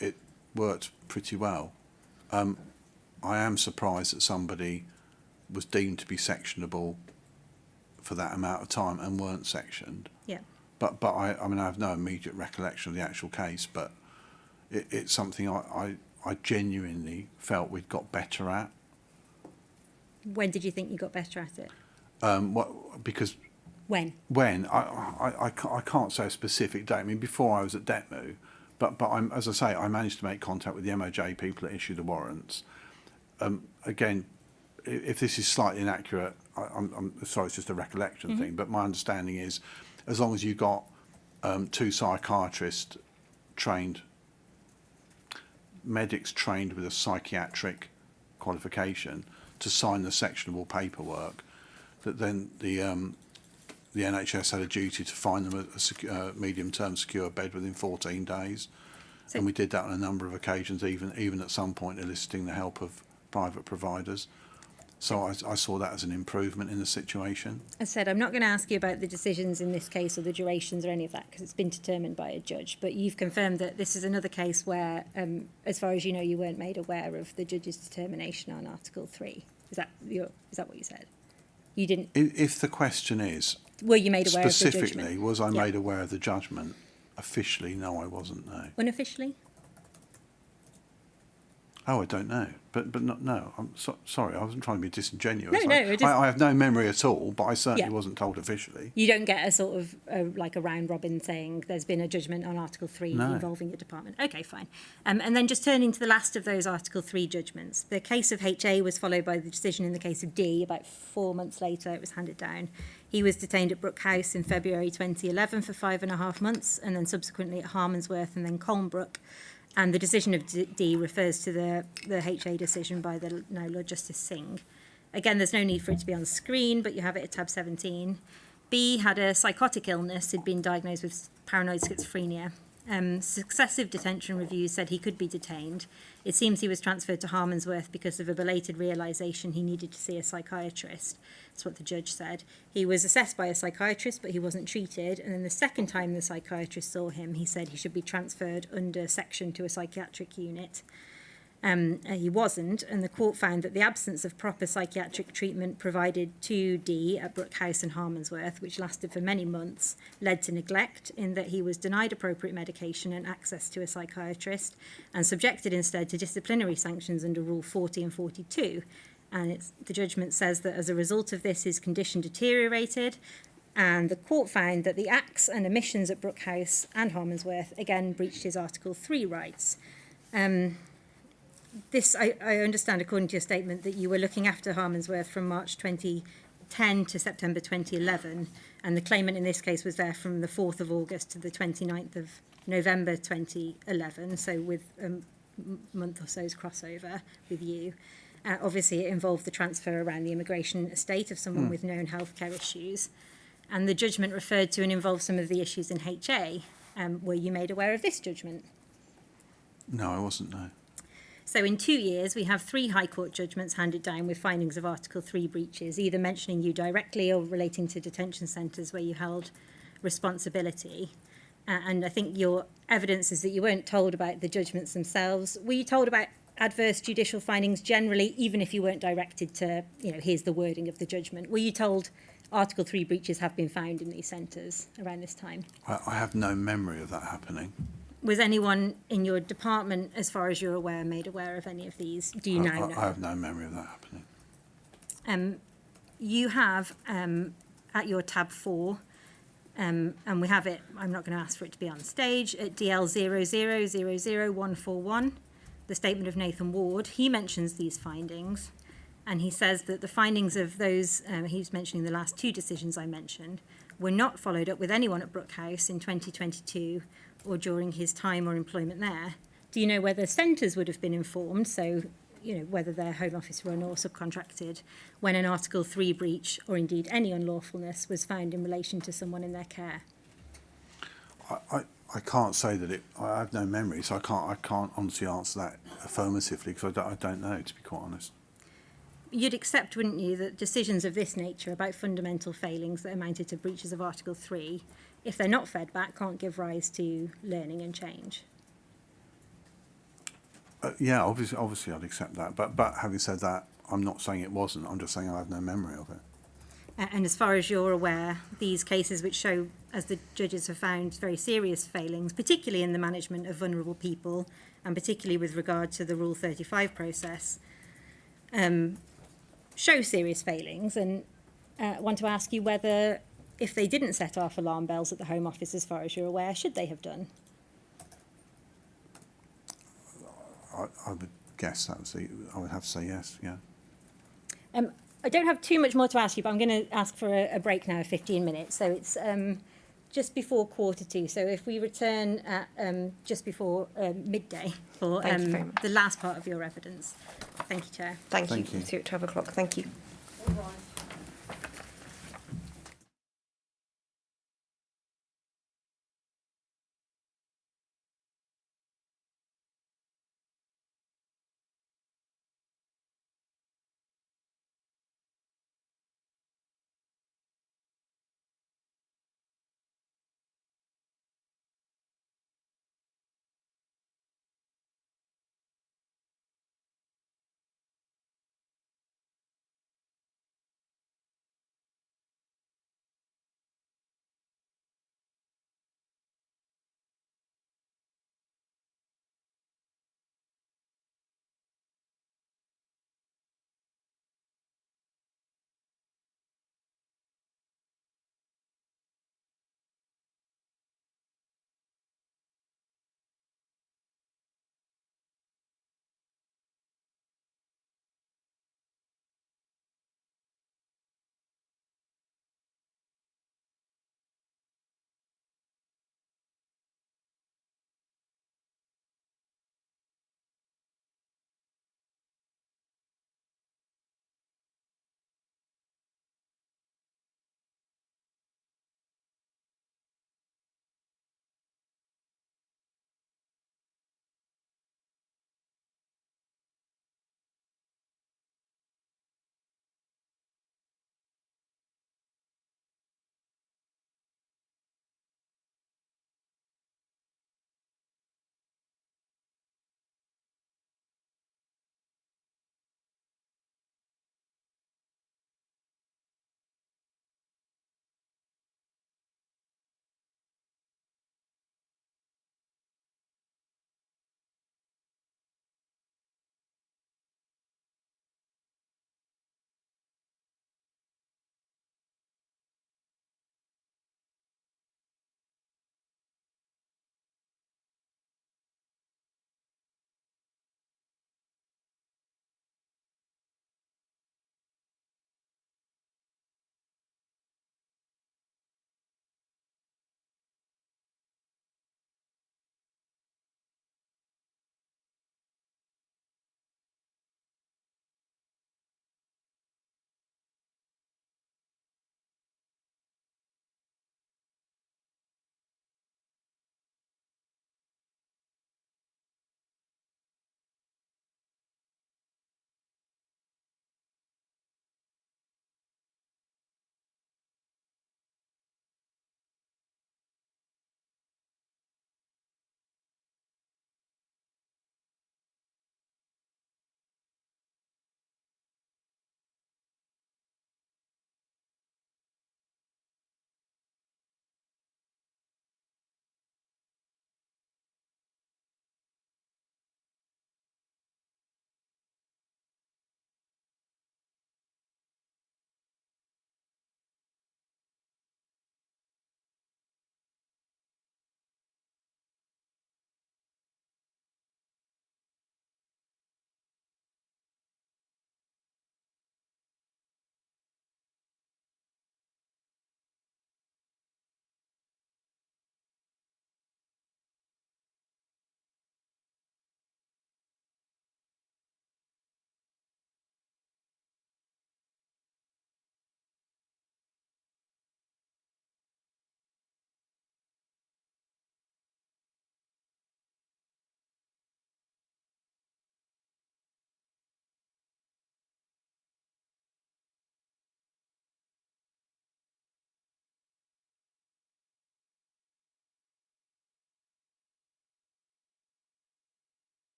it worked pretty well. I am surprised that somebody was deemed to be sectionable for that amount of time and weren't sectioned. Yeah. But I mean, I have no immediate recollection of the actual case, but it's something I genuinely felt we'd got better at. When did you think you got better at it? Because When? I can't say a specific date. I mean, before I was at DETMU, but as I say, I managed to make contact with the MOJ people that issue the warrants. Again, if this is slightly inaccurate, I'm sorry, it's just a recollection thing, but my understanding is as long as you got 2 psychiatrists trained, medics trained with a psychiatric qualification to sign the sectionable paperwork, that then the NHS had a duty to find them a medium-term secure bed within 14 days. So, and we did that on a number of occasions, even at some point eliciting the help of private providers. So I saw that as an improvement in the situation. as I said, I'm not going to ask you about the decisions in this case or the durations or any of that because it's been determined by a judge, but you've confirmed that this is another case where, as far as you know, you weren't made aware of the judge's determination on Article 3. Is that what you said? You didn't... If the question is... Were you made aware of the judgment? Specifically, was I made aware of the judgment? Officially, no, I wasn't, no. Unofficially? Oh, I don't know. But not, no, I'm sorry, I wasn't trying to be disingenuous. No, I have no memory at all, but I certainly wasn't told officially. You don't get a sort of like a round robin saying there's been a judgment on Article 3 involving your department. Okay, fine. And then just turning to the last of those Article 3 judgments, the case of HA was followed by the decision in the case of D. About 4 months later, it was handed down. He was detained at Brookhouse in February 2011 for 5.5 months, and then subsequently at Harmondsworth and then Colnbrook. And the decision of D refers to the HA decision by the now Lord Justice Singh. Again, there's no need for it to be on screen, but you have it at tab 17. B had a psychotic illness, had been diagnosed with paranoid schizophrenia. Successive detention reviews said he could be detained. It seems he was transferred to Harmondsworth because of a belated realisation he needed to see a psychiatrist. That's what the judge said. He was assessed by a psychiatrist, but he wasn't treated. And then the second time the psychiatrist saw him, he said he should be transferred under section to a psychiatric unit. He wasn't, and the court found that the absence of proper psychiatric treatment provided to D at Brookhouse and Harmondsworth, which lasted for many months, led to neglect in that he was denied appropriate medication and access to a psychiatrist and subjected instead to disciplinary sanctions under Rule 40 and 42. And the judgment says that as a result of this, his condition deteriorated, and the court found that the acts and omissions at Brookhouse and Harmondsworth again breached his Article 3 rights. This, I understand, according to your statement, that you were looking after Harmondsworth from March 2010 to September 2011, and the claimant in this case was there from the 4th of August to the 29th of November 2011, so with a month or so's crossover with you. Obviously, it involved the transfer around the immigration estate of someone with known healthcare issues, and the judgment referred to and involved some of the issues in HA. Were you made aware of this judgment? No, I wasn't, no. So in 2 years, we have 3 High Court judgments handed down with findings of Article 3 breaches, either mentioning you directly or relating to detention centres where you held responsibility. And I think your evidence is that you weren't told about the judgments themselves. Were you told about adverse judicial findings generally, even if you weren't directed to, here's the wording of the judgment? Were you told Article 3 breaches have been found in these centres around this time? I have no memory of that happening. Was anyone in your department, as far as you're aware, made aware of any of these? Do you now know? I have no memory of that happening. You have at your tab 4, and we have it, I'm not going to ask for it to be on stage, at DL 0000141, the statement of Nathan Ward. He mentions these findings, and he says that the findings of those, he's mentioning the last 2 decisions I mentioned, were not followed up with anyone at Brookhouse in 2022 or during his time or employment there. Do you know whether centres would have been informed, so whether they're Home Office run or subcontracted, when an Article 3 breach or indeed any unlawfulness was found in relation to someone in their care? I can't say that I have no memory, so I can't honestly answer that affirmatively because I don't know, to be quite honest. You'd accept, wouldn't you, that decisions of this nature about fundamental failings that amounted to breaches of Article 3, if they're not fed back, can't give rise to learning and change? Yeah, obviously I'd accept that. But having said that, I'm not saying it wasn't. I'm just saying I have no memory of it. And as far as you're aware, these cases which show, as the judges have found, very serious failings, particularly in the management of vulnerable people, and particularly with regard to the Rule 35 process, show serious failings, and want to ask you whether, if they didn't set off alarm bells at the Home Office, as far as you're aware, should they have done? I would guess I would have to say yes, yeah. I don't have too much more to ask you, but I'm going to ask for a break now of 15 minutes. So it's just before 1:45. So if we return at just before midday for Thank you very much. the last part of your evidence. Thank you, Chair. Thank you. Thank you. See you at 12 o'clock. Thank you.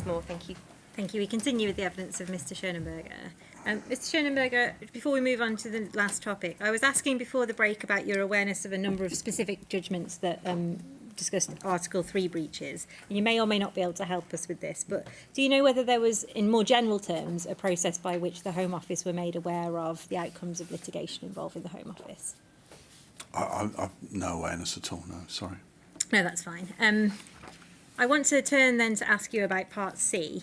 Ms Moore, thank you. Thank you. We continue with the evidence of Mr. Schoenenberger. Mr. Schoenenberger, before we move on to the last topic, I was asking before the break about your awareness of a number of specific judgments that discussed Article 3 breaches. And you may or may not be able to help us with this, but do you know whether there was, in more general terms, a process by which the Home Office were made aware of the outcomes of litigation involving the Home Office? I've no awareness at all, no, sorry. No, that's fine. I want to turn then to ask you about Part C.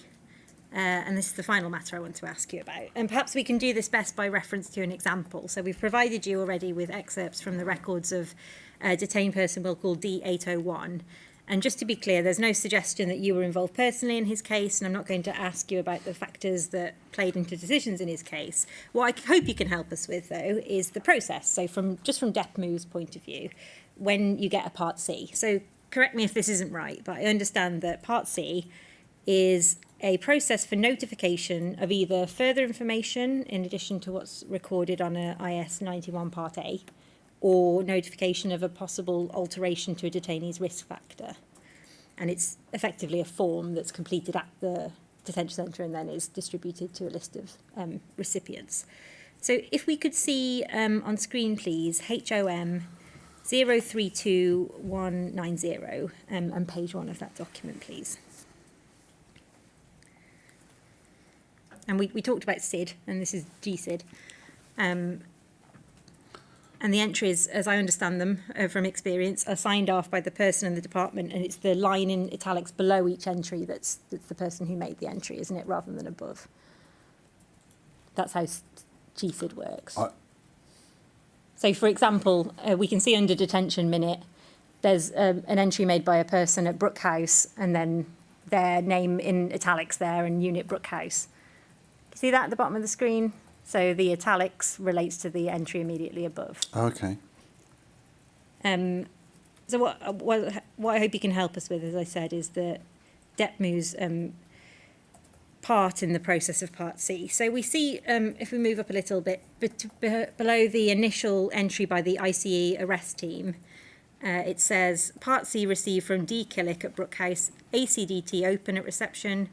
And this is the final matter I want to ask you about. And perhaps we can do this best by reference to an example. So we've provided you already with excerpts from the records of a detained person we'll call D801. And just to be clear, there's no suggestion that you were involved personally in his case, and I'm not going to ask you about the factors that played into decisions in his case. What I hope you can help us with, though, is the process. So from DEPMU's point of view, when you get a Part C. So correct me if this isn't right, but I understand that Part C is a process for notification of either further information in addition to what's recorded on a IS 91 Part A, or notification of a possible alteration to a detainee's risk factor. And it's effectively a form that's completed at the detention centre and then is distributed to a list of recipients. So if we could see on screen, please, HOM 032190 and page 1 of that document, please. And we talked about SID, and this is GSID. And the entries, as I understand them from experience, are signed off by the person in the department, and it's the line in italics below each entry that's the person who made the entry, isn't it, rather than above? That's how GSID works. So, for example, we can see under detention minute, there's an entry made by a person at Brookhouse, and then their name in italics there, and unit Brookhouse. See that at the bottom of the screen? So the italics relates to the entry immediately above. Okay. So what I hope you can help us with, as I said, is the DEPMU's part in the process of Part C. So we see, if we move up a little bit, below the initial entry by the ICE arrest team, it says, Part C received from D. Killick at Brookhouse, ACDT open at reception,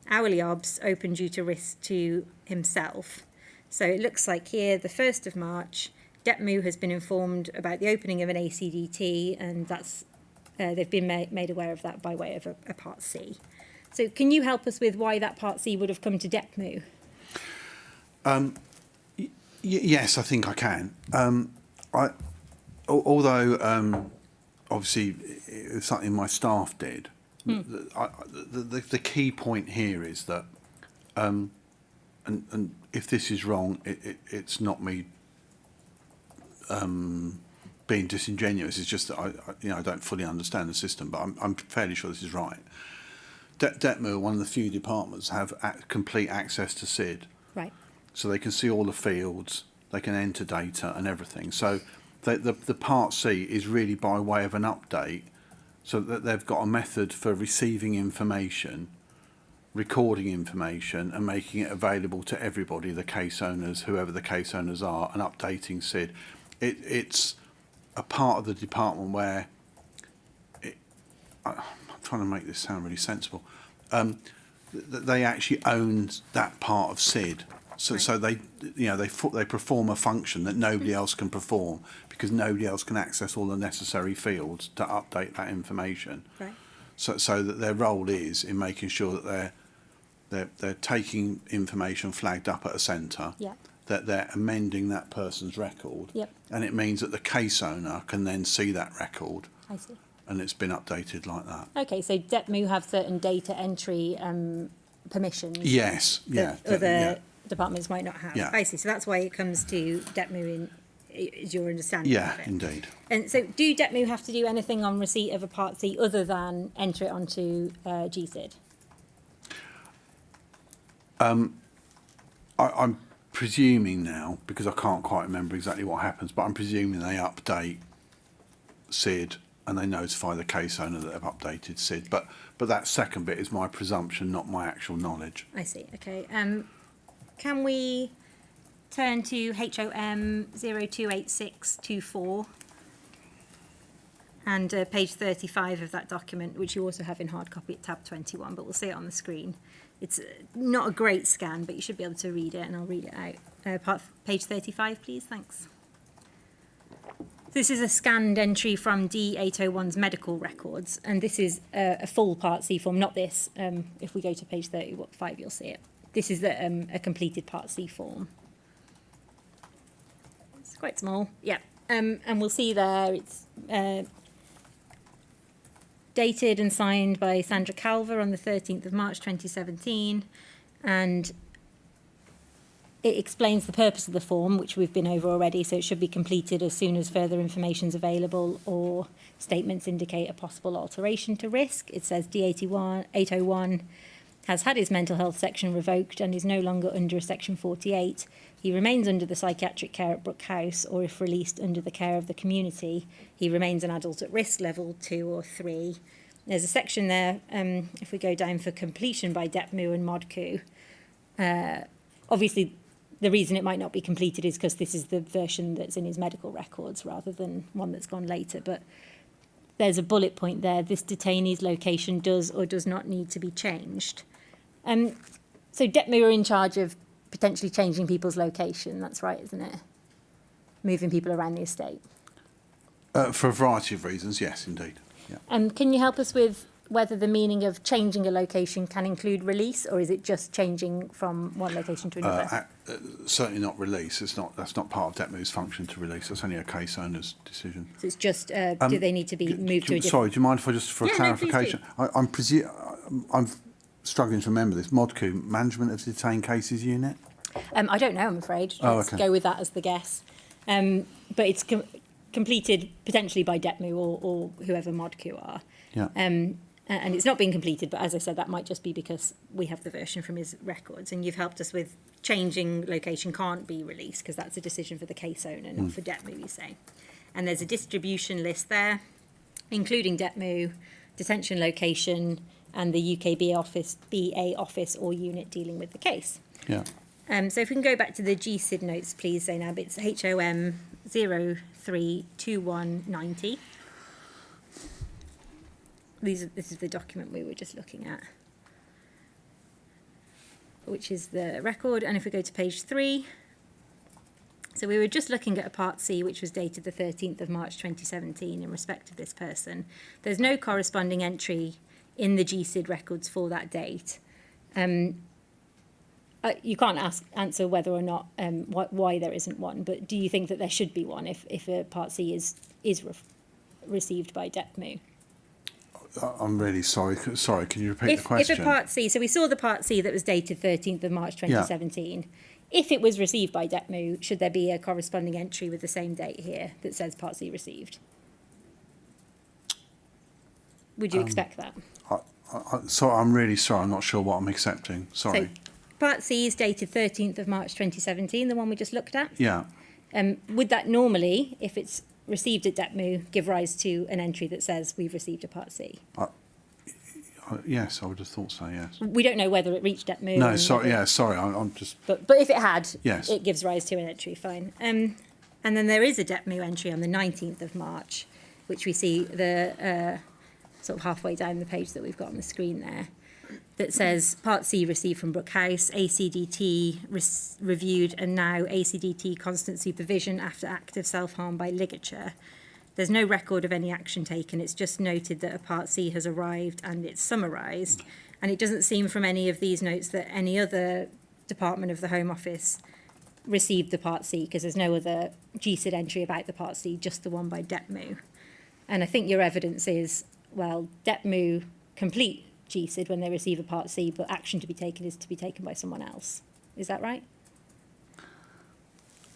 hourly obs open due to risk to himself. So it looks like here, the 1st of March, DEPMU has been informed about the opening of an ACDT, and that's they've been made aware of that by way of a Part C. So can you help us with why that Part C would have come to DEPMU? Yes, I think I can. Although obviously it was something my staff did, the key point here is that, and if this is wrong, it's not me being disingenuous. It's just that I don't fully understand the system, but I'm fairly sure this is right. DEPMU are one of the few departments have complete access to SID. Right. So they can see all the fields, they can enter data and everything. So the Part C is really by way of an update, so that they've got a method for receiving information, recording information, and making it available to everybody, the case owners, whoever the case owners are, and updating SID. It's a part of the department where, I'm trying to make this sound really sensible, they actually own that part of SID. So they perform a function that nobody else can perform, because nobody else can access all the necessary fields to update that information. Right. So that their role is in making sure that they're taking information flagged up at a centre, Yep. that they're amending that person's record, Yep. and it means that the case owner can then see that record, I see. and it's been updated like that. Okay, so DEPMU have certain data entry permissions. Yes, yeah. That other yeah. departments might not have. Yeah. I see. So that's why it comes to DEPMU, is your understanding Yeah, of it? indeed. And so do DEPMU have to do anything on receipt of a Part C other than enter it onto GSID? I'm presuming now, because I can't quite remember exactly what happens, but I'm presuming they update SID and they notify the case owner that they've updated SID. But that second bit is my presumption, not my actual knowledge. I see. Okay. Can we turn to HOM 028624? and page 35 of that document, which you also have in hard copy at tab 21, but we'll see it on the screen. It's not a great scan, but you should be able to read it, and I'll read it out. Page 35, please, thanks. This is a scanned entry from D801's medical records, and this is a full Part C form, not this. If we go to page 35, you'll see it. This is a completed Part C form. It's quite small, yeah. And we'll see there it's dated and signed by Sandra Calver on the 13th of March 2017, and it explains the purpose of the form, which we've been over already, so it should be completed as soon as further information is available or statements indicate a possible alteration to risk. It says D801 has had his mental health section revoked and is no longer under a section 48. He remains under the psychiatric care at Brookhouse, or if released under the care of the community, he remains an adult at risk level 2 or 3. There's a section there, if we go down for completion by DEPMU and MODCU. Obviously, the reason it might not be completed is because this is the version that's in his medical records rather than one that's gone later. But there's a bullet point there. This detainee's location does or does not need to be changed. So DEPMU are in charge of potentially changing people's location. That's right, isn't it? Moving people around the estate. For a variety of reasons, yes, indeed. Yeah. Can you help us with whether the meaning of changing a location can include release, or is it just changing from one location to another? Certainly not release. That's not part of DEPMU's function to release. That's only a case owner's decision. So it's just, do they need to be moved to a different... Sorry, do you mind if I just, for clarification? No, I'm struggling to remember this. MODCU, Management of Detained Cases Unit? I don't know, I'm afraid. Let's go with that as the guess. But it's completed potentially by DEPMU or whoever MODCU are. Yeah. And it's not been completed, but as I said, that might just be because we have the version from his records, and you've helped us with changing location can't be released because that's a decision for the case owner, not for DEPMU, you say. And there's a distribution list there, including DEPMU, detention location, and the UK BA office or unit dealing with the case. Yeah. So if we can go back to the GSID notes, please, Zainab. It's HOM 032190. This is the document we were just looking at, which is the record. And if we go to page 3, so we were just looking at a Part C, which was dated the 13th of March 2017 in respect of this person. There's no corresponding entry in the GSID records for that date. You can't answer whether or not why there isn't one, but do you think that there should be one if a Part C is received by DEPMU? I'm really sorry. Sorry, can you repeat the question? If a Part C, so we saw the Part C that was dated 13th of March 2017. Yeah. If it was received by DEPMU, should there be a corresponding entry with the same date here that says Part C received? Would you expect that? So I'm really sorry. I'm not sure what I'm accepting. Sorry. So Part C is dated 13th of March 2017, the one we just looked at. Yeah. Would that normally, if it's received at DEPMU, give rise to an entry that says we've received a Part C? Yes, I would have thought so, yes. We don't know whether it reached DEPMU. No, sorry, sorry, I'm just... But if it had, yes, it gives rise to an entry, fine. And then there is a DEPMU entry on the 19th of March, which we see the sort of halfway down the page that we've got on the screen there, that says Part C received from Brookhouse, ACDT reviewed, and now ACDT constant supervision after active self-harm by ligature. There's no record of any action taken. It's just noted that a Part C has arrived and it's summarised. And it doesn't seem from any of these notes that any other department of the Home Office received the Part C, because there's no other GSID entry about the Part C, just the one by DEPMU. And I think your evidence is, well, DEPMU complete GSID when they receive a Part C, but action to be taken is to be taken by someone else. Is that right?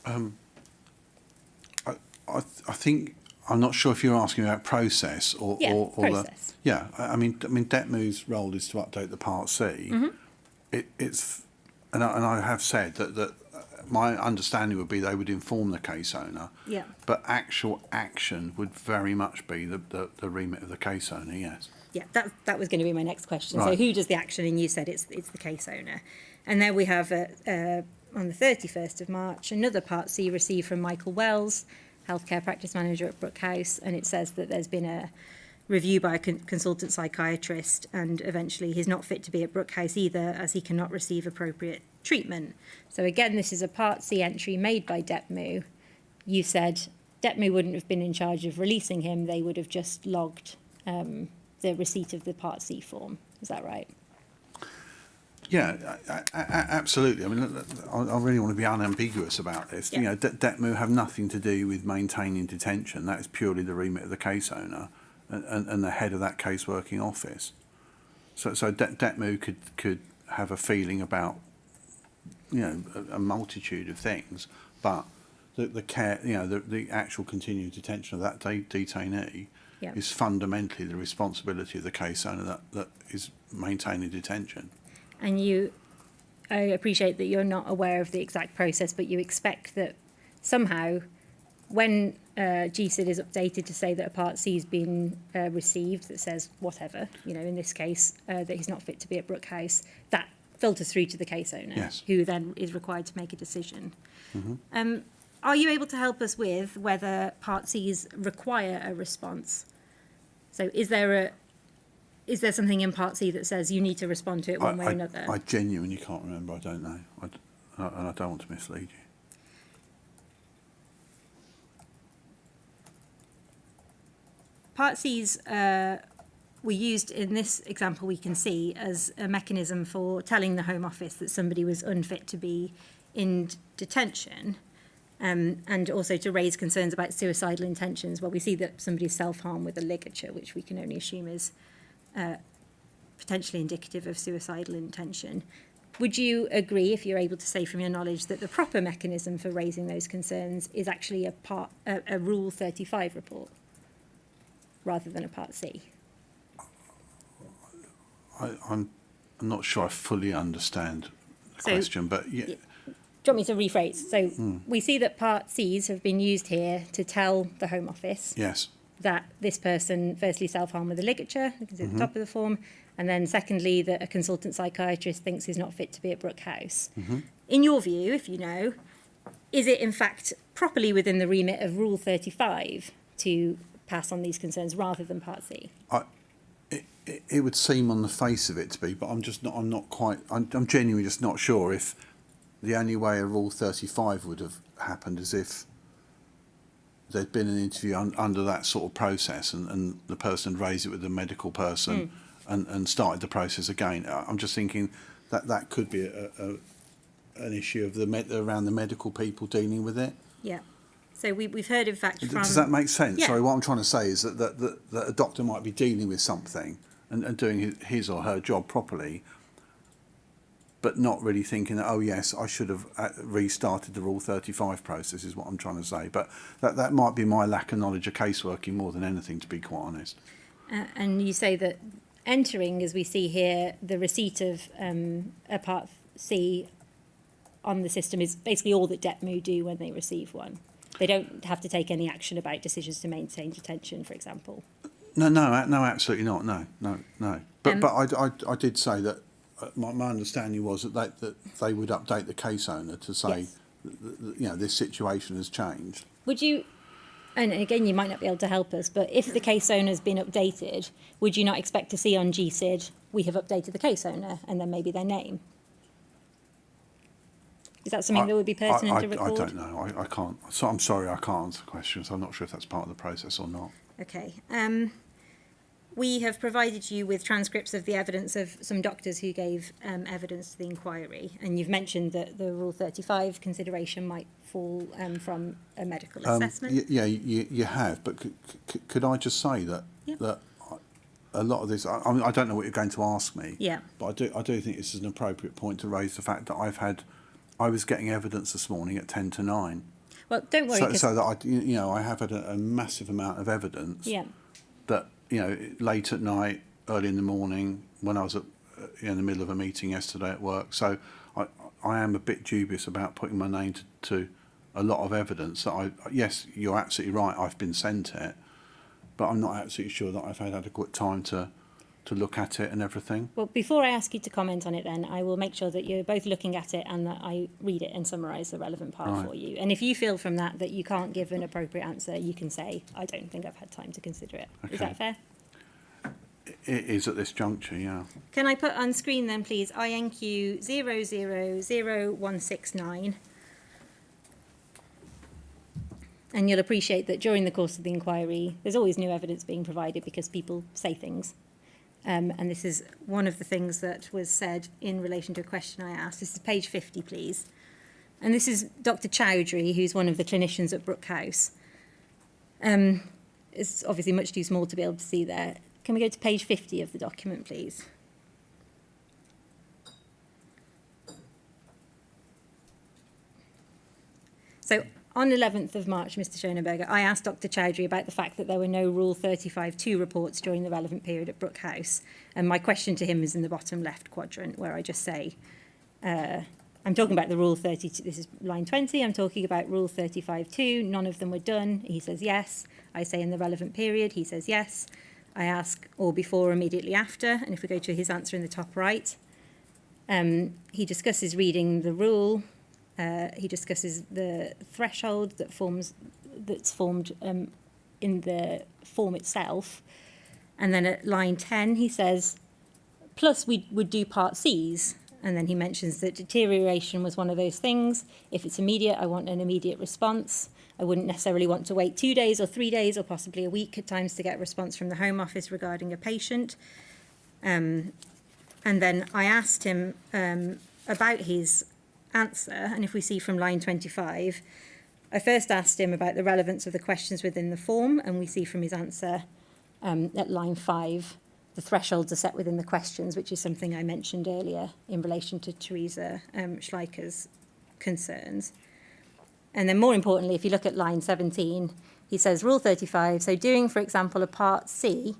I think... I'm not sure if you're asking about process or process. I mean DEPMU's role is to update the Part C. Mm-hmm. And I have said that my understanding would be they would inform the case owner. Yeah. But actual action would very much be the remit of the case owner. Yes. Yeah, that was going to be my next question. Right. So who does the action? And you said it's the case owner. And there we have on the 31st of March another Part C received from Michael Wells. healthcare practice manager at Brookhouse, and it says that there's been a review by a consultant psychiatrist, and eventually he's not fit to be at Brookhouse either, as he cannot receive appropriate treatment. So again, this is a Part C entry made by DEPMU. You said DEPMU wouldn't have been in charge of releasing him, they would have just logged the receipt of the Part C form. Is that right? Yeah, absolutely. I mean, I really want to be unambiguous about this. Yeah. You know, DEPMU have nothing to do with maintaining detention. That is purely the remit of the case owner and the head of that case working office. So DEPMU could have a feeling about, you know, a multitude of things, but the care, you know, the actual continued detention of that detainee Yeah. is fundamentally the responsibility of the case owner that is maintaining detention. And I appreciate that you're not aware of the exact process, but you expect that somehow when GSID is updated to say that a Part C has been received that says whatever, you know, in this case, that he's not fit to be at Brookhouse, that filters through to the case owner, Yes. who then is required to make a decision. Mm-hmm. Are you able to help us with whether Part Cs require a response? So is there something in Part C that says you need to respond to it one way or another? I genuinely can't remember. I don't know. And I don't want to mislead you. Part Cs were used in this example, we can see, as a mechanism for telling the Home Office that somebody was unfit to be in detention, and also to raise concerns about suicidal intentions. Well, we see that somebody's self-harm with a ligature, which we can only assume is potentially indicative of suicidal intention. Would you agree, if you're able to say from your knowledge, that the proper mechanism for raising those concerns is actually a Rule 35 report rather than a Part C? I'm not sure I fully understand the question, but yeah. Do you want me to rephrase? So we see that Part Cs have been used here to tell the Home Office Yes. that this person firstly self-harmed with a ligature, you can see at the top of the form, and then secondly that a consultant psychiatrist thinks he's not fit to be at Brookhouse. In your view, if you know, is it in fact properly within the remit of Rule 35 to pass on these concerns rather than Part C? It would seem on the face of it to be, but I'm genuinely just not sure if the only way a Rule 35 would have happened is if there'd been an interview under that sort of process and the person had raised it with the medical person and started the process again. I'm just thinking that could be an issue of around the medical people dealing with it. Yeah. So we've heard, in fact, from... Does that make sense? Yeah. Sorry, what I'm trying to say is that a doctor might be dealing with something and doing his or her job properly, but not really thinking that, oh yes, I should have restarted the Rule 35 process, is what I'm trying to say. But that might be my lack of knowledge of caseworking more than anything, to be quite honest. And you say that entering, as we see here, the receipt of a Part C on the system is basically all that DEPMU do when they receive one. They don't have to take any action about decisions to maintain detention, for example. No, absolutely not. No. But I did say that my understanding was that they would update the case owner to say, Yes. you know, this situation has changed. Would you, and again, you might not be able to help us, but if the case owner has been updated, would you not expect to see on GSID, we have updated the case owner, and then maybe their name? Is that something that would be pertinent to record? I don't know. I can't. So I'm sorry, I can't answer questions. I'm not sure if that's part of the process or not. Okay. We have provided you with transcripts of the evidence of some doctors who gave evidence to the inquiry, and you've mentioned that the Rule 35 consideration might fall from a medical assessment. Yeah, you have. But could I just say that a lot of this, I mean, I don't know what you're going to ask me. Yeah. But I do think this is an appropriate point to raise the fact that I was getting evidence this morning at 10 to 9. Well, don't worry. So that I have had a massive amount of evidence. Yeah. That, you know, late at night, early in the morning, when I was in the middle of a meeting yesterday at work. So I am a bit dubious about putting my name to a lot of evidence that yes, you're absolutely right, I've been sent it, but I'm not absolutely sure that I've had adequate time to to look at it and everything? Well, before I ask you to comment on it then, I will make sure that you're both looking at it and that I read it and summarise the relevant part Right. for you. And if you feel from that you can't give an appropriate answer, you can say, I don't think I've had time to consider it. Okay. Is that fair? It is at this juncture, yeah. Can I put on screen then, please, INQ 000169? And you'll appreciate that during the course of the inquiry, there's always new evidence being provided because people say things. And this is one of the things that was said in relation to a question I asked. This is page 50, please. And this is Dr. Chowdhury, who's one of the clinicians at Brookhouse. It's obviously much too small to be able to see there. Can we go to page 50 of the document, please? So on 11th of March, Mr. Schoenberger, I asked Dr. Chowdhury about the fact that there were no Rule 35.2 reports during the relevant period at Brookhouse. And my question to him is in the bottom left quadrant, where I just say, I'm talking about the Rule 32, this is line 20, I'm talking about Rule 35.2, none of them were done. He says yes. I say in the relevant period, he says yes. I ask or before or immediately after, and if we go to his answer in the top right, he discusses reading the rule. He discusses the threshold that's formed in the form itself. And then at line 10, he says, plus we would do Part Cs. And then he mentions that deterioration was one of those things. If it's immediate, I want an immediate response. I wouldn't necessarily want to wait 2 days or 3 days or possibly a week at times to get a response from the Home Office regarding a patient. And then I asked him about his answer, and if we see from line 25, I first asked him about the relevance of the questions within the form, and we see from his answer at line 5, the thresholds are set within the questions, which is something I mentioned earlier in relation to Teresa Schleicher's concerns. And then more importantly, if you look at line 17, he says Rule 35, so doing, for example, a Part C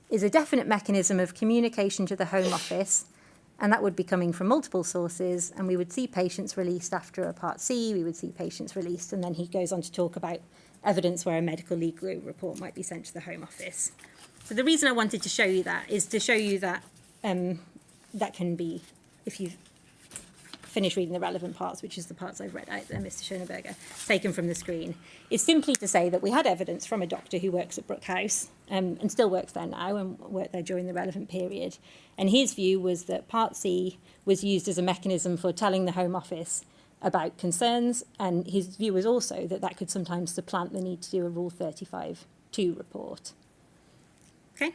is a definite mechanism of communication to the Home Office, and that would be coming from multiple sources, and we would see patients released after a Part C, we would see patients released, and then he goes on to talk about evidence where a medical legal report might be sent to the Home Office. So the reason I wanted to show you that is to show you that that can be, if you've finished reading the relevant parts, which is the parts I've read out there, Mr. Schoenberger, taken from the screen, is simply to say that we had evidence from a doctor who works at Brookhouse and still works there now and worked there during the relevant period. And his view was that Part C was used as a mechanism for telling the Home Office about concerns, and his view was also that that could sometimes supplant the need to do a Rule 35.2 report. Okay?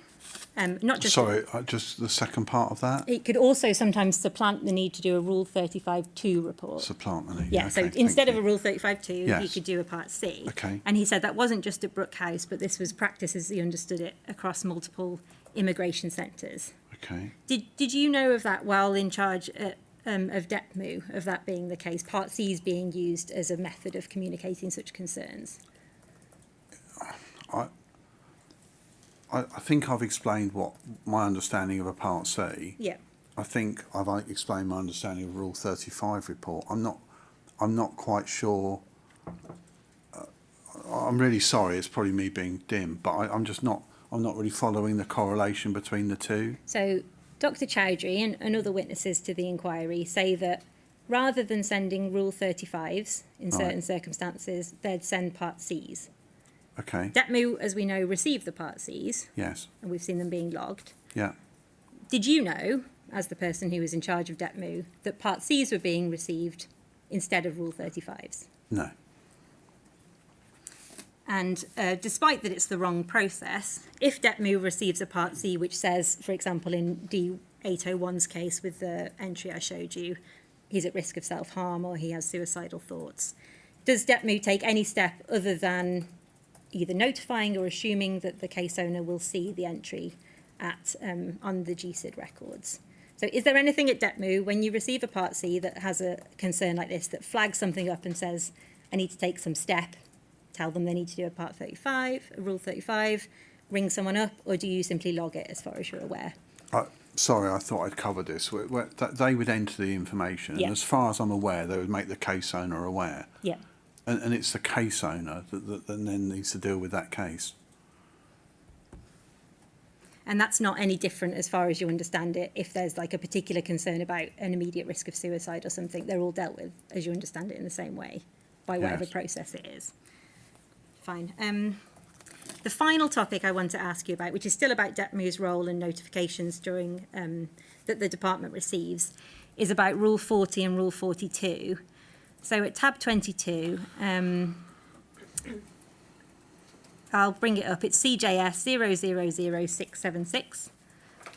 Not just Sorry, just the second part of that? it could also sometimes supplant the need to do a Rule 35.2 report. Supplant the need. Yeah, okay, so instead of thank a you. Rule 35.2, he Yes. could do a Part C. Okay. And he said that wasn't just at Brookhouse, but this was practice as he understood it across multiple immigration centres. Okay. Did you know of that while in charge of DEPMU, of that being the case, Part C's being used as a method of communicating such concerns? I think I've explained what my understanding of a Part C. Yeah. I think I've explained my understanding of Rule 35 report. I'm not quite sure. I'm really sorry. It's probably me being dim, but I'm not really following the correlation between the two. So Dr. Chowdhury and other witnesses to the inquiry say that rather than sending Rule 35s in certain circumstances, they'd send Part Cs. Okay. DEPMU, as we know, received the Part Cs, Yes. and we've seen them being logged. Yeah. Did you know, as the person who was in charge of DEPMU, that Part Cs were being received instead of Rule 35s? No. And despite that it's the wrong process, if DEPMU receives a Part C which says, for example, in D801's case with the entry I showed you, he's at risk of self-harm or he has suicidal thoughts, does DEPMU take any step other than either notifying or assuming that the case owner will see the entry at on the GSID records? So is there anything at DEPMU when you receive a Part C that has a concern like this that flags something up and says, I need to take some step, tell them they need to do a Part 35, a Rule 35, ring someone up, or do you simply log it as far as you're aware? Sorry, I thought I'd covered this. They would enter the information, Yeah. and as far as I'm aware, they would make the case owner aware. Yeah. And it's the case owner that then needs to deal with that case. And that's not any different as far as you understand it. If there's like a particular concern about an immediate risk of suicide or something, they're all dealt with as you understand it in the same way by whatever Yes. process it is. Fine. The final topic I want to ask you about, which is still about DEPMU's role and notifications during that the department receives, is about Rule 40 and Rule 42. So at tab 22, I'll bring it up. It's CJS 000676.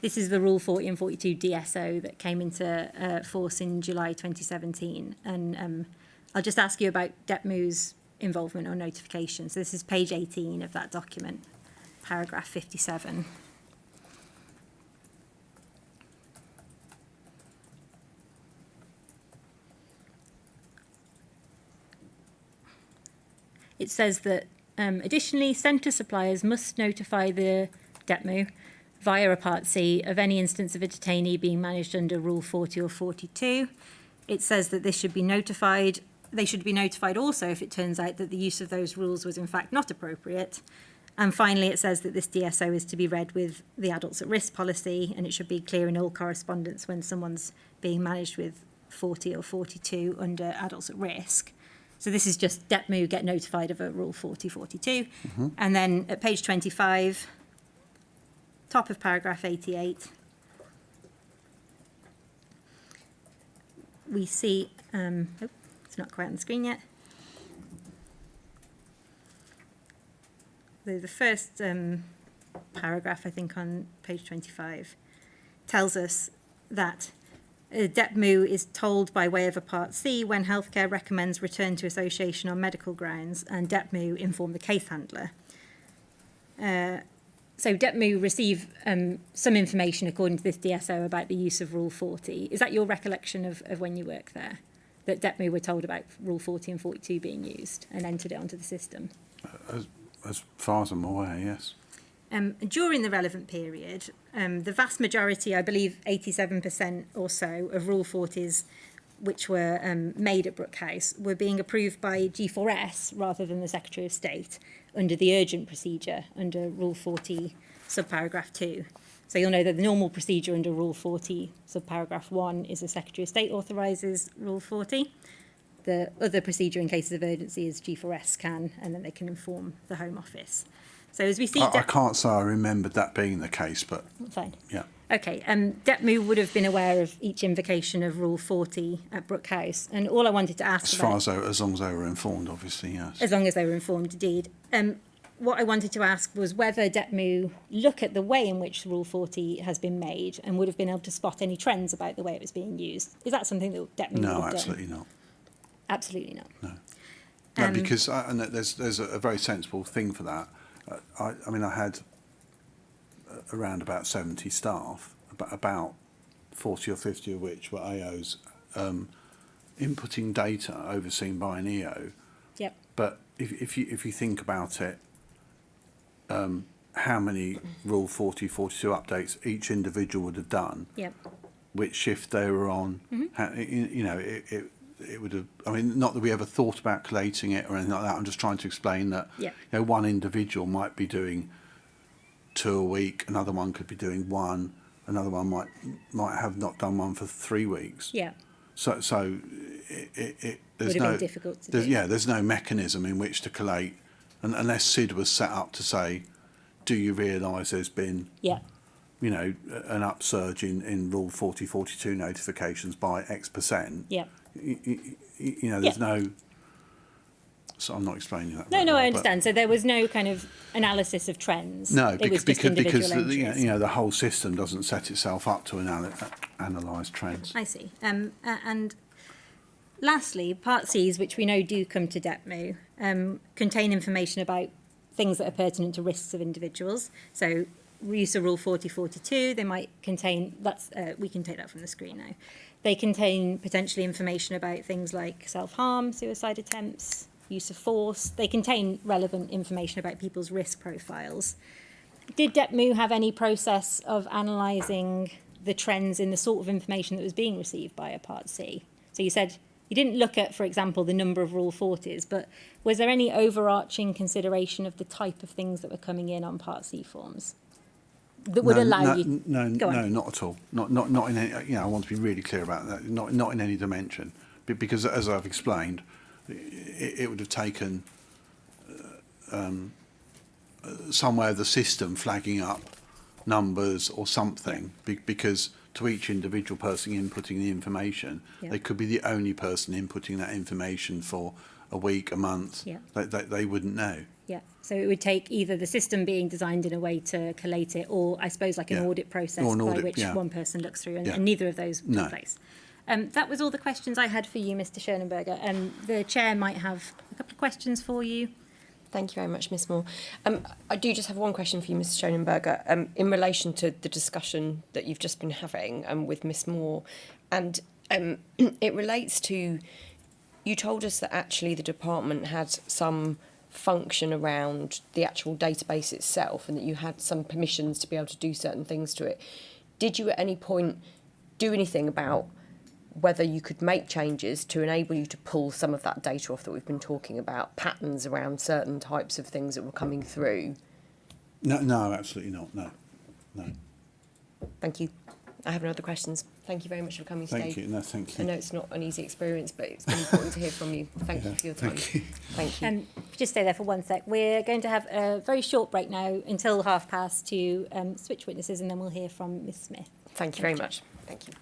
This is the Rule 40 and 42 DSO that came into force in July 2017. And I'll just ask you about DEPMU's involvement or notification. So this is page 18 of that document, paragraph 57. It says that additionally, centre suppliers must notify the DEPMU via a Part C of any instance of a detainee being managed under Rule 40 or 42. It says that this should be notified. They should be notified also if it turns out that the use of those rules was in fact not appropriate. And finally, it says that this DSO is to be read with the adults at risk policy, and it should be clear in all correspondence when someone's being managed with 40 or 42 under adults at risk. So this is just DEPMU get notified of a Rule 4042. And then at page 25, top of paragraph 88, we see, it's not quite on the screen yet. The first paragraph, I think, on page 25 tells us that DEPMU is told by way of a Part C when healthcare recommends return to association on medical grounds, and DEPMU inform the case handler. So DEPMU receive some information according to this DSO about the use of Rule 40. Is that your recollection of when you worked there? That DEPMU were told about Rule 40 and 42 being used and entered it onto the system? As far as I'm aware, yes. During the relevant period, the vast majority, I believe 87% or so, of Rule 40s which were made at Brookhouse were being approved by G4s rather than the Secretary of State under the urgent procedure under Rule 40, subparagraph 2. So you'll know that the normal procedure under Rule 40, subparagraph 1, is the Secretary of State authorises Rule 40. The other procedure in cases of urgency is G4s can, and then they can inform the Home Office. So as we see... I can't say I remembered that being the case, but... Fine. Yeah. Okay, DEPMU would have been aware of each invocation of Rule 40 at Brookhouse, and all I wanted to ask As long as they were informed, obviously, yes. As long as they were informed, indeed. What I wanted to ask was whether DEPMU look at the way in which Rule 40 has been made and would have been able to spot any trends about the way it was being used. Is that something that DEPMU would have done? No, absolutely not. Absolutely not. No. No, because and there's a very sensible thing for that. I mean, I had around about 70 staff, about 40 or 50 of which were AOs, inputting data overseen by an EO. Yep. But if you think about it, how many Rule 40, 42 updates each individual would have done, Yep. which shift they were on, how, you know, it would have, I mean, not that we ever thought about collating it or anything like that. I'm just trying to explain that, Yep. you know, one individual might be doing 2 a week, another one could be doing 1, another one might have not done one for 3 weeks. Yeah. So there's Would have no been difficult to do. yeah, there's no mechanism in which to collate, unless SID was set up to say, do you realise there's been, Yeah. you know, an upsurge in Rule 40, 42 notifications by X percent. Yeah. You know, there's no. So I'm not explaining that. No, very no, well, I but- understand. So there was no kind of analysis of trends. No, it was just individual because entries. you know the whole system doesn't set itself up to analyse trends. I see. And lastly, Part Cs, which we know do come to DEPMU, contain information about things that are pertinent to risks of individuals. So use of Rule 4042, they might contain, we can take that from the screen now. They contain potentially information about things like self-harm, suicide attempts, use of force. They contain relevant information about people's risk profiles. Did DEPMU have any process of analysing the trends in the sort of information that was being received by a Part C? So you said you didn't look at, for example, the number of Rule 40s, but was there any overarching consideration of the type of things that were coming in on Part C forms? that would allow you? No, Go on. no, not at all. Not in any. You know, I want to be really clear about that. Not in any dimension, because as I've explained, it would have taken some way of the system flagging up numbers or something, because to each individual person inputting the information, Yeah. they could be the only person inputting that information for a week, a month. Yeah. They wouldn't know. Yeah, so it would take either the system being designed in a way to collate it, or I suppose like an Yeah. audit process Or an by audit, which yeah. one person looks through, and, Yeah. and neither of those No. took place. That was all the questions I had for you, Mr. Schoenenberger. The chair might have a couple of questions for you. Thank you very much, Miss Moore. I do just have one question for you, Mr. Schoenenberger, in relation to the discussion that you've just been having with Miss Moore, and it relates to, you told us that actually the department had some function around the actual database itself, and that you had some permissions to be able to do certain things to it. Did you at any point do anything about whether you could make changes to enable you to pull some of that data off that we've been talking about, patterns around certain types of things that were coming through? No, absolutely not. No. Thank you. I have no other questions. Thank you very much for coming Thank today. you. No, thank I you. know it's not an easy experience, but it's been important to hear from you. Thank you Yeah, for your time. thank you. Thank you. Just stay there for 1 sec. We're going to have a very short break now until past to switch witnesses, and then we'll hear from Ms. Smith. Thank you very much. Thank you.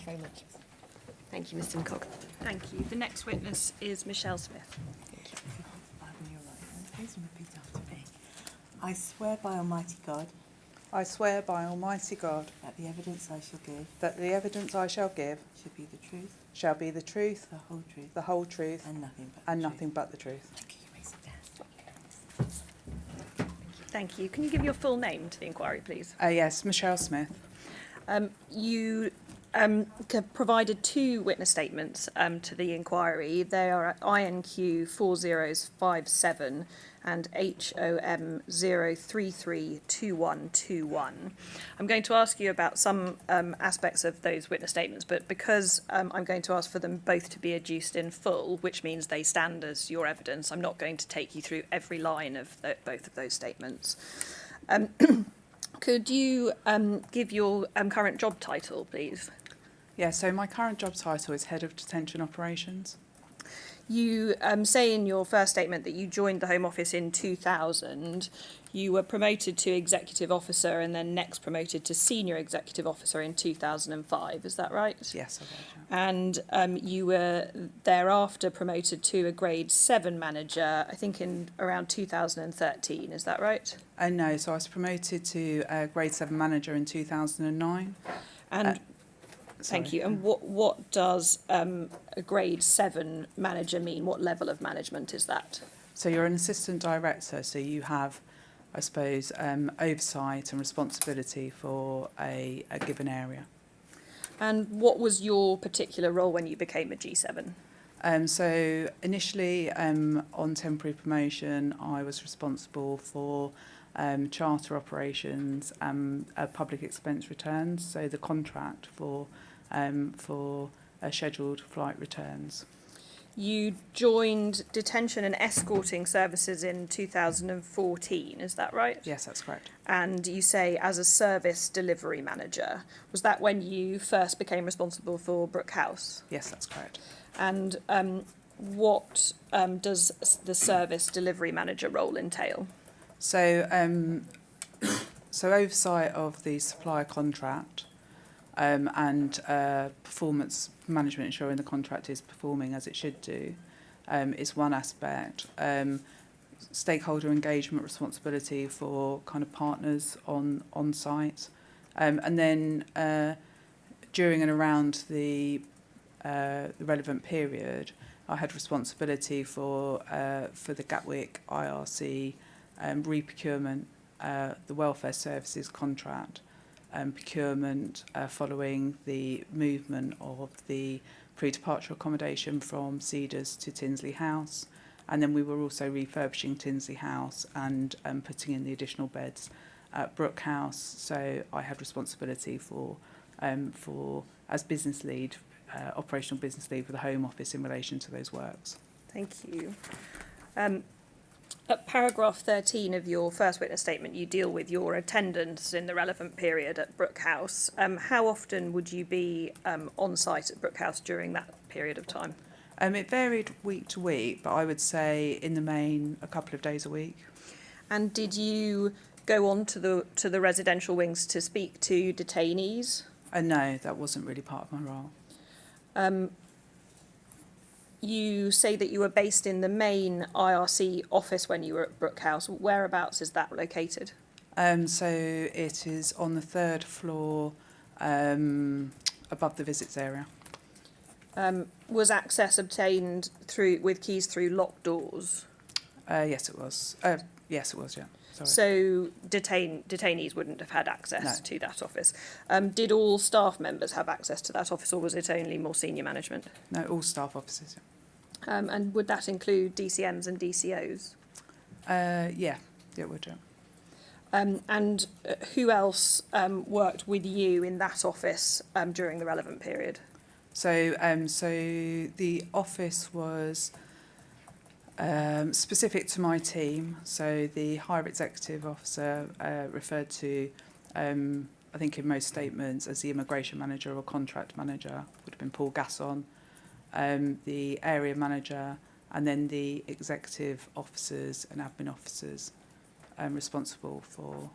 you very much. Thank you, Mr. McCock. Thank you. The next witness is Michelle Smith. Pardon your right hand, please, and repeat after me. I swear by Almighty God I swear by Almighty God that the evidence I shall give that the evidence I shall give shall be the truth, shall be the truth, the whole truth, and and nothing but the truth. Thank you. You may sit down. Thank you. Can you give your full name to the inquiry, please? Yes, Michelle Smith. You provided two witness statements to the inquiry. They are at INQ 4057 and HOM 0332121. I'm going to ask you about some aspects of those witness statements, but because I'm going to ask for them both to be adduced in full, which means they stand as your evidence, I'm not going to take you through every line of both of those statements. Could you give your current job title, please? Yeah, so my current job title is Head of Detention Operations. You say in your first statement that you joined the Home Office in 2000. You were promoted to Executive Officer and then next promoted to Senior Executive Officer in 2005. Is that right? Yes, I was. And you were thereafter promoted to a Grade 7 Manager, I think in around 2013. Is that right? No, so I was promoted to Grade 7 Manager in 2009. And thank you. And what does a Grade 7 Manager mean? What level of management is that? So you're an Assistant Director, so you have, I suppose, oversight and responsibility for a given area. And what was your particular role when you became a G7? So initially, on temporary promotion, I was responsible for charter operations and public expense returns, so the contract for scheduled flight returns. You joined detention and escorting services in 2014, is that right? Yes, that's correct. And you say as a service delivery manager. Was that when you first became responsible for Brookhouse? Yes, that's correct. And what does the service delivery manager role entail? So, so oversight of the supplier contract and performance management, ensuring the contract is performing as it should do, is one aspect. Stakeholder engagement responsibility for kind of partners on site, and then during and around the relevant period, I had responsibility for the Gatwick IRC re-procurement, the welfare services contract, procurement following the movement of the pre-departure accommodation from Cedars to Tinsley House. And then we were also refurbishing Tinsley House and putting in the additional beds at Brookhouse. So I had responsibility for as business lead, operational business lead for the Home Office in relation to those works. Thank you. At paragraph 13 of your first witness statement, you deal with your attendance in the relevant period at Brookhouse. How often would you be on site at Brookhouse during that period of time? It varied week to week, but I would say in the main a couple of days a week. And did you go on to the residential wings to speak to detainees? No, that wasn't really part of my role. You say that you were based in the main IRC office when you were at Brookhouse. Whereabouts is that located? So it is on the third floor above the visits area. Was access obtained with keys through locked doors? Yes, it was. Yes, it was, yeah. Sorry. So detainees wouldn't have had access No. to that office. Did all staff members have access to that office, or was it only more senior management? No, all staff officers. And would that include DCMs and DCOs? Yeah, it would, yeah. And who else worked with you in that office during the relevant period? So the office was specific to my team. So the higher executive officer referred to, I think in most statements, as the immigration manager or contract manager, would have been Paul Gasson, the area manager, and then the executive officers and admin officers responsible for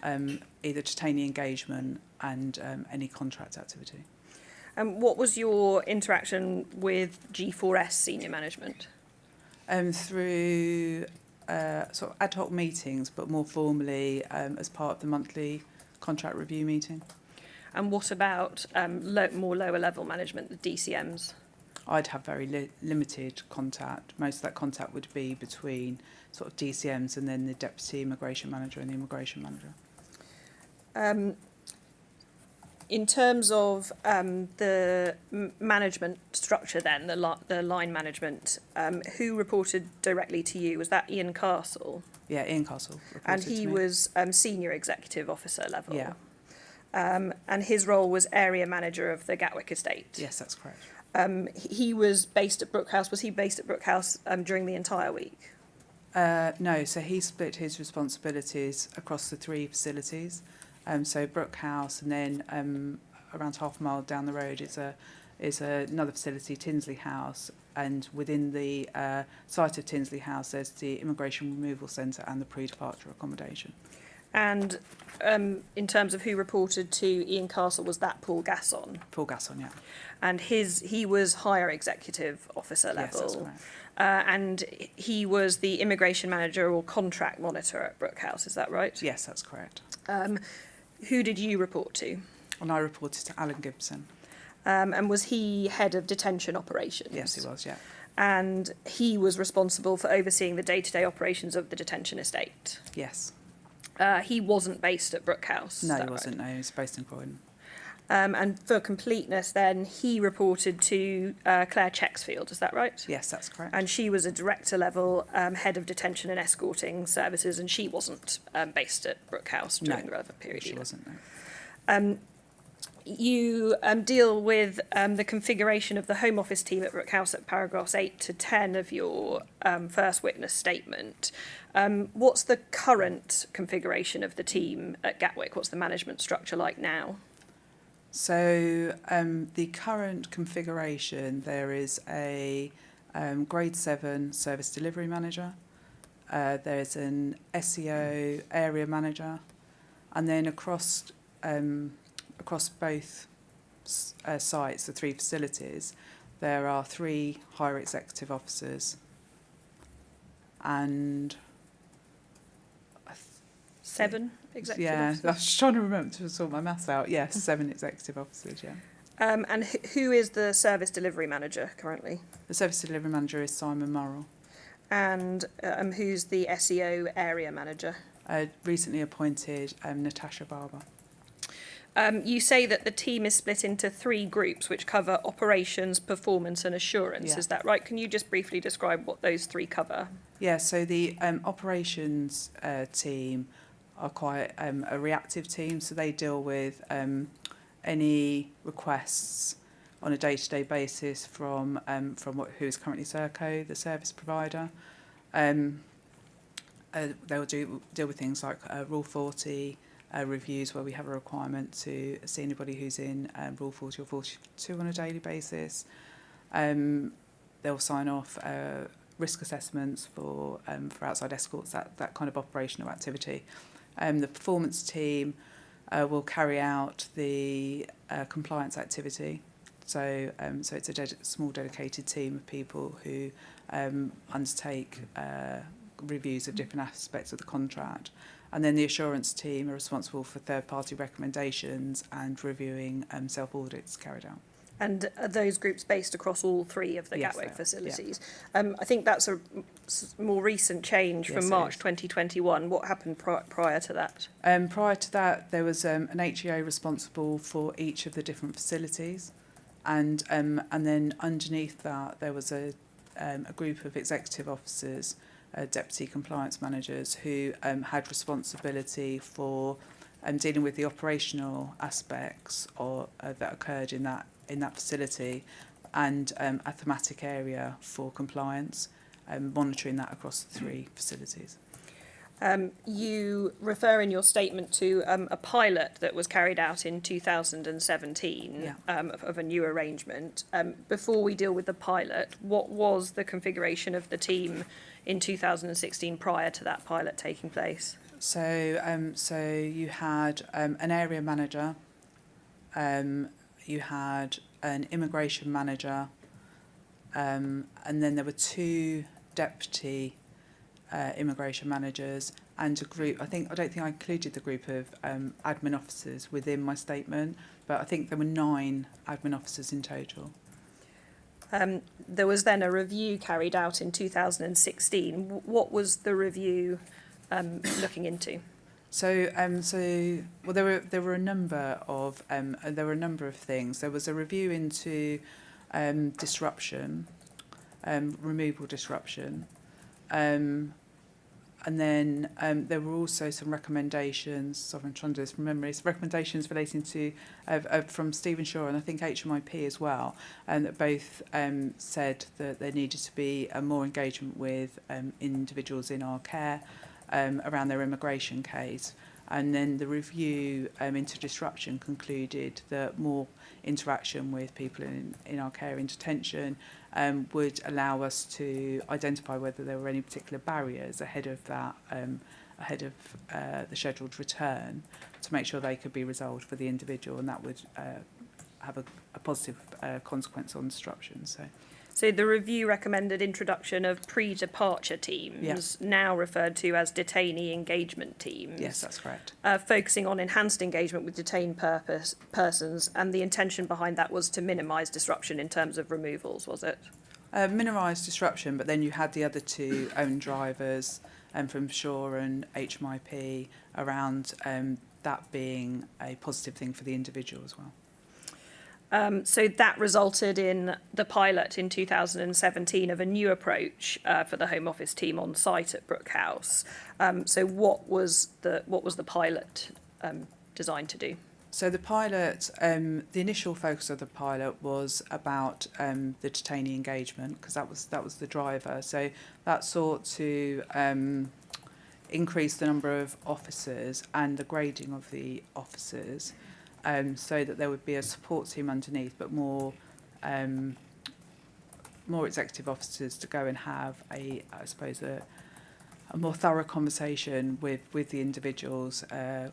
either detainee engagement and any contract activity. And what was your interaction with G4s senior management? Through sort of ad hoc meetings, but more formally as part of the monthly contract review meeting. And what about more lower level management, the DCMs? I'd have very limited contact. Most of that contact would be between sort of DCMs and then the Deputy Immigration Manager and the Immigration Manager. In terms of the management structure then, the line management, who reported directly to you? Was that Ian Castle? Yeah, Ian Castle reported And to he me. was Senior Executive Officer level? Yeah. And his role was Area Manager of the Gatwick Estate? Yes, that's correct. He was based at Brookhouse. Was he based at Brookhouse during the entire week? No, so he split his responsibilities across the 3 facilities. So Brookhouse, and then around half a mile down the road is another facility, Tinsley House, and within the site of Tinsley House there's the Immigration Removal Centre and the pre-departure accommodation. And in terms of who reported to Ian Castle, was that Paul Gasson? Paul Gasson, yeah. And he was higher executive officer level. Yes, that's correct. And he was the immigration manager or contract monitor at Brookhouse, is that right? Yes, that's correct. Who did you report to? And I reported to Alan Gibson. And was he head of detention operations? Yes, he was, yeah. And he was responsible for overseeing the day-to-day operations of the detention estate? Yes. He wasn't based at Brookhouse? No, he wasn't. No, he was based in Croydon. And for completeness then, he reported to Claire Checksfield, is that right? Yes, that's correct. And she was a director level head of detention and escorting services, and she wasn't based at Brookhouse during the relevant period she either. wasn't, no. You deal with the configuration of the Home Office team at Brookhouse at paragraphs 8 to 10 of your first witness statement. What's the current configuration of the team at Gatwick? What's the management structure like now? So the current configuration, there is a grade 7 service delivery manager, there's an SEO area manager, and then across both sites, the 3 facilities, there are 3 higher executive officers and 7 executive yeah, officers? I was trying to remember to sort my maths out. Yes, 7 executive officers, yeah. And who is the service delivery manager currently? The service delivery manager is Simon Murrell. And who's the SEO area manager? Recently appointed Natasha Barber. You say that the team is split into 3 groups which cover operations, performance and assurance. Yeah. Is that right? Can you just briefly describe what those 3 cover? Yeah, so the operations team are quite a reactive team, so they deal with any requests on a day-to-day basis from who is currently Serco, the service provider. They will deal with things like Rule 40 reviews, where we have a requirement to see anybody who's in Rule 40 or 42 on a daily basis. They'll sign off risk assessments for outside escorts, that kind of operational activity. The performance team will carry out the compliance activity. So it's a small dedicated team of people who undertake reviews of different aspects of the contract. And then the assurance team are responsible for third-party recommendations and reviewing self-audits carried out. And are those groups based across all 3 of the Yes, Gatwick they are, facilities? I think that's a more recent change Yes, from it March is. 2021. What happened prior to that? Prior to that, there was an HEO responsible for each of the different facilities, and then underneath that there was a group of executive officers, deputy compliance managers, who had responsibility for dealing with the operational aspects that occurred in that facility, and a thematic area for compliance, monitoring that across the 3 facilities. You refer in your statement to a pilot that was carried out in 2017 of a new arrangement. Before we deal with the pilot, what was the configuration of the team in 2016 prior to that pilot taking place? So you had an area manager, you had an immigration manager, and then there were 2 deputy immigration managers and a group. I don't think I included the group of admin officers within my statement, but I think there were 9 admin officers in total. There was then a review carried out in 2016. What was the review looking into? So well, there were a number of things. There was a review into disruption, removal disruption, and then there were also some recommendations. So I'm trying to do this from memory. Recommendations relating to from Stephen Shaw and I think HMIP as well, and that both said that there needed to be more engagement with individuals in our care around their immigration case. And then the review into disruption concluded that more interaction with people in our care in detention would allow us to identify whether there were any particular barriers ahead of that, the scheduled return, to make sure they could be resolved for the individual, and that would have a positive consequence on disruption. So the review recommended introduction of pre-departure teams, now referred to as detainee engagement teams. Yes, that's correct. Focusing on enhanced engagement with detained persons, and the intention behind that was to minimise disruption in terms of removals, was it? Minimise disruption, but then you had the other 2 own drivers from Shaw and HMIP around that being a positive thing for the individual as well. So that resulted in the pilot in 2017 of a new approach for the Home Office team on site at Brookhouse. So what was the pilot designed to do? So the pilot, the initial focus of the pilot was about the detainee engagement, because that was the driver. So that sought to increase the number of officers and the grading of the officers. So that there would be a support team underneath, but more executive officers to go and have a more thorough conversation with the individuals, a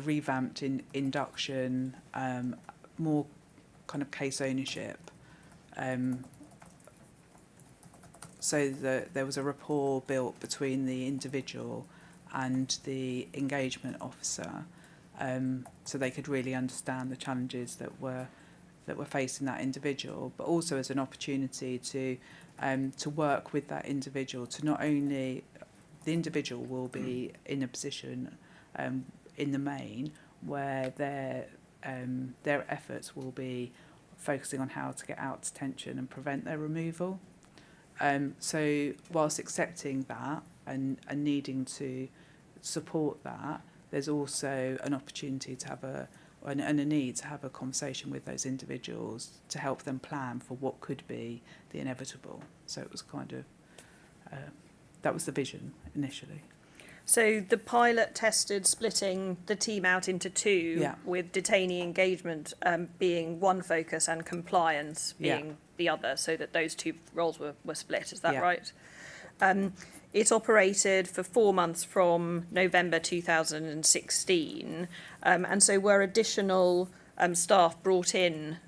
revamped induction, more kind of case ownership, so that there was a rapport built between the individual and the engagement officer. So they could really understand the challenges that were facing that individual, but also as an opportunity to work with that individual. To not only the individual will be in a position in the main where their efforts will be focusing on how to get out detention and prevent their removal. So whilst accepting that and needing to support that, there's also an opportunity to have and a need to have a conversation with those individuals to help them plan for what could be the inevitable. So it was kind of, that was the vision initially. So the pilot tested splitting the team out into 2, with detainee engagement being one focus and compliance being the other, so that those 2 roles were split. Is that right? It operated for 4 months from November 2016, and so were additional staff brought in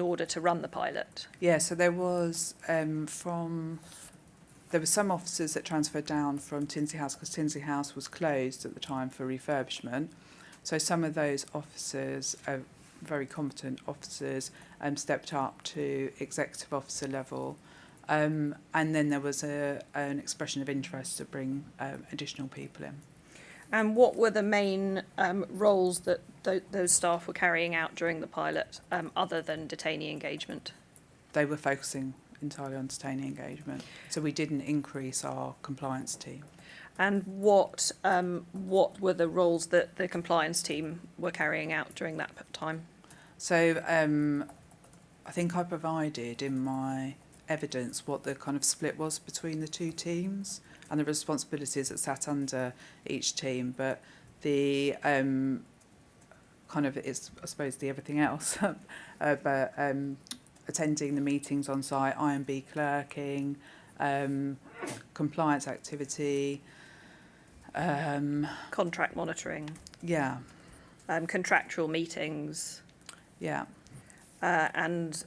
order to run the pilot? Yeah, so there was there were some officers that transferred down from Tinsley House, because Tinsley House was closed at the time for refurbishment. So some of those officers, very competent officers, stepped up to executive officer level. And then there was an expression of interest to bring additional people in. And what were the main roles that those staff were carrying out during the pilot, other than detainee engagement? They were focusing entirely on detainee engagement, so we didn't increase our compliance team. And what were the roles that the compliance team were carrying out during that time? So I think I provided in my evidence what the kind of split was between the 2 teams and the responsibilities that sat under each team, but the kind of it's, I suppose, the everything else, but attending the meetings on site, IMB clerking, compliance activity, contract monitoring, contractual meetings. Yeah. and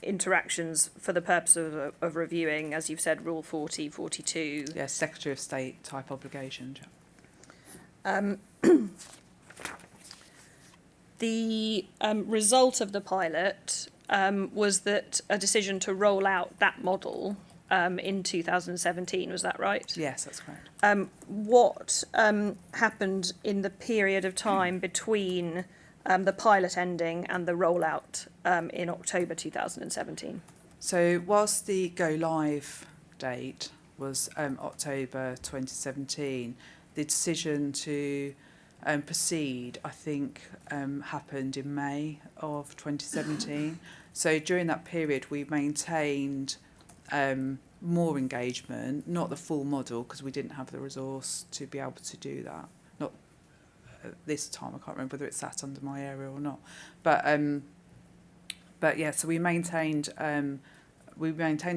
interactions for the purpose of reviewing, as you've said, Rule 40, 42. Yeah, Secretary of State type obligation. The result of the pilot was that a decision to roll out that model in 2017, was that right? Yes, that's correct. What happened in the period of time between the pilot ending and the rollout in October 2017? So whilst the go live date was October 2017, the decision to proceed, I think, happened in May of 2017. So during that period, we maintained more engagement, not the full model, because we didn't have the resource to be able to do that. Not at this time, I can't remember whether it sat under my area or not. But yeah, so we maintained the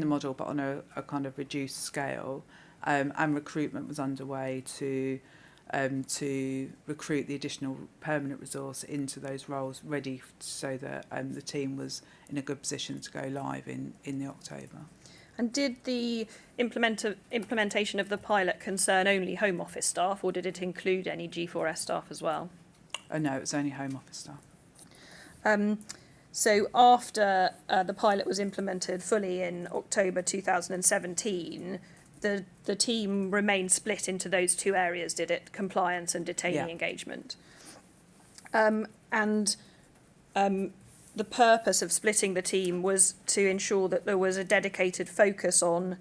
model, but on a kind of reduced scale, and recruitment was underway to recruit the additional permanent resource into those roles, ready so that the team was in a good position to go live in the October. And did the implementation of the pilot concern only Home Office staff, or did it include any G4s staff as well? Oh no, it was only Home Office staff. So after the pilot was implemented fully in October 2017, the team remained split into those two areas, did it? Compliance and detainee engagement. The purpose of splitting the team was to ensure that there was a dedicated focus on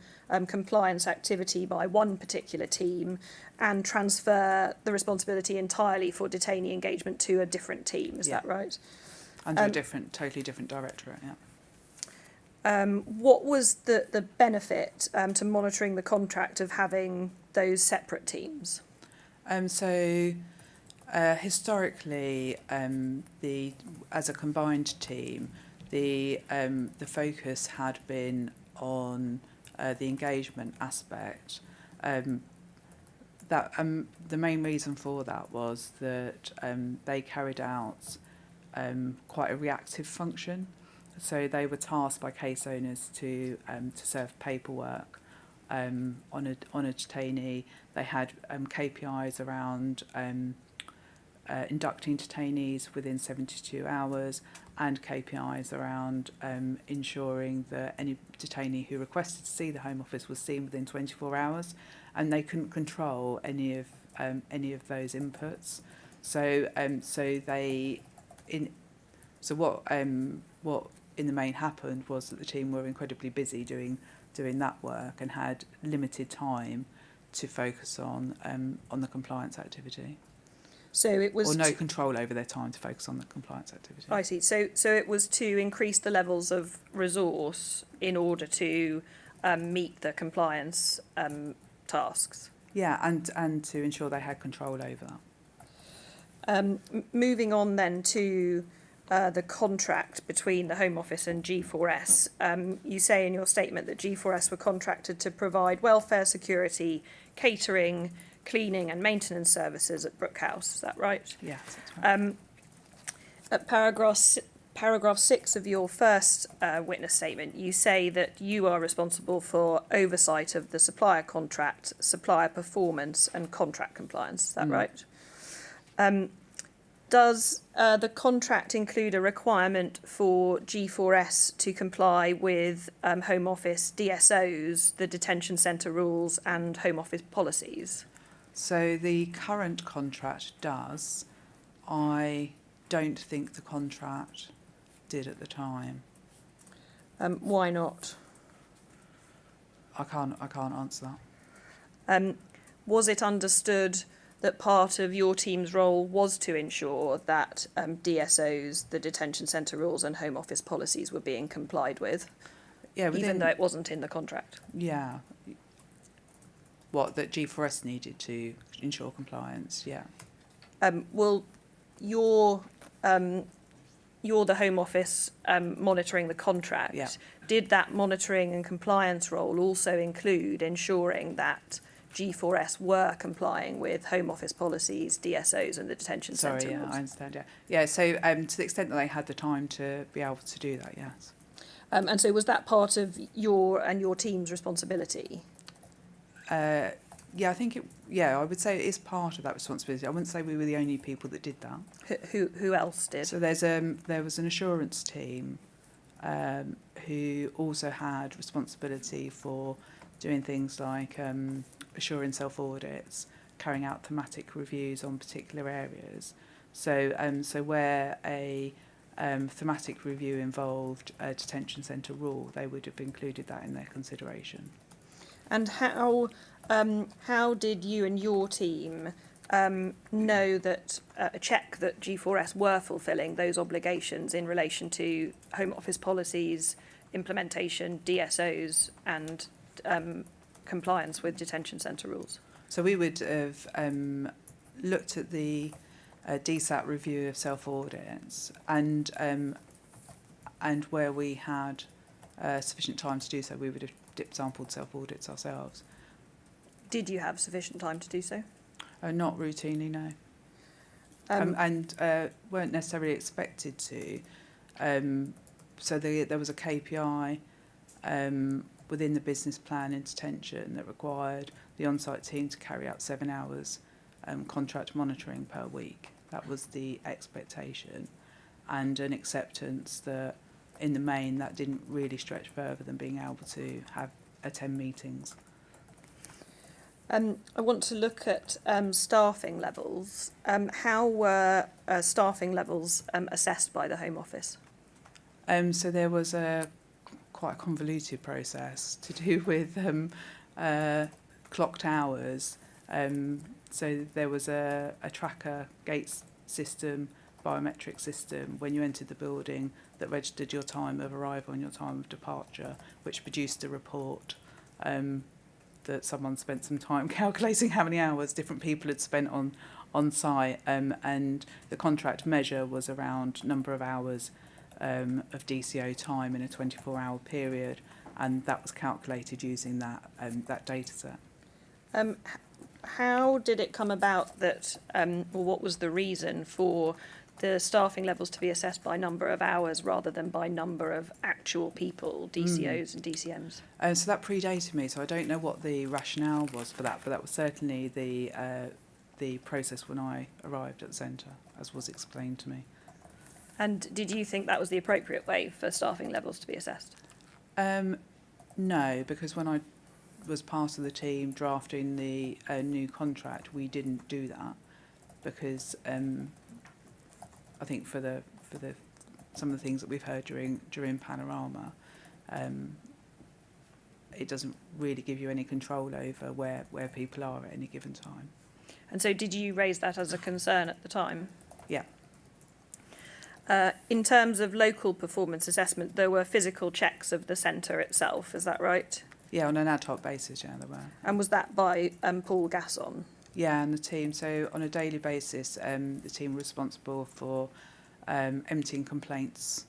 compliance activity by one particular team and transfer the responsibility entirely for detainee engagement to a different team. Is that right? Under a totally different directorate, yeah. What was the benefit to monitoring the contract of having those separate teams? Historically, as a combined team, the focus had been on the engagement aspect. The main reason for that was that they carried out quite a reactive function. So they were tasked by case owners to serve paperwork on a detainee. They had KPIs around inducting detainees within 72 hours and KPIs around ensuring that any detainee who requested to see the Home Office was seen within 24 hours, and they couldn't control any of those inputs. What in the main happened was that the team were incredibly busy doing that work and had limited time to focus on the compliance activity. So it was... Or no control over their time to focus on the compliance activity. I see. So it was to increase the levels of resource in order to meet the compliance tasks. Yeah, and to ensure they had control over that. Moving on then to the contract between the Home Office and G4s. You say in your statement that G4s were contracted to provide welfare, security, catering, cleaning and maintenance services at Brookhouse. Is that right? Yes, that's right. At paragraph 6 of your first witness statement, you say that you are responsible for oversight of the supplier contract, supplier performance and contract compliance. Is that right? Does the contract include a requirement for G4s to comply with Home Office DSOs, the detention centre rules and Home Office policies? So the current contract does. I don't think the contract did at the time. Why not? I can't answer that. Was it understood that part of your team's role was to ensure that DSOs, the detention centre rules and Home Office policies were being complied with, even though it wasn't in the contract? Yeah. What, that G4S needed to ensure compliance, yeah. Well, you're the Home Office monitoring the contract. Yeah. Did that monitoring and compliance role also include ensuring that G4s were complying with Home Office policies, DSOs and the detention centre Sorry, yeah, rules? I understand, yeah. Yeah, so to the extent that they had the time to be able to do that, yes. And so was that part of your and your team's responsibility? Yeah, I think I would say it is part of that responsibility. I wouldn't say we were the only people that did that. Who else did? So there was an assurance team who also had responsibility for doing things like assuring self-audits, carrying out thematic reviews on particular areas. So where a thematic review involved a detention centre rule, they would have included that in their consideration. And how did you and your team know that check that G4s were fulfilling those obligations in relation to Home Office policies, implementation, DSOs, and compliance with detention centre rules? So we would have looked at the DSAT review of self-audits and where we had sufficient time to do so, we would have dip sampled self-audits ourselves. Did you have sufficient time to do so? Not routinely, no. And weren't necessarily expected to. So there was a KPI within the business plan in detention that required the on-site team to carry out 7 hours contract monitoring per week. That was the expectation, and an acceptance that in the main that didn't really stretch further than being able to attend meetings. I want to look at staffing levels. How were staffing levels assessed by the Home Office? So there was quite a convoluted process to do with clocked hours. So there was a tracker gates system, biometric system when you entered the building that registered your time of arrival and your time of departure, which produced a report that someone spent some time calculating how many hours different people had spent on site, and the contract measure was around number of hours of DCO time in a 24-hour period, and that was calculated using that data set. How did it come about that, or what was the reason for the staffing levels to be assessed by number of hours rather than by number of actual people, DCOs and DCMs? So that predated me, so I don't know what the rationale was for that, but that was certainly the process when I arrived at the centre, as was explained to me. And did you think that was the appropriate way for staffing levels to be assessed? No, because when I was part of the team drafting the new contract, we didn't do that because I think for the some of the things that we've heard during Panorama, it doesn't really give you any control over where people are at any given time. And so did you raise that as a concern at the time? Yeah. In terms of local performance assessment, there were physical checks of the centre itself, is that right? Yeah, on an ad hoc basis, yeah, there were. And was that by Paul Gasson? Yeah, and the team. So on a daily basis, the team were responsible for emptying complaints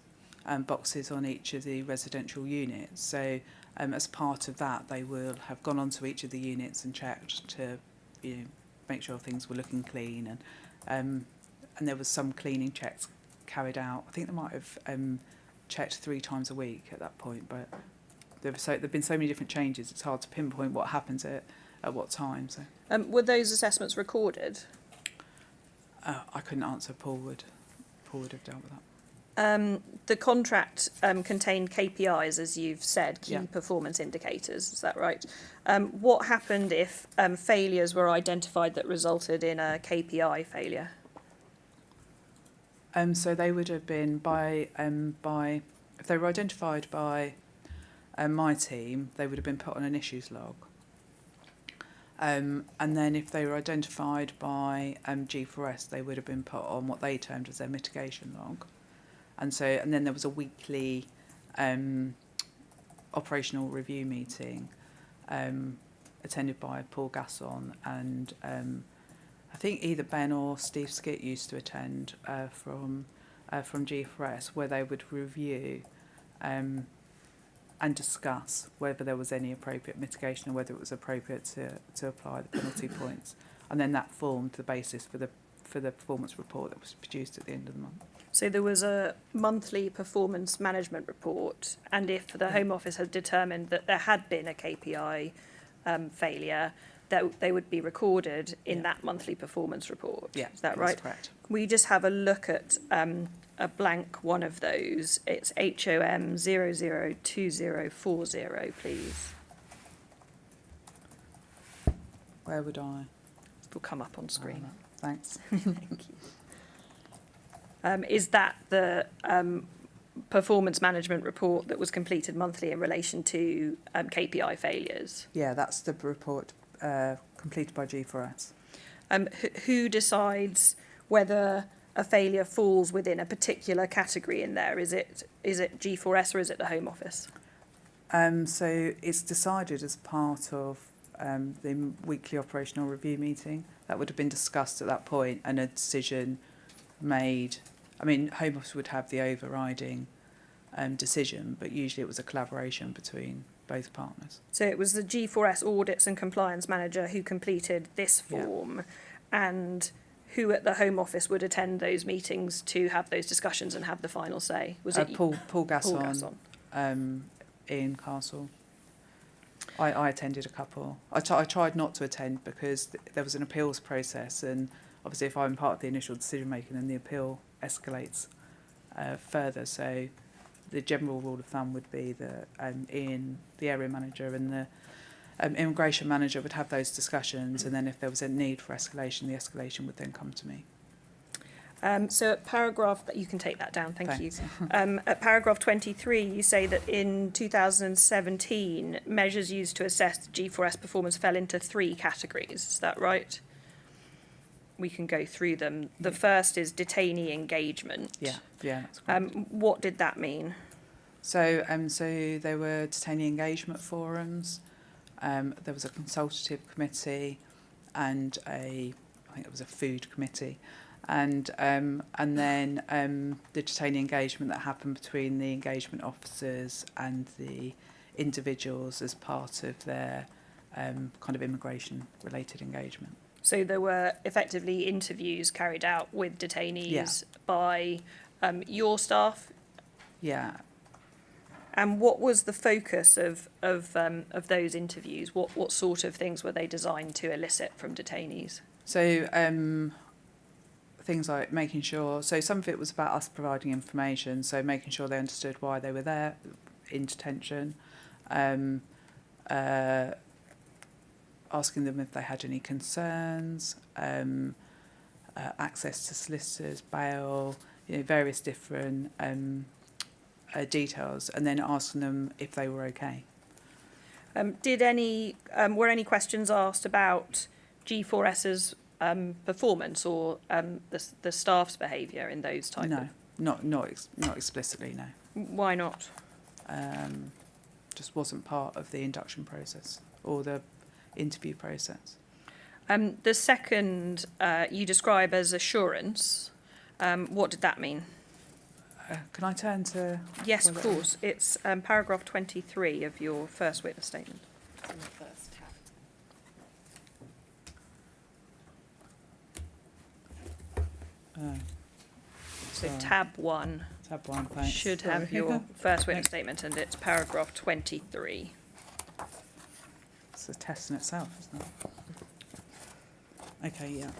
boxes on each of the residential units. So as part of that, they will have gone onto each of the units and checked to, make sure things were looking clean, and there was some cleaning checks carried out. I think they might have checked 3 times a week at that point, but there've been so many different changes. It's hard to pinpoint what happens at what time. So were those assessments recorded? I couldn't answer. Paul would have dealt with that. The contract contained KPIs, as you've said, key Yeah. performance indicators, is that right? What happened if failures were identified that resulted in a KPI failure? So they would have been by if they were identified by my team, they would have been put on an issues log. And then if they were identified by G4s, they would have been put on what they termed as their mitigation log. And then there was a weekly operational review meeting attended by Paul Gasson, and I think either Ben or Steve Skitt used to attend from G4s, where they would review and discuss whether there was any appropriate mitigation or whether it was appropriate to apply the penalty points. And then that formed the basis for the performance report that was produced at the end of the month. So there was a monthly performance management report, and if the Home Office had determined that there had been a KPI failure, that they would be recorded in that monthly performance report. Yeah, is that right? That's correct. We just have a look at a blank one of those. It's HOM 002040, please. Where would I? It will come up on screen. Thanks. Thank you. Is that the performance management report that was completed monthly in relation to KPI failures? Yeah, that's the report completed by G4s. Who decides whether a failure falls within a particular category in there? Is it G4s or is it the Home Office? So it's decided as part of the weekly operational review meeting. That would have been discussed at that point and a decision made. I mean, Home Office would have the overriding decision, but usually it was a collaboration between both partners. So it was the G4s Audits and Compliance Manager who completed this form, and who at the Home Office would attend those meetings to have those discussions and have the final say? Was it Paul Gsl Gasson? in Castle. I attended a couple. I tried not to attend because there was an appeals process, and obviously if I'm part of the initial decision making, then the appeal escalates further. So the general rule of thumb would be that Ian, the area manager, and the immigration manager would have those discussions, and then if there was a need for escalation, the escalation would then come to me. So at paragraph, you can take that down, thank you. Thanks. At paragraph 23, you say that in 2017, measures used to assess G4S performance fell into 3 categories. Is that right? We can go through them. The first is detainee engagement. Yeah, that's correct. What did that mean? So there were detainee engagement forums. There was a consultative committee, and I think it was a food committee. And then the detainee engagement that happened between the engagement officers and the individuals as part of their kind of immigration-related engagement. So there were effectively interviews carried out with detainees by your staff. Yeah. And what was the focus of those interviews? What sort of things were they designed to elicit from detainees? So things like making sure, so some of it was about us providing information, so making sure they understood why they were there in detention, asking them if they had any concerns, access to solicitors, bail, various different details, and then asking them if they were okay. Were any questions asked about G4S's performance or the staff's behaviour in those type? No, not explicitly. No. Why not? Just wasn't part of the induction process or the interview process. The second you describe as assurance. What did that mean? Can I turn to? Yes, of course. It's paragraph 23 of your first witness statement. It's in the first tab. So Sorry. tab 1 Tab 1, thanks. should have your first witness statement, and it's paragraph 23. It's a test in itself, isn't it? Okay, yeah.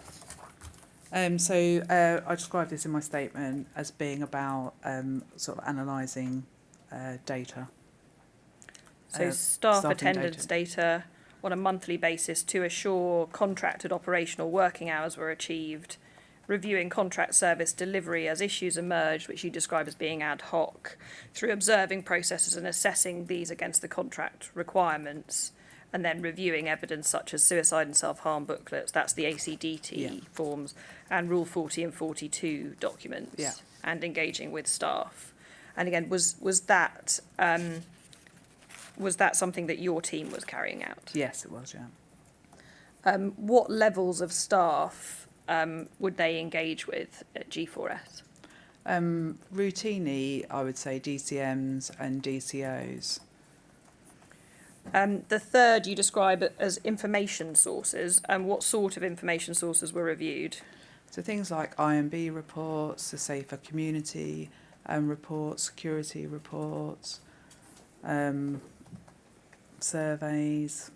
So I described this in my statement as being about sort of analysing data. So staff attendance data on a monthly basis to assure contracted operational working hours were achieved, reviewing contract service delivery as issues emerged, which you describe as being ad hoc, through observing processes and assessing these against the contract requirements, and then reviewing evidence such as suicide and self-harm booklets, that's the ACDT forms, and Rule 40 and 42 documents, and engaging with staff. And again, was that something that your team was carrying out? Yes, it was, yeah. What levels of staff would they engage with at G4S? Routinely, I would say DCMs and DCOs. The third you describe as information sources. What sort of information sources were reviewed? So things like IMB reports, the Safer Community reports, security reports, surveys.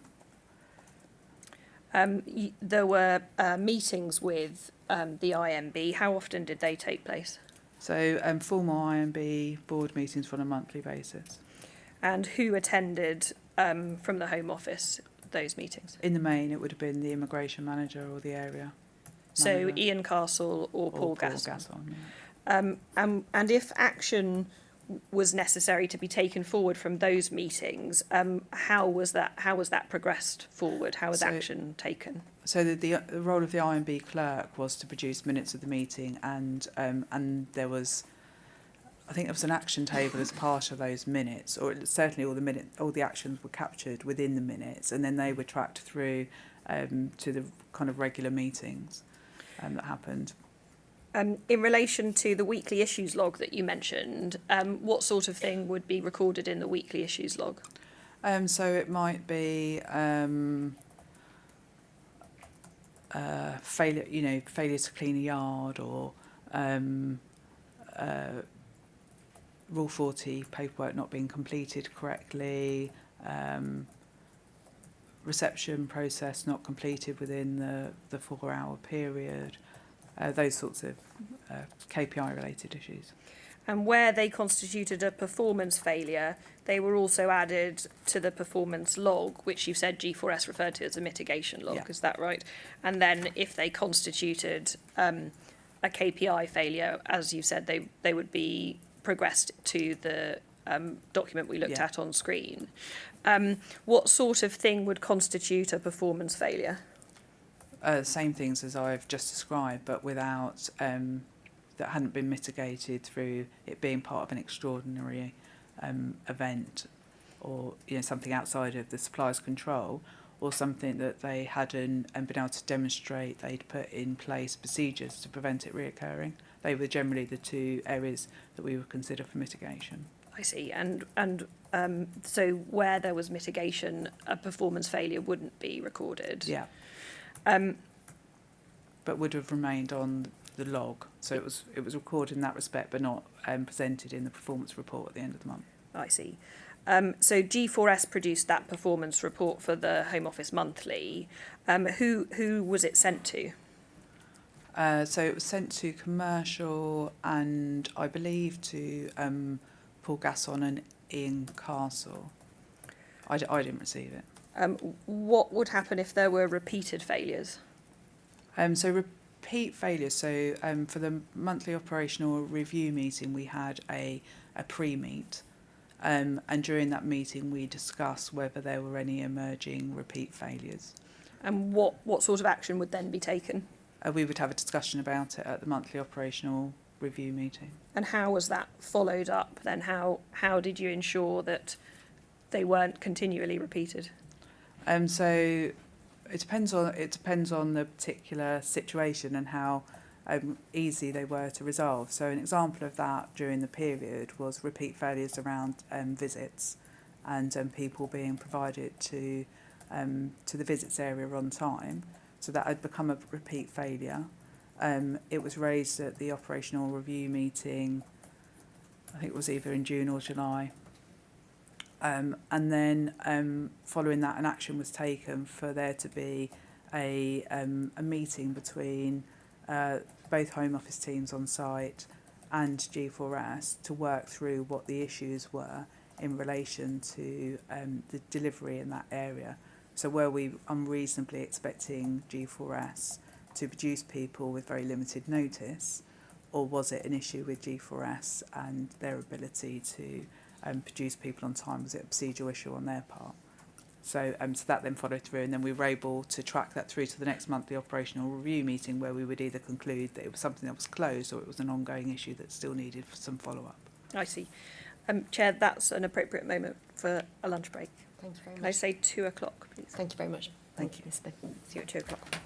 There were meetings with the IMB. How often did they take place? So formal IMB board meetings on a monthly basis. And who attended from the Home Office those meetings? In the main, it would have been the immigration manager or the area So manager. Ian Castle or Paul Paul Gasson. Gasson, yeah. And if action was necessary to be taken forward from those meetings, how was that progressed forward? How was So- action taken? So the role of the IMB clerk was to produce minutes of the meeting, and there was, I think there was an action table as part of those minutes, or certainly all the actions were captured within the minutes, and then they were tracked through to the kind of regular meetings that happened. In relation to the weekly issues log that you mentioned, what sort of thing would be recorded in the weekly issues log? So it might be failure to clean a yard, or Rule 40 paperwork not being completed correctly, reception process not completed within the 4-hour period, those sorts of KPI related issues. And where they constituted a performance failure, they were also added to the performance log, which you said G4s referred to as a mitigation log, Yeah. is that right? And then if they constituted a KPI failure, as you said, they would be progressed to the document we looked Yeah. at on screen. What sort of thing would constitute a performance failure? Same things as I've just described, but without that hadn't been mitigated through it being part of an extraordinary event, or something outside of the supplier's control, or something that they hadn't been able to demonstrate they'd put in place procedures to prevent it reoccurring. They were generally the two areas that we would consider for mitigation. I see. And so where there was mitigation, a performance failure wouldn't be recorded. Yeah. But would have remained on the log. So it was recorded in that respect, but not presented in the performance report at the end of the month. I see. So G4s produced that performance report for the Home Office monthly. Who was it sent to? So it was sent to commercial, and I believe to Paul Gasson and Ian Castle. I didn't receive it. What would happen if there were repeated failures? So repeat failures. So for the monthly operational review meeting, we had a pre-meet, and during that meeting we discussed whether there were any emerging repeat failures. And what sort of action would then be taken? We would have a discussion about it at the monthly operational review meeting. And how was that followed up then? How did you ensure that they weren't continually repeated? So it depends on the particular situation and how easy they were to resolve. So an example of that during the period was repeat failures around visits, and people being provided to the visits area on time. So that had become a repeat failure. It was raised at the operational review meeting, I think it was either in June or July. And then following that, an action was taken for there to be a meeting between both Home Office teams on site and G4s to work through what the issues were in relation to the delivery in that area. So were we unreasonably expecting G4s to produce people with very limited notice, or was it an issue with G4s and their ability to produce people on time? Was it a procedural issue on their part? So that then followed through, and then we were able to track that through to the next monthly operational review meeting, where we would either conclude that it was something that was closed or it was an ongoing issue that still needed some follow-up. I see. Chair, that's an appropriate moment for a lunch break. Thank you very Can I much. say 2 o'clock, please? Thank you very much. Thank you. Ms. Bid. See you at 2 o'clock.